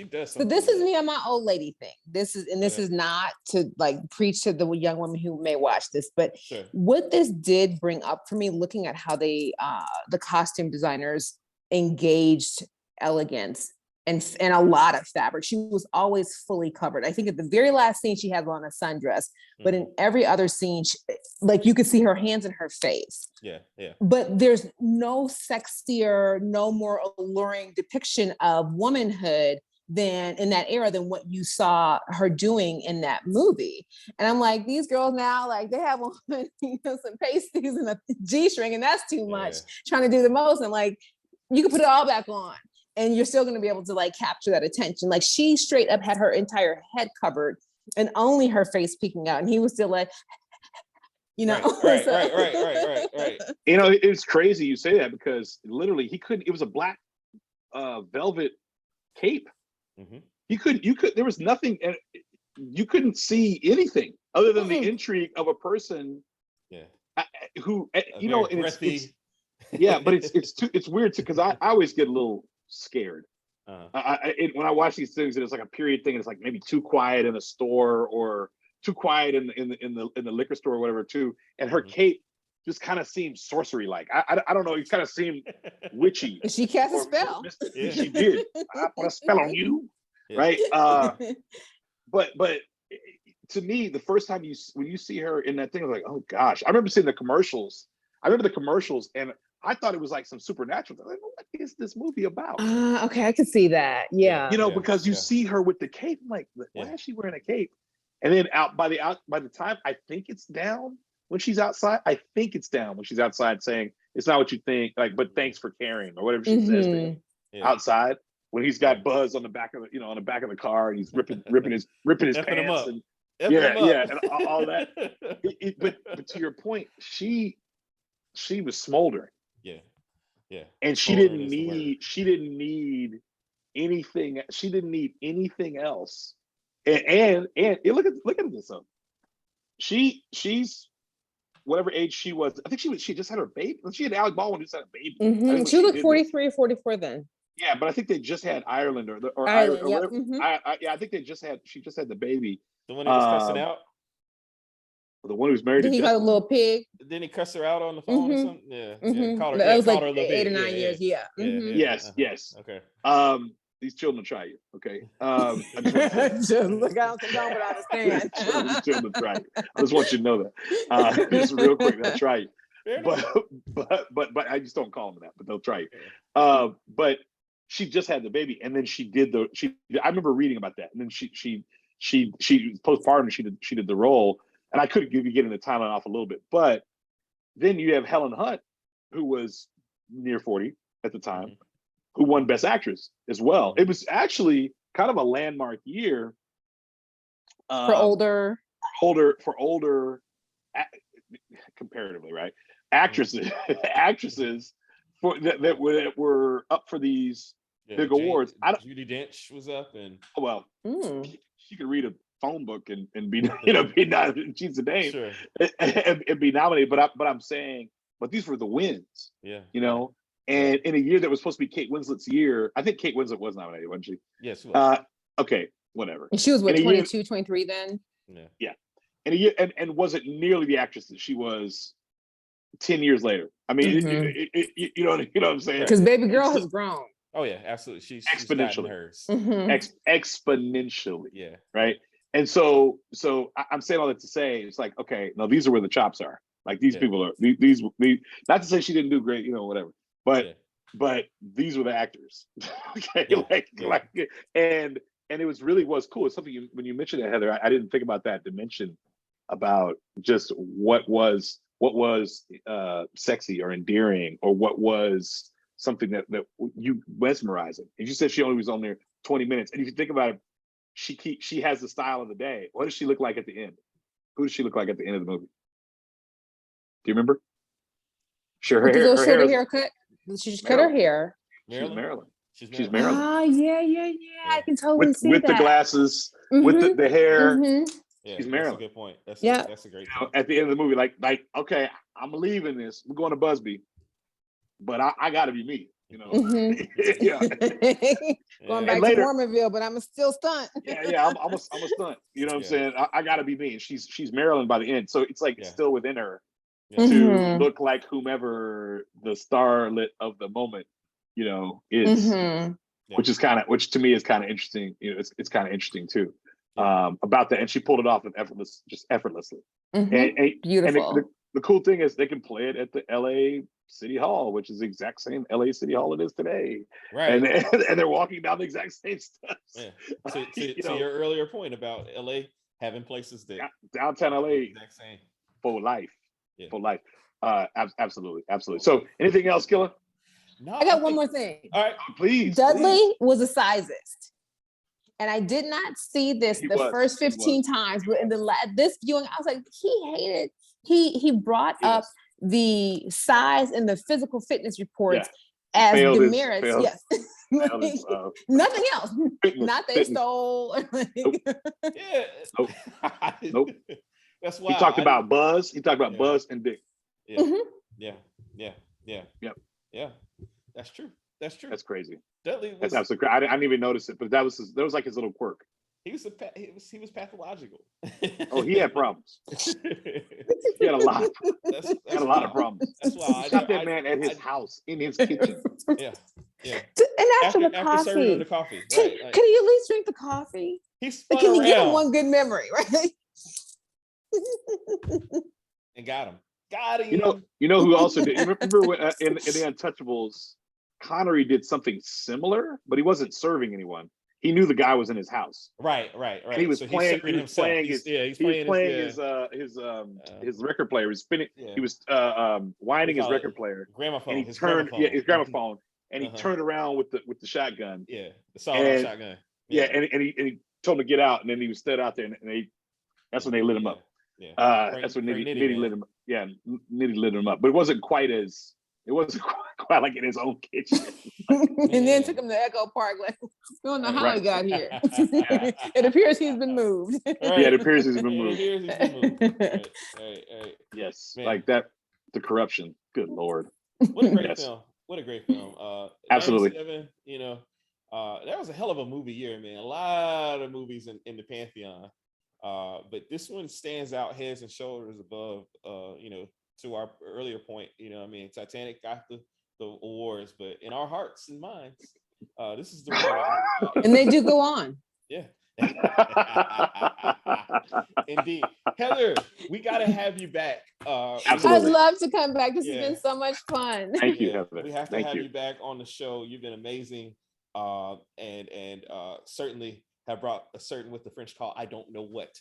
does something. So this is me on my old lady thing. This is not to like preach to the young women who may watch this, but what this did bring up for me, looking at how they the costume designers engaged elegance and a lot of fabric. She was always fully covered. I think at the very last scene she had on a sundress, but in every other scene, like you could see her hands and her face. Yeah. But there's no sexier, no more alluring depiction of womanhood than in that era than what you saw her doing in that movie. And I'm like, these girls now, like they have on some pasties and a G-string, and that's too much. Trying to do the most, and like you can put it all back on and you're still going to be able to like capture that attention. Like she straight up had her entire head covered and only her face peeking out, and he was still like, you know. Right. You know, it's crazy you say that, because literally it was a black velvet cape. There was nothing, and you couldn't see anything other than the intrigue of a person who, you know, and it's but it's weird too, because I always get a little scared when I watch these things, and it's like a period thing, and it's like maybe too quiet in a store or too quiet in the liquor store or whatever too, and her cape just kind of seemed sorcery like. I don't know, it kind of seemed witchy. She cast a spell. She did. I put a spell on you, right? But to me, the first time when you see her in that thing, I was like, oh gosh. I remember seeing the commercials. And I thought it was like some supernatural. Like, what is this movie about? Okay, I could see that. Yeah. You know, because you see her with the cape. I'm like, why is she wearing a cape? And then by the time I think it's down when she's outside, saying, it's not what you think, like, but thanks for caring, or whatever she says to him outside, when he's got Buzz on the back of the car, and he's ripping his pants and and all that. But to your point, she was smoldering. And she didn't need anything. She didn't need anything else. And look at this. She's whatever age she was. I think she just had her baby. She had Alec Baldwin just had a baby. She looked 43 or 44 then. Yeah, but I think they just had Ireland or Ireland, or whatever. I think she just had the baby. The one that was cussing out. The one who's married to he got a little pig. Didn't he cuss her out on the phone or something? Yeah. Called her, that was like 8 or 9 years. Yes. Okay. These children will try you. Okay. Look out the door, but I understand. These children try you. I just want you to know that. Just real quick, they'll try you. but I just don't call them that, but they'll try you. But she just had the baby, and then I remember reading about that, and then she postpartum, she did the role, and I could be getting the timeline off a little bit, but then you have Helen Hunt, who was near 40 at the time, who won Best Actress as well. It was actually kind of a landmark year for older, comparatively, right? Actresses for that were up for these big awards. Judi Dench was up, and she could read a phone book and be be not, she's a name, sure, and be nominated. But I'm saying, but these were the wins. Yeah, and in a year that was supposed to be Kate Winslet's year, I think Kate Winslet was nominated, wasn't she? Yes, she was. Okay, whatever. And she was what, 22, 23 then? Yeah. In a year, and wasn't nearly the actress that she was 10 years later. I mean, you know what I'm saying? Because baby girl has grown. Oh yeah, absolutely. She's exponentially hers. Exponentially. Yeah. Right. And so I'm saying all that to say, it's like, okay, no, these are where the chops are. Like these people are these not to say she didn't do great, whatever, but these were the actors. Okay. And it was cool. It's something when you mentioned it, Heather, I didn't think about that dimension about just what was sexy or endearing, or what was something that you mesmerizing. And you said she only was on there 20 minutes. And if you think about it, she has the style of the day. What does she look like at the end? Who does she look like at the end of the movie? Do you remember? Sure, her haircut. She just cut her hair. She's Marilyn. She's Marilyn. Ah, yeah. I can totally see with that. the glasses, with the hair. Yeah, she's Marilyn. That's a good point. That's a great point. At the end of the movie, like, okay, I'm leaving this. We're going to Busby, but I got to be me. Going back to Mormonville, but I'm still stunt. I'm a stunt. You know what I'm saying? I got to be me, and she's Marilyn by the end. So it's like it's still within her to look like whomever the starlet of the moment, is, which to me is kind of interesting. It's kind of interesting too, about that. And she pulled it off effortlessly. And beautiful. And the cool thing is they can play it at the LA City Hall, which is the exact same LA City Hall it is today. Right. And they're walking down the exact same steps. Yeah. To your earlier point about LA having places that downtown LA exact same for life. Yeah. For life. Absolutely. So anything else, Killa? No, I got one more thing. All right, please. Dudley was a sizist. And I did not see this first 15 times, but in this viewing, I was like, he hated. He brought up the size and the physical fitness reports as demerits. Yes. Nothing else. Not they stole. Nope. That's why he talked about Buzz. He talked about Buzz and Dick. Yeah. That's true. That's crazy. Dudley that's absolutely crazy. I didn't even notice it, but that was like his little quirk. He was pathological. Oh, he had problems. He had a lot. Had a lot of problems. That's why I shot that man at his house, in his kitchen. Yeah. And after the coffee. The coffee. Can he at least drink the coffee? Can you give him one good memory, right? And got him. You know who also did? You remember when, in the Untouchables, Connery did something similar, but he wasn't serving anyone. He knew the guy was in his house. Right. And he was playing his record player. He was spinning. He was winding his record player. Gramophone. And his gramophone. And he turned around with the shotgun. Yeah, the sawed-off shotgun. Yeah, and he told him to get out, and then he was stood out there, and that's when they lit him up. Yeah, that's when Nitty lit him up. Yeah, Nitty lit him up, but it wasn't quite like in his own kitchen. And then took him to Echo Park. Like, we don't know how he got here. It appears he's been moved. Right. Yeah, it appears he's been moved. Right. Yes, man. Like that. The corruption. Good Lord. What a great film. What a great film. Absolutely. That was a hell of a movie year, man. A lot of movies in the Pantheon. But this one stands out heads and shoulders above, to our earlier point. Titanic got the awards, but in our hearts and minds, this is the one. And they do go on. Yeah. Indeed. Heather, we got to have you back. Absolutely. I'd love to come back. This has been so much fun. Thank you, Heather. We have to Thank have you. you back on the show. You've been amazing. And certainly have brought a certain, what the French call, I don't know what.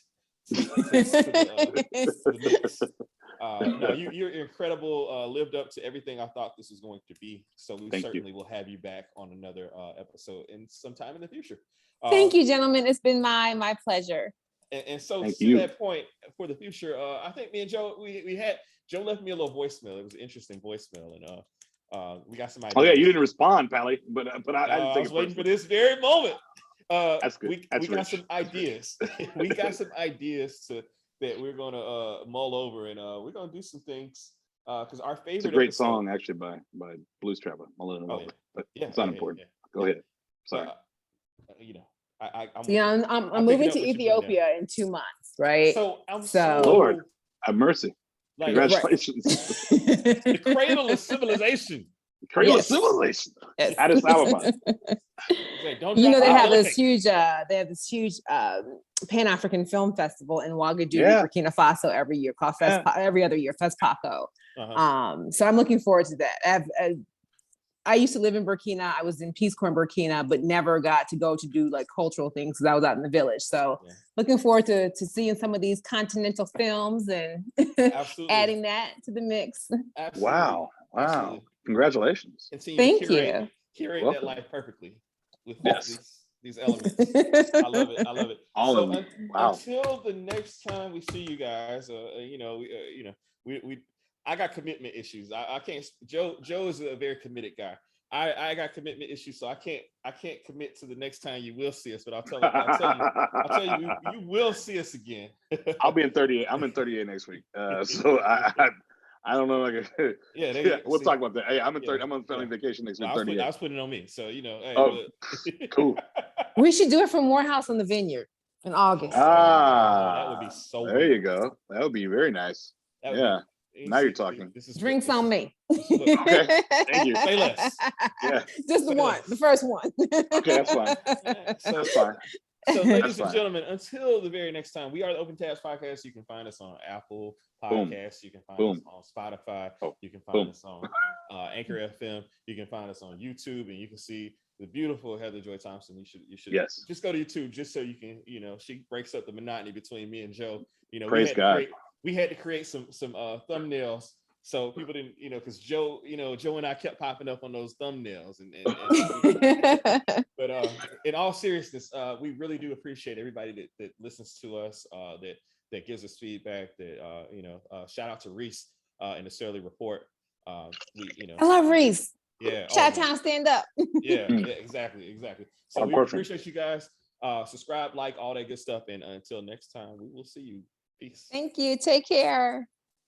No, you're incredible. Lived up to everything I thought this was going to be. So we certainly will have you back on another episode in sometime in the future. Thank you, gentlemen. It's been my pleasure. And so to that point, for the future, I think me and Joe, we had Joe left me a little voicemail. It was an interesting voicemail, and we got some ideas. Oh yeah, you didn't respond, Pally, but I was waiting for this very moment. That's good. We got some ideas. We got some ideas that we're gonna mull over, and we're gonna do some things. Because our favorite. It's a great song, actually, by Blues Traveler. Mulling over, but it's not important. Go ahead. Sorry. I'm moving to Ethiopia in 2 months, right? So Lord have mercy. Like, congratulations. The cradle of civilization. Cradle of civilization. Yes. Addis Ababa. They have this huge Pan-African Film Festival in Ouagadougou, Burkina Faso every year, called every other year, FESPACO. So I'm looking forward to that. I used to live in Burkina. I was in Peace Corps in Burkina, but never got to go to do like cultural things because I was out in the village. So looking forward to seeing some of these continental films and adding that to the mix. Absolutely. Wow. Absolutely. Congratulations. Thank you. Curate that life perfectly with these elements. I love it. Until the next time we see you guys, I got commitment issues. I can't. Joe is a very committed guy. I got commitment issues, so I can't commit to the next time you will see us. But I'll tell you, you will see us again. I'll be in 38. I'm in 38 next week. So I don't know. We'll talk about that. Hey, I'm on family vacation next week. I was putting it on me, so Hey, cool. We should do it from Morehouse on the Vineyard in August. That would be so. There you go. That would be very nice. Now you're talking. Drinks on me. Okay. Thank you. Say less. Yeah. Just the first one. Okay, that's fine. That's fine. So, ladies and gentlemen, until the very next time, we are the Open Tabs Podcast. You can find us on Apple Podcasts. You can find us on Spotify. You can find us on Anchor FM. You can find us on YouTube, and you can see the beautiful Heather Joy Thompson. You should just go to YouTube just so you can, she breaks up the monotony between me and Joe. Praise God. We had to create some thumbnails so people didn't, because Joe and I kept popping up on those thumbnails, but in all seriousness, we really do appreciate everybody that listens to us, that gives us feedback. That shout out to Reese in the Surly Report. I love Reese. Yeah, Chi-Town, stand up. yeah, exactly. So we appreciate you guys. Subscribe, like, all that good stuff, and until next time, we will see you. Peace. Thank you. Take care.